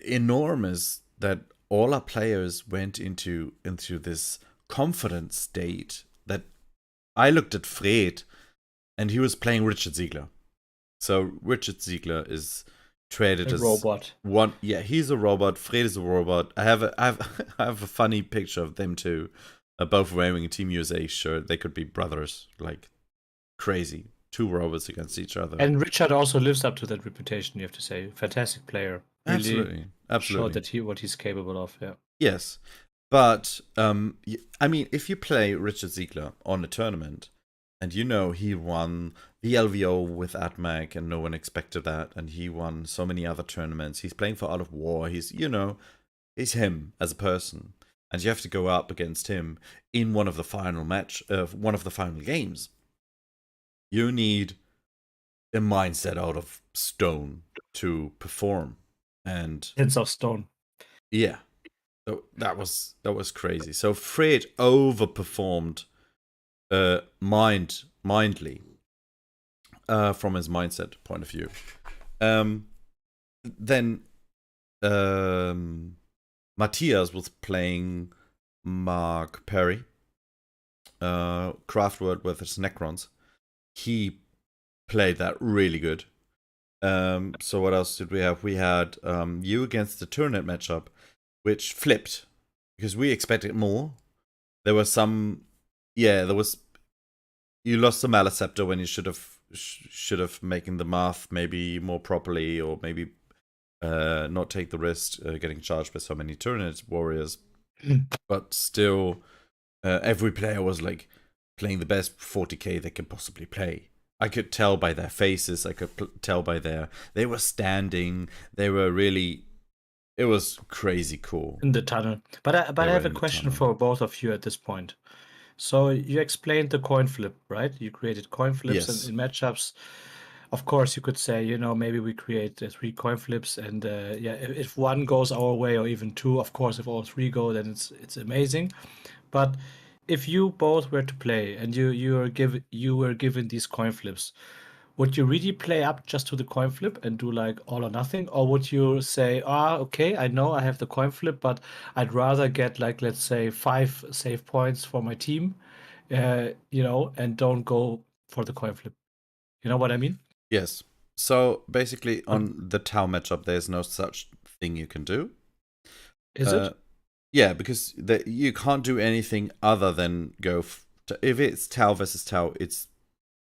enormous that all our players went into this confident state that I looked at Fred and he was playing Richard Ziegler. So Richard Ziegler is traded as robot. One, yeah, he's a robot. Fred is a robot. I have a funny picture of them two, both wearing a Team USA shirt. They could be brothers, like crazy. 2 robots against each other. And Richard also lives up to that reputation, you have to say. Fantastic player. Absolutely. Showed that what he's capable of, yeah. Yes. But, I mean, if you play Richard Ziegler on a tournament, and you know he won the LVO with AtMac, and no one expected that, and he won so many other tournaments, he's playing for Out of War, he's him as a person, and you have to go up against him in one of the final games. You need a mindset out of stone to perform, and Hints of stone. yeah. So that was crazy. So Fred overperformed mindly from his mindset point of view. Then Matthias was playing Mark Perry, Craftword with his Necrons. He played that really good. So what else did we have? We had you against the Turnet matchup, which flipped because we expected more. There was some, you lost the Maliceptor when you should have making the math maybe more properly, or maybe not take the risk getting charged by so many Turnet warriors. But still, every player was like playing the best 40k they can possibly play. I could tell by their faces. I could tell by they were standing. They were really. It was crazy cool. In the tunnel. But I have a question for both of you at this point. So you explained the coin flip, right? You created coin flips in matchups. Of course, you could say, maybe we create 3 coin flips, and if one goes our way, or even 2, of course, if all 3 go, then it's amazing. But if you both were to play and you were given these coin flips, would you really play up just to the coin flip and do like all or nothing? Or would you say, okay, I know I have the coin flip, but I'd rather get like, let's say 5 save points for my team, and don't go for the coin flip. You know what I mean? Yes. So basically on the Tau matchup, there's no such thing you can do. Is it? Yeah, because you can't do anything other than go. If it's Tau versus Tau, it's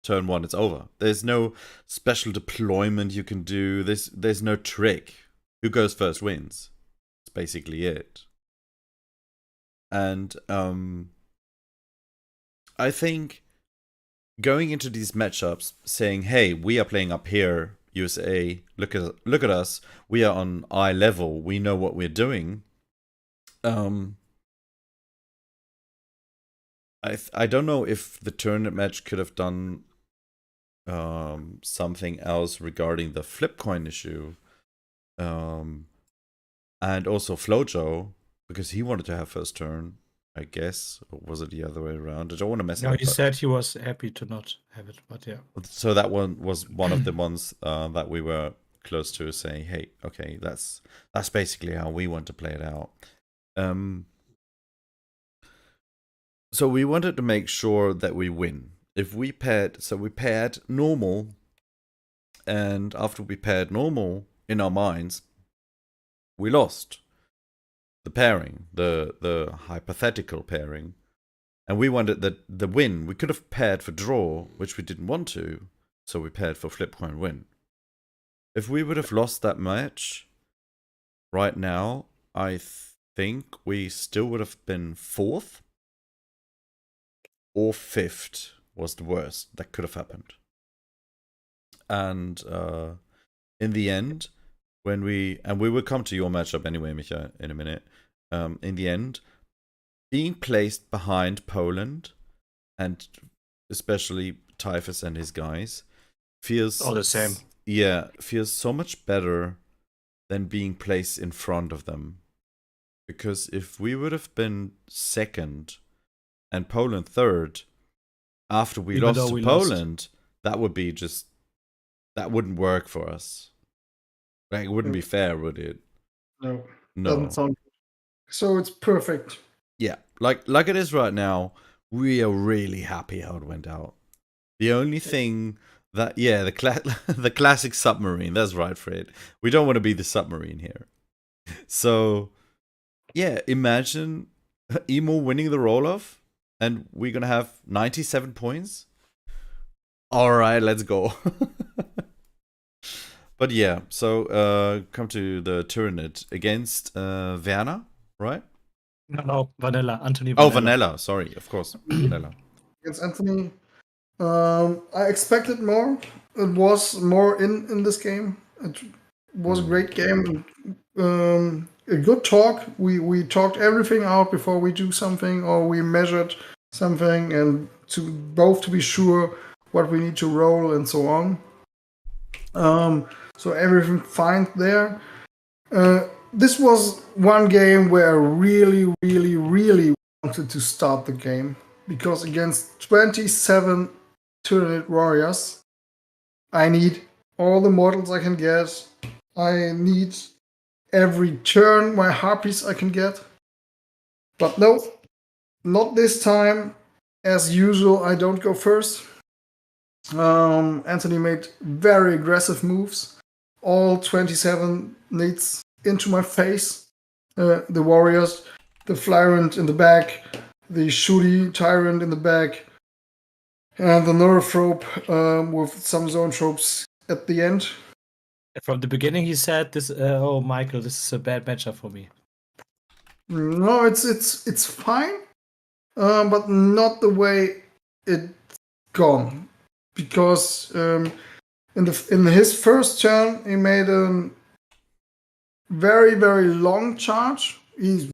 turn 1, it's over. There's no special deployment you can do. There's no trick. Who goes first wins. That's basically it. And I think going into these matchups, saying, "Hey, we are playing up here, USA. Look at us. We are on eye level. We know what we're doing." I don't know if the tournament match could have done something else regarding the flip coin issue, and also Flojo, because he wanted to have first turn, I guess, or was it the other way around? I don't want to mess it No, up. he said he was happy to not have it, but yeah. So that one was one of the ones that we were close to say, hey, okay, that's basically how we want to play it out. So we wanted to make sure that we win. If we paired normal, and after we paired normal in our minds, we lost the pairing, the hypothetical pairing. And we wanted the win. We could have paired for draw, which we didn't want to, so we paired for flip coin win. If we would have lost that match right now, I think we still would have been 4th or 5th was the worst that could have happened. And in the end, and we will come to your matchup anyway, Micha, in a minute. In the end, being placed behind Poland, and especially Typhus and his guys, feels All the same. Yeah, feels so much better than being placed in front of them. Because if we would have been 2nd and Poland 3rd, after we lost to Poland, that would be that wouldn't work for us. Like, it wouldn't be fair, would it? No. No. Doesn't sound good. So it's perfect. Yeah, like it is right now, we are really happy how it went out. The only thing that, the classic submarine, that's right, Fred. We don't want to be the submarine here. So, yeah, imagine Emo winning the roll-off, and we're going to have 97 points. All right, let's go. But yeah, so come to the Tyranid against Werner, right? No, Vanilla, Anthony Oh, Vanilla. Vanilla, sorry, of course. Vanilla. Against Anthony, I expected more. It was more in this game. It was a great game. A good talk. We talked everything out before we do something, or we measured something, and to be sure what we need to roll and so on. So everything fine there. This was one game where I really, really, really wanted to start the game, because against 27 Tyranid warriors, I need all the models I can get. I need every turn my harpies I can get. But no, not this time. As usual, I don't go first. Anthony made very aggressive moves. All 27 needs into my face. The warriors, the Flyrant in the back, the Shooty Tyrant in the back, and the Neurophrope with some zone tropes at the end. From the beginning, he said this. Oh, Michael, this is a bad matchup for me. No, it's fine, but not the way it's gone. Because in his first turn, he made a very, very long charge. He's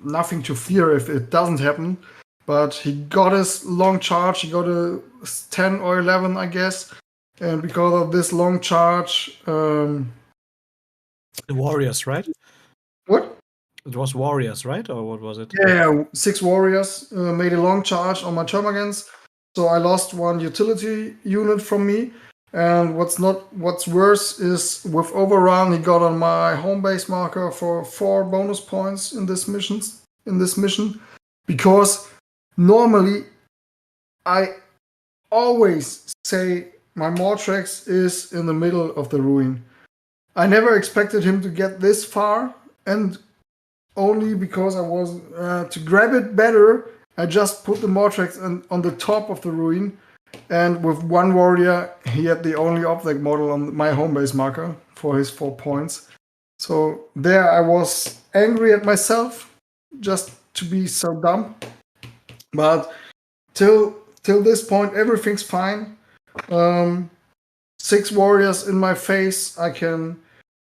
nothing to fear if it doesn't happen. But he got his long charge. He got a 10 or 11, I guess. And because of this long charge... The Warriors, right? What? It was Warriors, right? Or what was it? Yeah, 6 warriors made a long charge on my termagants. So I lost 1 utility unit from me. And what's worse is with overrun, he got on my home base marker for 4 bonus points in this mission. Because normally I always say my Mortrex is in the middle of the ruin. I never expected him to get this far, and only because I was to grab it better, I just put the Mortrex on the top of the ruin, and with 1 warrior, he had the only object model on my home base marker for his 4 points. So there I was angry at myself, just to be so dumb. But till this point, everything's fine. 6 warriors in my face.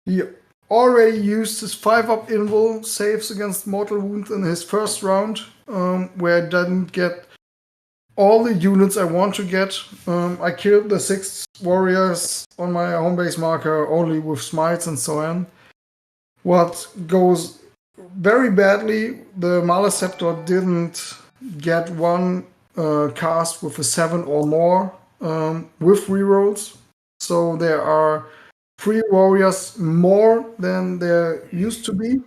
He already used his 5-up invul saves against mortal wound in his first round, where I didn't get all the units I want to get. I killed the 6 warriors on my home base marker only with smites and so on. What goes very badly, the Maleceptor didn't get 1 cast with a 7 or more with rerolls. So there are 3 warriors more than there used to be.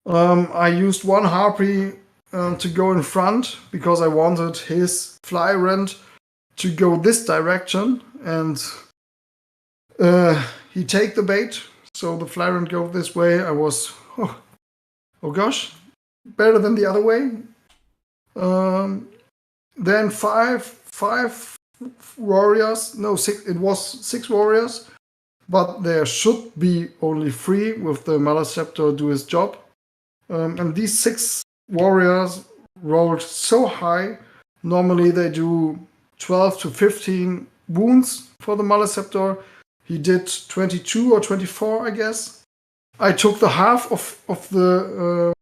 I used 1 harpy to go in front because I wanted his fly rent to go this direction, and he take the bait, so the fly rent go this way. I was, oh gosh, better than the other way. Then five warriors, no, 6, it was 6 warriors, but there should be only 3 with the Malaceptor do his job. And these 6 warriors rolled so high. Normally they do 12 to 15 wounds for the Malaceptor. He did 22 or 24, I guess. I took the half of the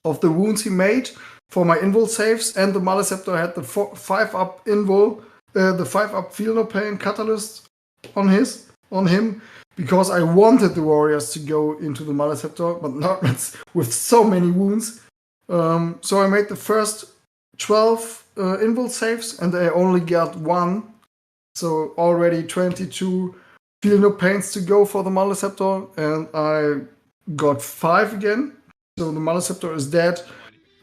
wounds he made for my invul saves, and the Malaceptor had the 5-up invul, the 5-up feel no pain catalyst on him, because I wanted the warriors to go into the Malaceptor, but not with so many wounds. So I made the first 12 invul saves, and I only got 1. So already 22 feel no pains to go for the Malaceptor, and I got 5 again. So the Malaceptor is dead,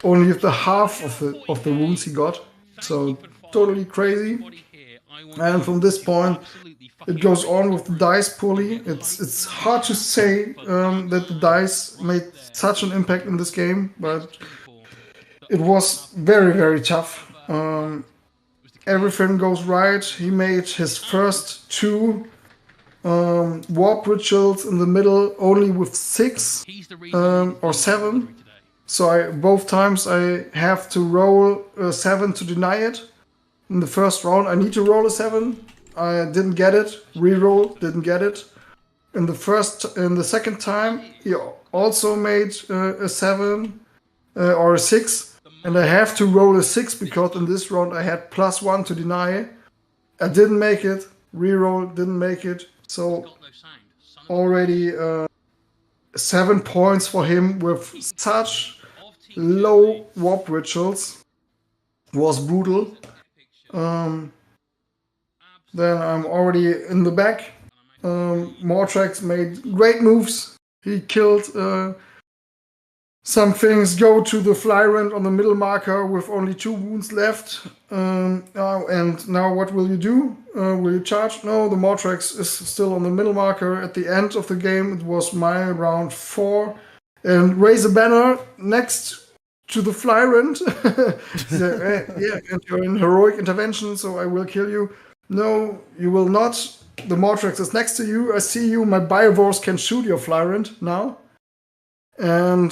only with the half of the wounds he got. So totally crazy. And from this point, it goes on with the dice pulley. It's hard to say that the dice made such an impact in this game, but it was very, very tough. Everything goes right. He made his first 2 warp rituals in the middle only with 6 or 7. So both times I have to roll a 7 to deny it. In the first round, I need to roll a 7. I didn't get it. Reroll, didn't get it. In the second time, he also made a 7 or a 6, and I have to roll a 6 because in this round I had +1 to deny. I didn't make it. Reroll, didn't make it. So already 7 points for him with such low warp rituals was brutal. Then I'm already in the back. Mortrax made great moves. He killed some things, go to the fly rent on the middle marker with only 2 wounds left. And now what will you do? Will you charge? No, the Mortrax is still on the middle marker. At the end of the game, it was my round 4. And raise a banner next to the fly rent. Yeah, and you're in heroic intervention, so I will kill you. No, you will not. The Mortrax is next to you. I see you. My Biovores can shoot your fly rent now. And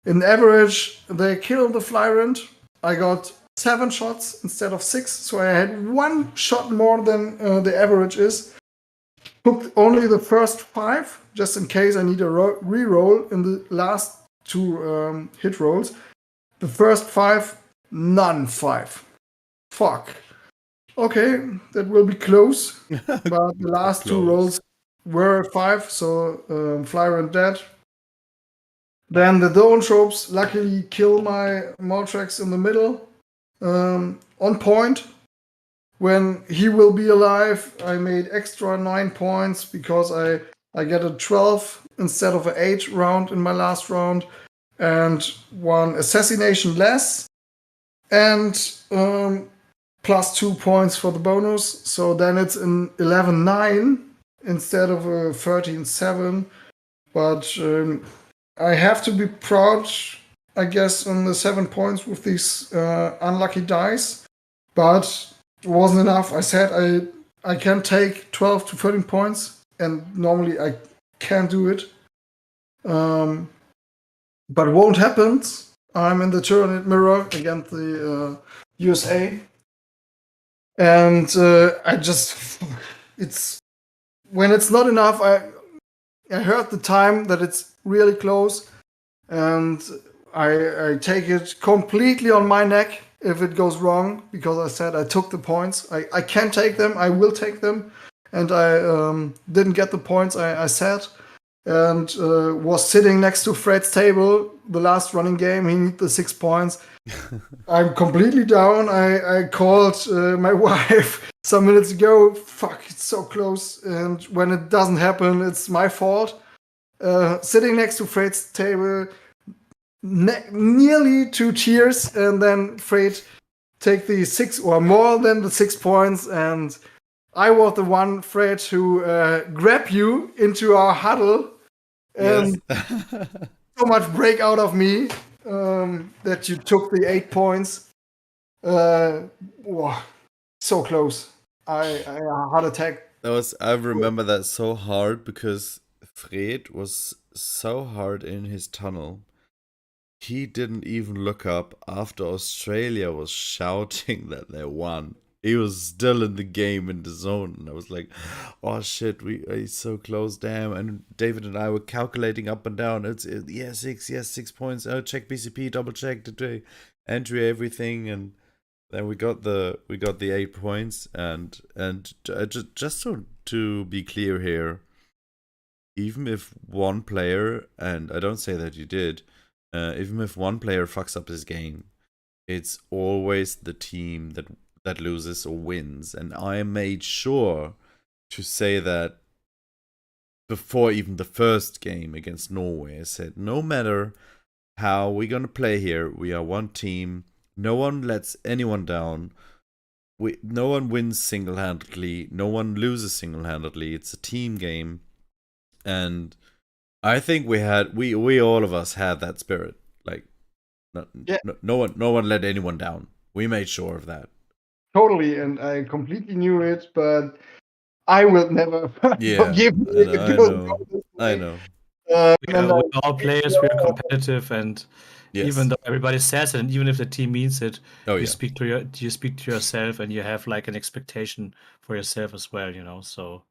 in average, they kill the fly rent. I got 7 shots instead of 6, so I had 1 shot more than the average is. Took only the first 5, just in case I need a reroll in the last 2 hit rolls. The first 5, none 5. Fuck. Okay, that will be close. But the last 2 rolls were 5, so fly rent dead. Then the Dawn Tropes luckily kill my Mortrax in the middle. On point. When he will be alive, I made extra 9 points because I get a 12 instead of an 8 round in my last round. And 1 assassination less. And +2 points for the bonus. So then it's an 11-9 instead of a 13-7. But I have to be proud, I guess, on the 7 points with these unlucky dice. But it wasn't enough. I said I can take 12 to 13 points, and normally I can't do it. But it won't happen. I'm in the Tyranid Mirror against the USA. And I just, it's, when it's not enough, I heard the time that it's really close, and I take it completely on my neck if it goes wrong, because I said I took the points. I can take them, I will take them, and I didn't get the points I said. and was sitting next to Fred's table. The last running game, he needed the 6 points. I'm completely down. I called my wife some minutes ago. Fuck, it's so close. And when it doesn't happen, it's my fault. Sitting next to Fred's table, nearly 2 cheers, and then Fred take the 6 or more than the 6 points, and I was the one, Fred, who grabbed you into our huddle, and so much break out of me that you took the 8 points. Wow, so close. I had a heart attack. I remember that so hard because Fred was so hard in his tunnel. He didn't even look up after Australia was shouting that they won. He was still in the game, in the zone, and I was like, "Oh shit, he's so close, damn!" And David and I were calculating up and down. It's 6 points. Oh, check BCP, double check today, entry everything, and then we got the 8 points. And just to be clear here, even if one player, and I don't say that you did, even if one player fucks up his game, it's always the team that loses or wins. And I made sure to say that before even the first game against Norway. I said, no matter how we're going to play here, we are one team. No one lets anyone down. No one wins single-handedly. No one loses single-handedly. It's a team game. And I think we all of us had that spirit. Like, no one let anyone down. We made sure of that. Totally, and I completely knew it, but I will never forgive you. I know. We're all players, we're competitive, and even though everybody says it, and even if the team means it, you speak to yourself, and you have like an expectation for yourself as well, you know. So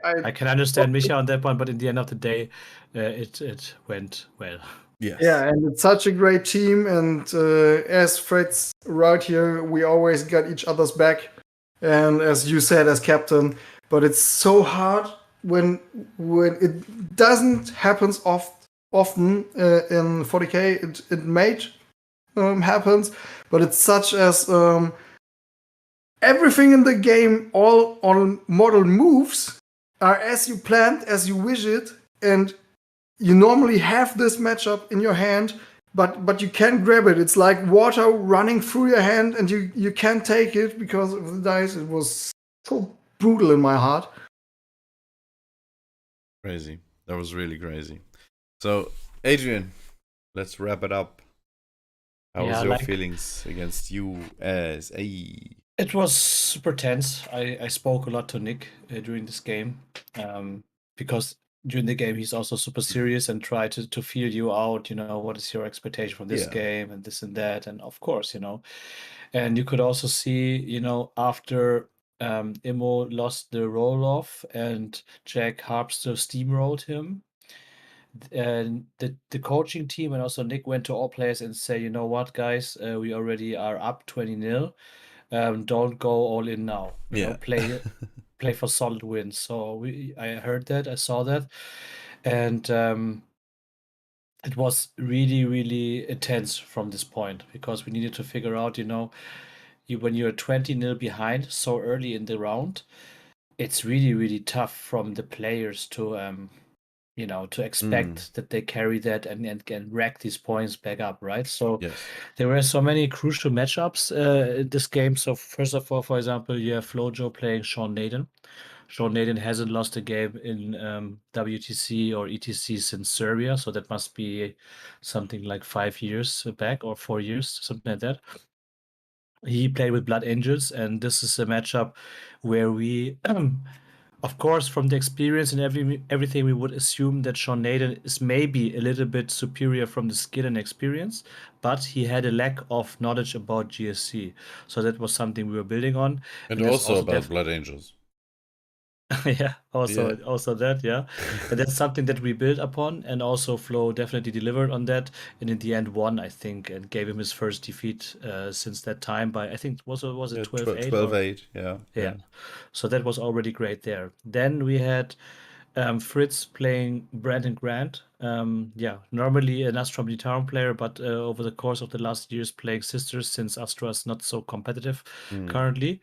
I can understand Micha on that one, but in the end of the day, it went well. Yes. Yeah, and it's such a great team, and as Fred's right here, we always got each other's back, and as you said, as captain, but it's so hard when it doesn't happen often in 40k. It may happens, but it's such as everything in the game, all on model moves are as you planned, as you wish it, and you normally have this matchup in your hand, but you can't grab it. It's like water running through your hand, and you can't take it because of the dice. It was so brutal in my heart. Crazy. That was really crazy. So, Adrian, let's wrap it up. How was your feelings against USA? It was super tense. I spoke a lot to Nick during this game because during the game he's also super serious and try to feel you out, you know, what is your expectation from this game and this and that, and of course, you know, and you could also see, you know, after Immo lost the roll off and Jack Harpster steamrolled him, and the coaching team and also Nick went to all players and say, you know what, guys, we already are up 20-0. Don't go all in now. You know, play for solid wins. So I heard that, I saw that, and it was really, really intense from this point because we needed to figure out, you know, when you're 20-0 behind so early in the round, it's really, really tough from the players to you know, to expect that they carry that and can rack these points back up, right? So there were so many crucial matchups in this game. So first of all, for example, you have Flojo playing Sean Naden. Sean Naden hasn't lost a game in WTC or ETC since Serbia, so that must be something like 5 years back or 4 years, something like that. He played with Blood Angels, and this is a matchup where we of course, from the experience and everything, we would assume that Sean Naden is maybe a little bit superior from the skill and experience, but he had a lack of knowledge about GSC. So that was something we were building on. And also about Blood Angels. Also that, and that's something that we built upon, and also Flo definitely delivered on that, and in the end won, I think, and gave him his first defeat since that time by, I think, was it 12-8? 12-8, yeah. So that was already great there. Then we had Fritz playing Brandon Grant. Normally an Astra Militarum player, but over the course of the last years playing Sisters since Astra is not so competitive currently.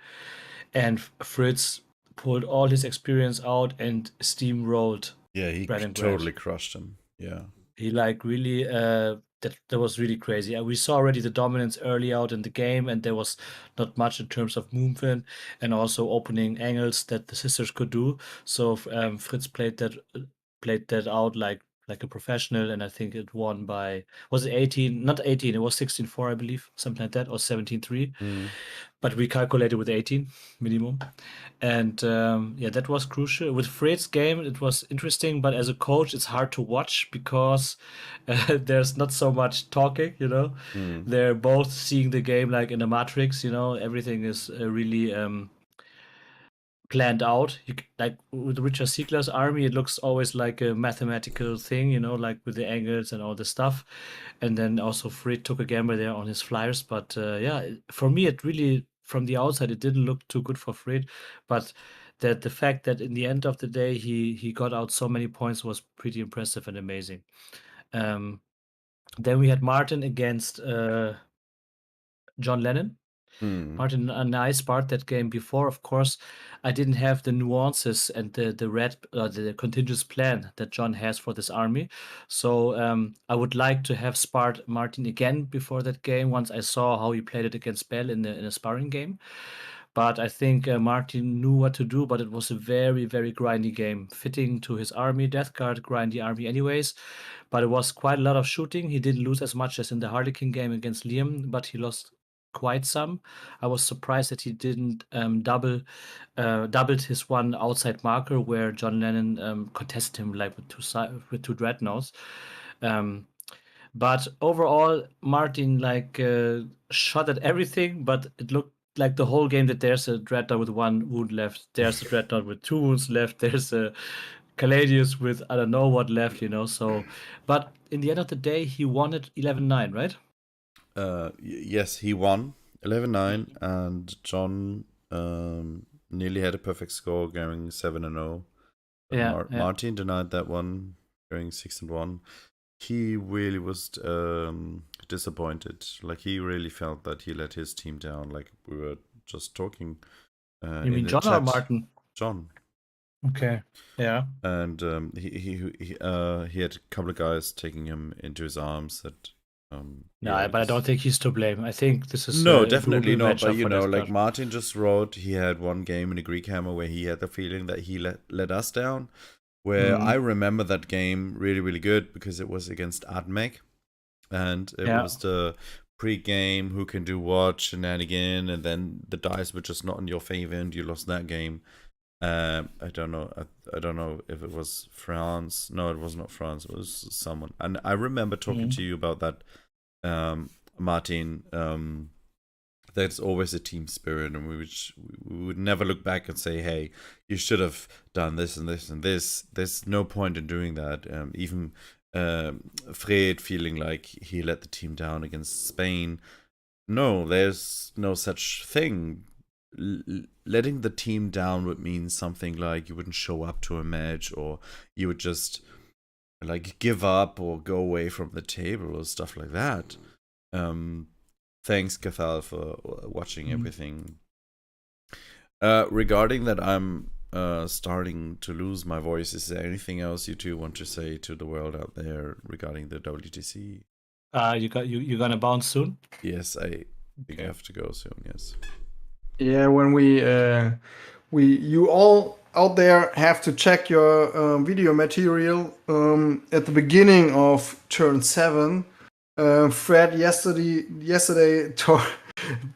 And Fritz pulled all his experience out and steamrolled. Yeah, he Brandon totally Grant. crushed him. Yeah. He like really that was really crazy. We saw already the dominance early out in the game, and there was not much in terms of movement and also opening angles that the sisters could do. So Fritz played that out like a professional, and I think it won by, was it 18? Not 18, it was 16-4, I believe, something like that, or 17-3. But we calculated with 18 minimum. And that was crucial. With Fred's game, it was interesting, but as a coach, it's hard to watch because there's not so much talking, They're both seeing the game like in a matrix, everything is really planned out. Like with Richard Siegler's army, it looks always like a mathematical thing, like with the angles and all the stuff. And then also Fred took a gamble there on his flyers. But for me, it really, from the outside, it didn't look too good for Fred. But that the fact that in the end of the day, he got out so many points was pretty impressive and amazing. Then we had Martin against John Lennon. Martin and I sparred that game before. Of course, I didn't have the nuances and the contingent plan that John has for this army. So I would like to have sparred Martin again before that game once I saw how he played it against Bell in a sparring game. But I think Martin knew what to do, but it was a very, very grindy game, fitting to his army. Death Guard, grindy army anyways. But it was quite a lot of shooting. He didn't lose as much as in the Harlequin game against Liam, but he lost quite some. I was surprised that he didn't doubled his one outside marker where John Lennon contested him like with two dreadnoughts. But overall, Martin shot at everything, but it looked like the whole game that there's a dreadnought with one wound left, there's a dreadnought with two wounds left, there's a Caladius with I don't know what left, So, but in the end of the day, he won it 11-9, right? Yes, he won 11-9, and John nearly had a perfect score, going 7-0. Martin denied that one, going 6-1. He really was disappointed. Like, he really felt that he let his team down. Like we were just talking. You mean John or Martin? John. Okay. Yeah. And he had a couple of guys taking him into his arms that. But I don't think he's to blame. I think this is definitely not. But like Martin just wrote, he had one game in the Greek Hammer where he had the feeling that he let us down. Where I remember that game really, really good because it was against Admec, and it was the pre-game who can do what shenanigan, and then the dice were just not in your favor, and you lost that game. I don't know. I don't know if it was France. No, it was not France. It was someone. And I remember talking to you about that, Martin. There's always a team spirit, and we would never look back and say, "Hey, you should have done this and this and this." There's no point in doing that. Even Fred feeling like he let the team down against Spain. No, there's no such thing. Letting the team down would mean something like you wouldn't show up to a match, or you would just like give up or go away from the table or stuff like that. Thanks, Cathal, for watching everything. Regarding that, I'm starting to lose my voice. Is there anything else you two want to say to the world out there regarding the WTC? You're gonna bounce soon? Yes, I think I have to go soon. Yes. Yeah, when you all out there have to check your video material at the beginning of turn 7. Fred yesterday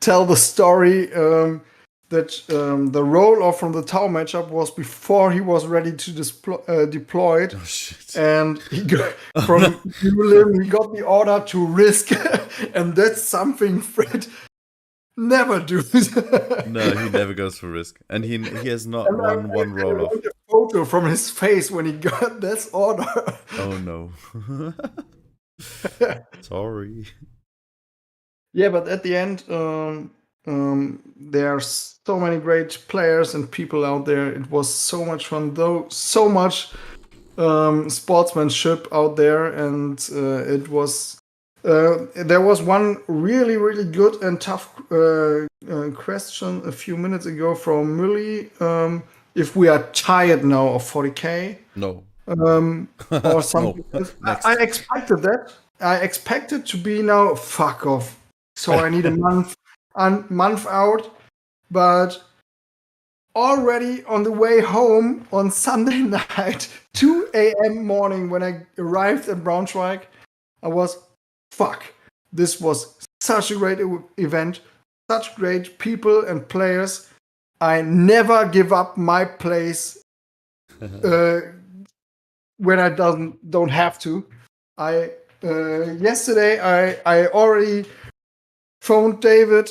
tell the story that the roll-off from the Tau matchup was before he was ready to deploy it. Oh, shit. And he got, from Limm, he got the order to risk, and that's something Fred never does. No, he never goes for risk, and he has not won one roll-off. A photo from his face when he got this order. Oh no. Sorry. Yeah, but at the end, There are so many great players and people out there. It was so much fun, though. So much sportsmanship out there, and it was. There was one really, really good and tough question a few minutes ago from Mully. If we are tired now of 40k, No. or something. Next. I expected that. I expected to be now. Fuck off. So I need a month out, but already on the way home on Sunday night, 2 a.m. morning, when I arrived at Braunschweig, I was, fuck, this was such a great event, such great people and players. I never give up my place when I don't have to. Yesterday I already phoned David.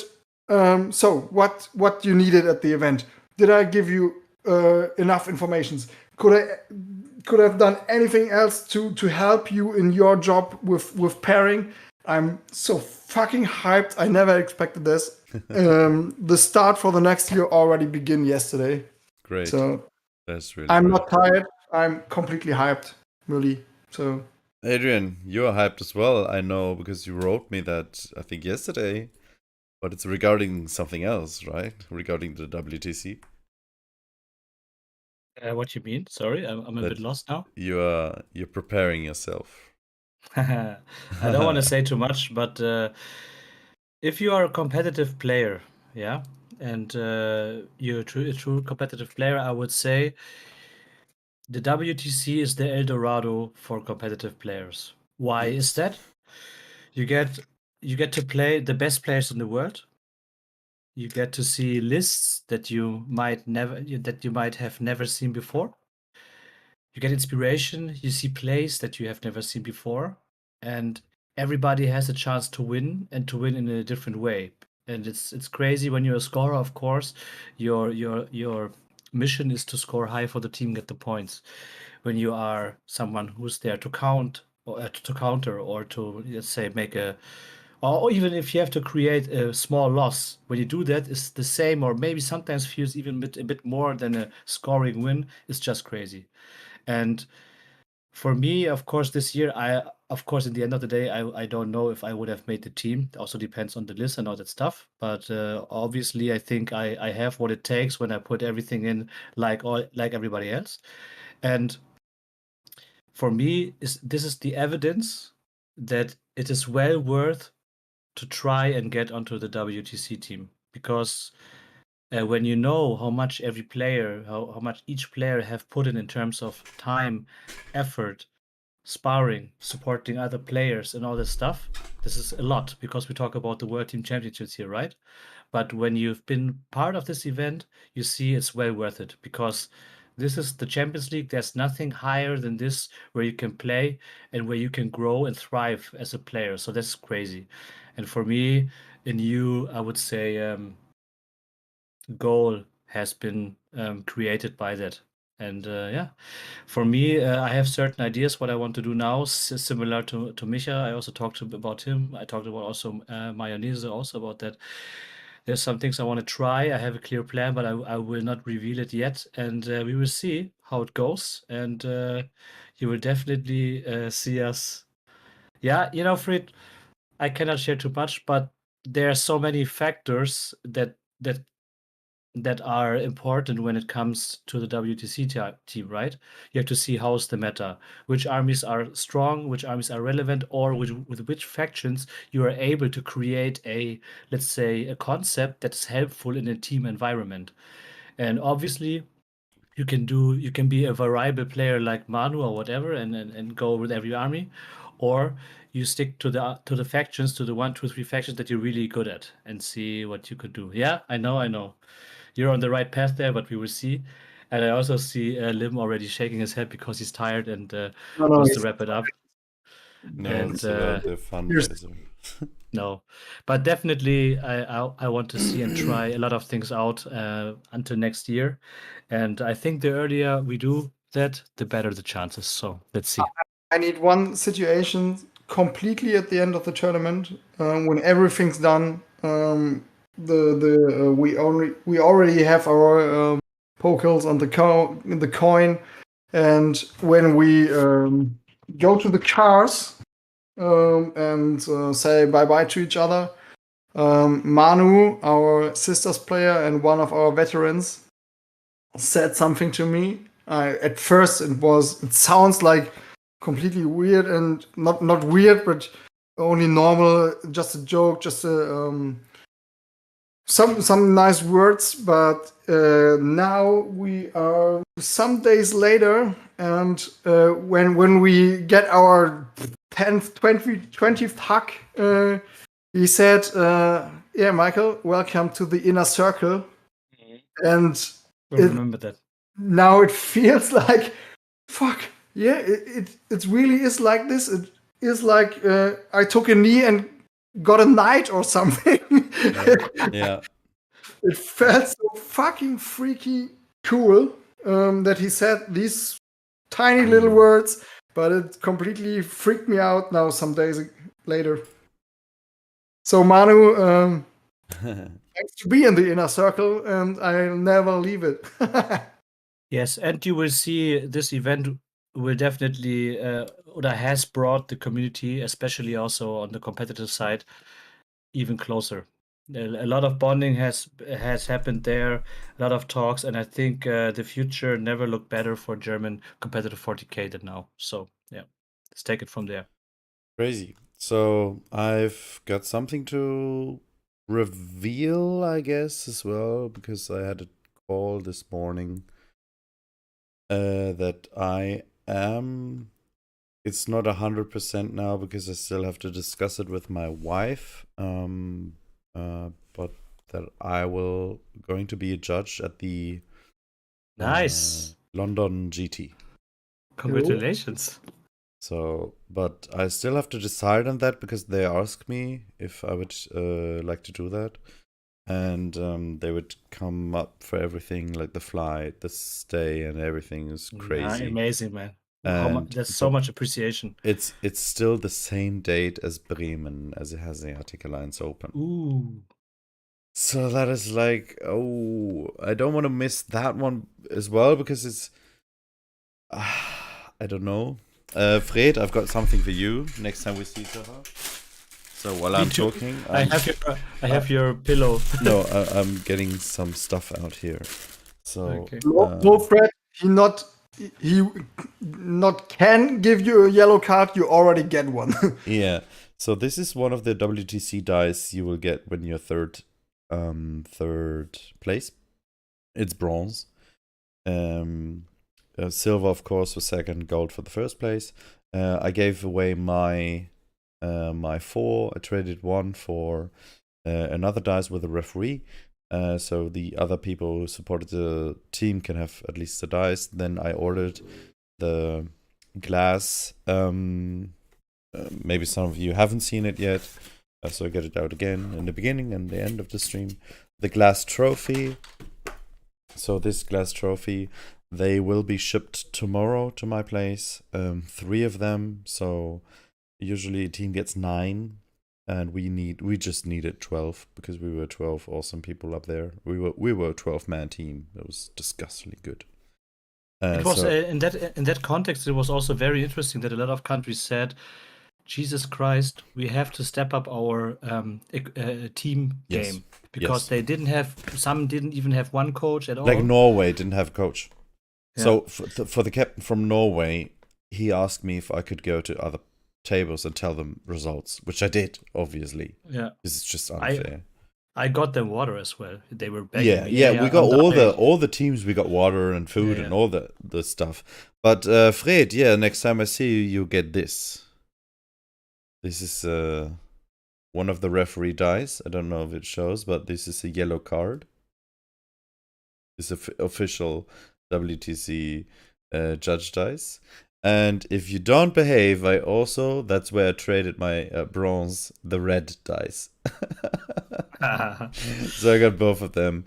So what you needed at the event? Did I give you enough information? Could I have done anything else to help you in your job with pairing? I'm so fucking hyped. I never expected this. The start for the next year already began yesterday. Great. So That's really I'm great. not tired. I'm completely hyped, really. So Adrian, you're hyped as well, I know, because you wrote me that, I think, yesterday. But it's regarding something else, right? Regarding the WTC. What you mean? Sorry, I'm a bit lost now. You're preparing yourself. I don't want to say too much, but if you are a competitive player, yeah, and you're a true competitive player, I would say the WTC is the El Dorado for competitive players. Why is that? You get to play the best players in the world. You get to see lists that you might have never seen before. You get inspiration. You see plays that you have never seen before, and everybody has a chance to win, and to win in a different way. And it's crazy when you're a scorer. Of course, your mission is to score high for the team, get the points. When you are someone who's there to count or to counter, or to, let's say, make a, or even if you have to create a small loss, when you do that, it's the same, or maybe sometimes feels even a bit more than a scoring win. It's just crazy. And for me, of course, this year, of course, in the end of the day, I don't know if I would have made the team. It also depends on the list and all that stuff. But obviously, I think I have what it takes when I put everything in, like everybody else. And for me, this is the evidence that it is well worth to try and get onto the WTC team, because when you know how much every player, how much each player have put in terms of time, effort, sparring, supporting other players, and all this stuff, this is a lot, because we talk about the World Team Championships here, right? But when you've been part of this event, you see it's well worth it, because this is the Champions League. There's nothing higher than this where you can play and where you can grow and thrive as a player. So that's crazy. And for me, a new, I would say, goal has been created by that. And yeah, for me, I have certain ideas what I want to do now, similar to Micha. I also talked about him. I talked about also Mayonnaise also about that. There's some things I want to try. I have a clear plan, but I will not reveal it yet. And we will see how it goes. And you will definitely see us. Yeah, Fred, I cannot share too much, but there are so many factors that are important when it comes to the WTC team, right? You have to see how's the meta, which armies are strong, which armies are relevant, or with which factions you are able to create a, let's say, a concept that's helpful in a team environment. And obviously, you can be a variable player like Manu or whatever, and go with every army, or you stick to the factions, to the 1, 2, 3 factions that you're really good at, and see what you could do. Yeah, I know. You're on the right path there, but we will see. And I also see Limm already shaking his head because he's tired and wants to wrap it up. No, And it's about the fundraiser. no, but definitely I want to see and try a lot of things out until next year. And I think the earlier we do that, the better the chances. So let's see. I need one situation completely at the end of the tournament, when everything's done. we already have our pokers on the coin, and when we go to the cars and say bye bye to each other, Manu, our sisters player and one of our veterans, said something to me. At first, it sounds like completely weird and not weird, but only normal, just a joke, just some nice words. But now we are some days later, and when we get our 10th, 20th hug, he said, "Yeah, Michael, welcome to the inner circle." And I remember that. now it feels like, fuck, yeah, it really is like this. It is like I took a knee and got a knight or something. Yeah. It felt so fucking freaky cool that he said these tiny little words, but it completely freaked me out now some days later. So Manu, thanks to be in the inner circle, and I'll never leave it. Yes, and you will see this event will definitely or has brought the community, especially also on the competitive side, even closer. A lot of bonding has happened there, a lot of talks, and I think the future never looked better for German competitive 40K than now. So yeah, let's take it from there. Crazy. So I've got something to reveal, I guess, as well, because I had a call this morning that I am. It's not 100% now because I still have to discuss it with my wife. But that I will going to be a judge at the Nice. London GT. Congratulations. So, but I still have to decide on that because they asked me if I would like to do that, and they would come up for everything, like the flight, the stay, and everything is crazy. Amazing, man. And There's so much appreciation. It's still the same date as Bremen, as it has the Arctic Alliance Open. Ooh. So that is like, oh, I don't want to miss that one as well because it's, I don't know. Fred, I've got something for you next time we see each other. So while I'm talking, I have your pillow. No, I'm getting some stuff out here. So Okay. No, Fred, he not can give you a yellow card. You already get one. yeah. So this is one of the WTC dice you will get when you're third place. It's bronze. Silver, of course, for second. Gold for the first place. I gave away my 4. I traded 1 for another dice with a referee. So the other people who supported the team can have at least the dice. Then I ordered the glass. Maybe some of you haven't seen it yet. So I get it out again in the beginning and the end of the stream. The glass trophy. So this glass trophy, they will be shipped tomorrow to my place. 3 of them. So usually a team gets 9. And we just needed 12 because we were 12 awesome people up there. We were a 12-man team. It was disgustingly good. It was in that context. It was also very interesting that a lot of countries said, "Jesus Christ, we have to step up our team game because they didn't have. Some didn't even have one coach at all. Like Norway didn't have a coach. Yeah. So for the captain from Norway, he asked me if I could go to other tables and tell them results, which I did, obviously. Yeah, This is just unfair. I got them water as well. They were begging me. Yeah. We got I'm dying. all the teams. We got water and food Yeah. and all the stuff. But Fred, next time I see you, you get this. This is one of the referee dice. I don't know if it shows, but this is a yellow card. It's official WTC judge dice. And if you don't behave, that's where I traded my bronze, the red dice. So I got both of them.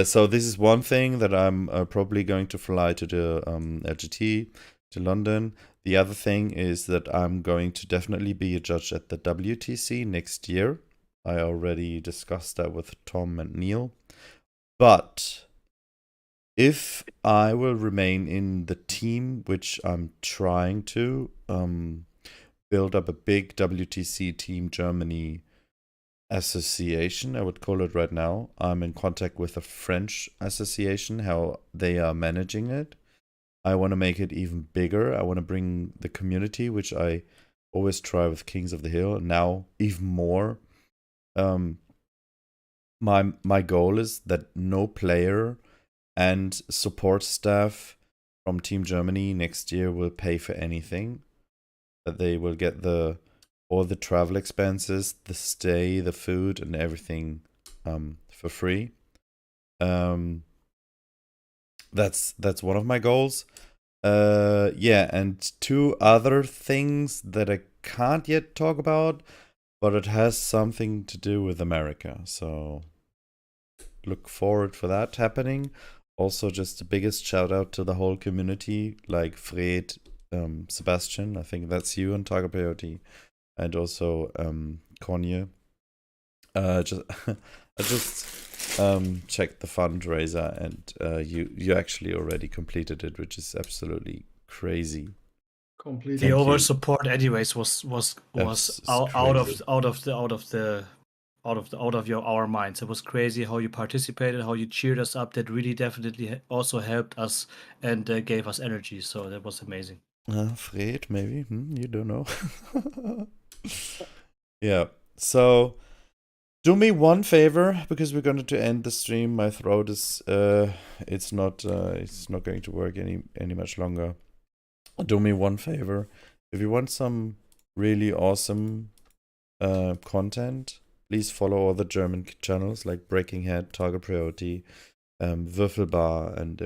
So this is one thing that I'm probably going to fly to the LGT, to London. The other thing is that I'm going to definitely be a judge at the WTC next year. I already discussed that with Tom and Neil. But if I will remain in the team, which I'm trying to, build up a big WTC Team Germany association, I would call it right now. I'm in contact with a French association, how they are managing it. I want to make it even bigger. I want to bring the community, which I always try with Kings of the Hill, now even more. My goal is that no player and support staff from Team Germany next year will pay for anything. That they will get all the travel expenses, the stay, the food, and everything for free. That's one of my goals. Yeah, and two other things that I can't yet talk about, but it has something to do with America. So look forward for that happening. Also, just the biggest shout out to the whole community, like Fred, Sebastian, I think that's you on Target Priority, and also Konye. I just checked the fundraiser, and you actually already completed it, which is absolutely crazy. Completely. The over support, anyways, was out of our minds. It was crazy how you participated, how you cheered us up. That really definitely also helped us and gave us energy. So that was amazing. Fred, maybe you don't know. Yeah. So do me one favor, because we're going to end the stream. My throat is it's not going to work any much longer. Do me one favor. If you want some really awesome content, please follow all the German channels like Breaking Head, Target Priority, Würfelbar, and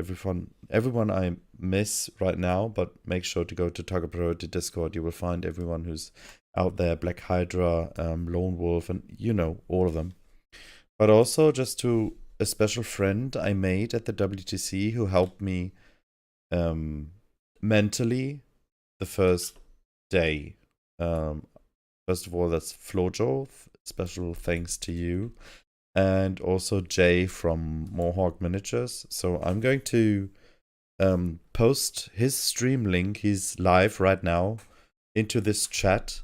everyone I miss right now. But make sure to go to Target Priority Discord. You will find everyone who's out there, Black Hydra, Lone Wolf, and all of them. But also just to a special friend I made at the WTC who helped me mentally the first day. First of all, that's Flojo. Special thanks to you. And also Jay from Mohawk Miniatures. So I'm going to post his stream link. He's live right now into this chat.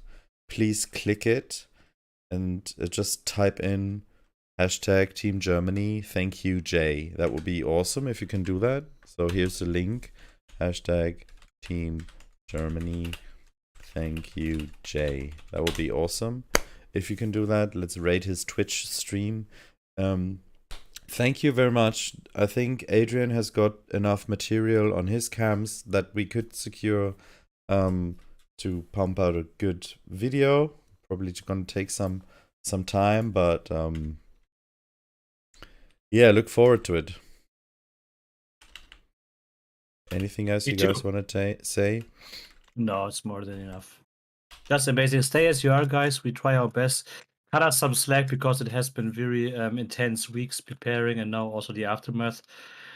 Please click it and just type in hashtag Team Germany. Thank you, Jay. That would be awesome if you can do that. So here's the link. Hashtag Team Germany. Thank you, Jay. That would be awesome. If you can do that, let's rate his Twitch stream. Thank you very much. I think Adrian has got enough material on his cams that we could secure to pump out a good video. Probably going to take some time, but yeah, look forward to it. Anything else you guys want to say? No, it's more than enough. That's amazing. Stay as you are, guys. We try our best. Cut us some slack because it has been very intense weeks preparing, and now also the aftermath.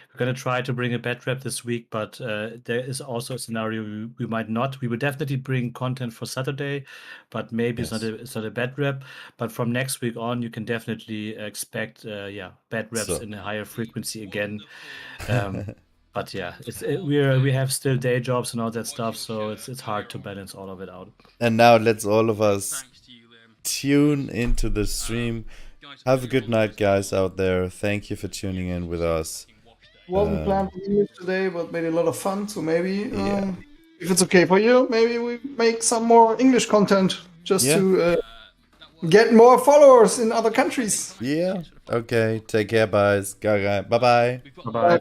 We're going to try to bring a bed rep this week, but there is also a scenario we might not. We will definitely bring content for Saturday, but maybe Yes. it's not a bed rep. But from next week on, you can definitely expect bed reps in a higher frequency again. But yeah, we have still day jobs and all that stuff, so it's hard to balance all of it out. And now let's all of us tune into the stream. Have a good night, guys out there. Thank you for tuning in with us. Wasn't planned for English today, but made a lot of fun. So maybe, if it's okay for you, maybe we make some more English content just to get more followers in other countries. Yeah. Okay. Take care, guys. Bye bye. Bye.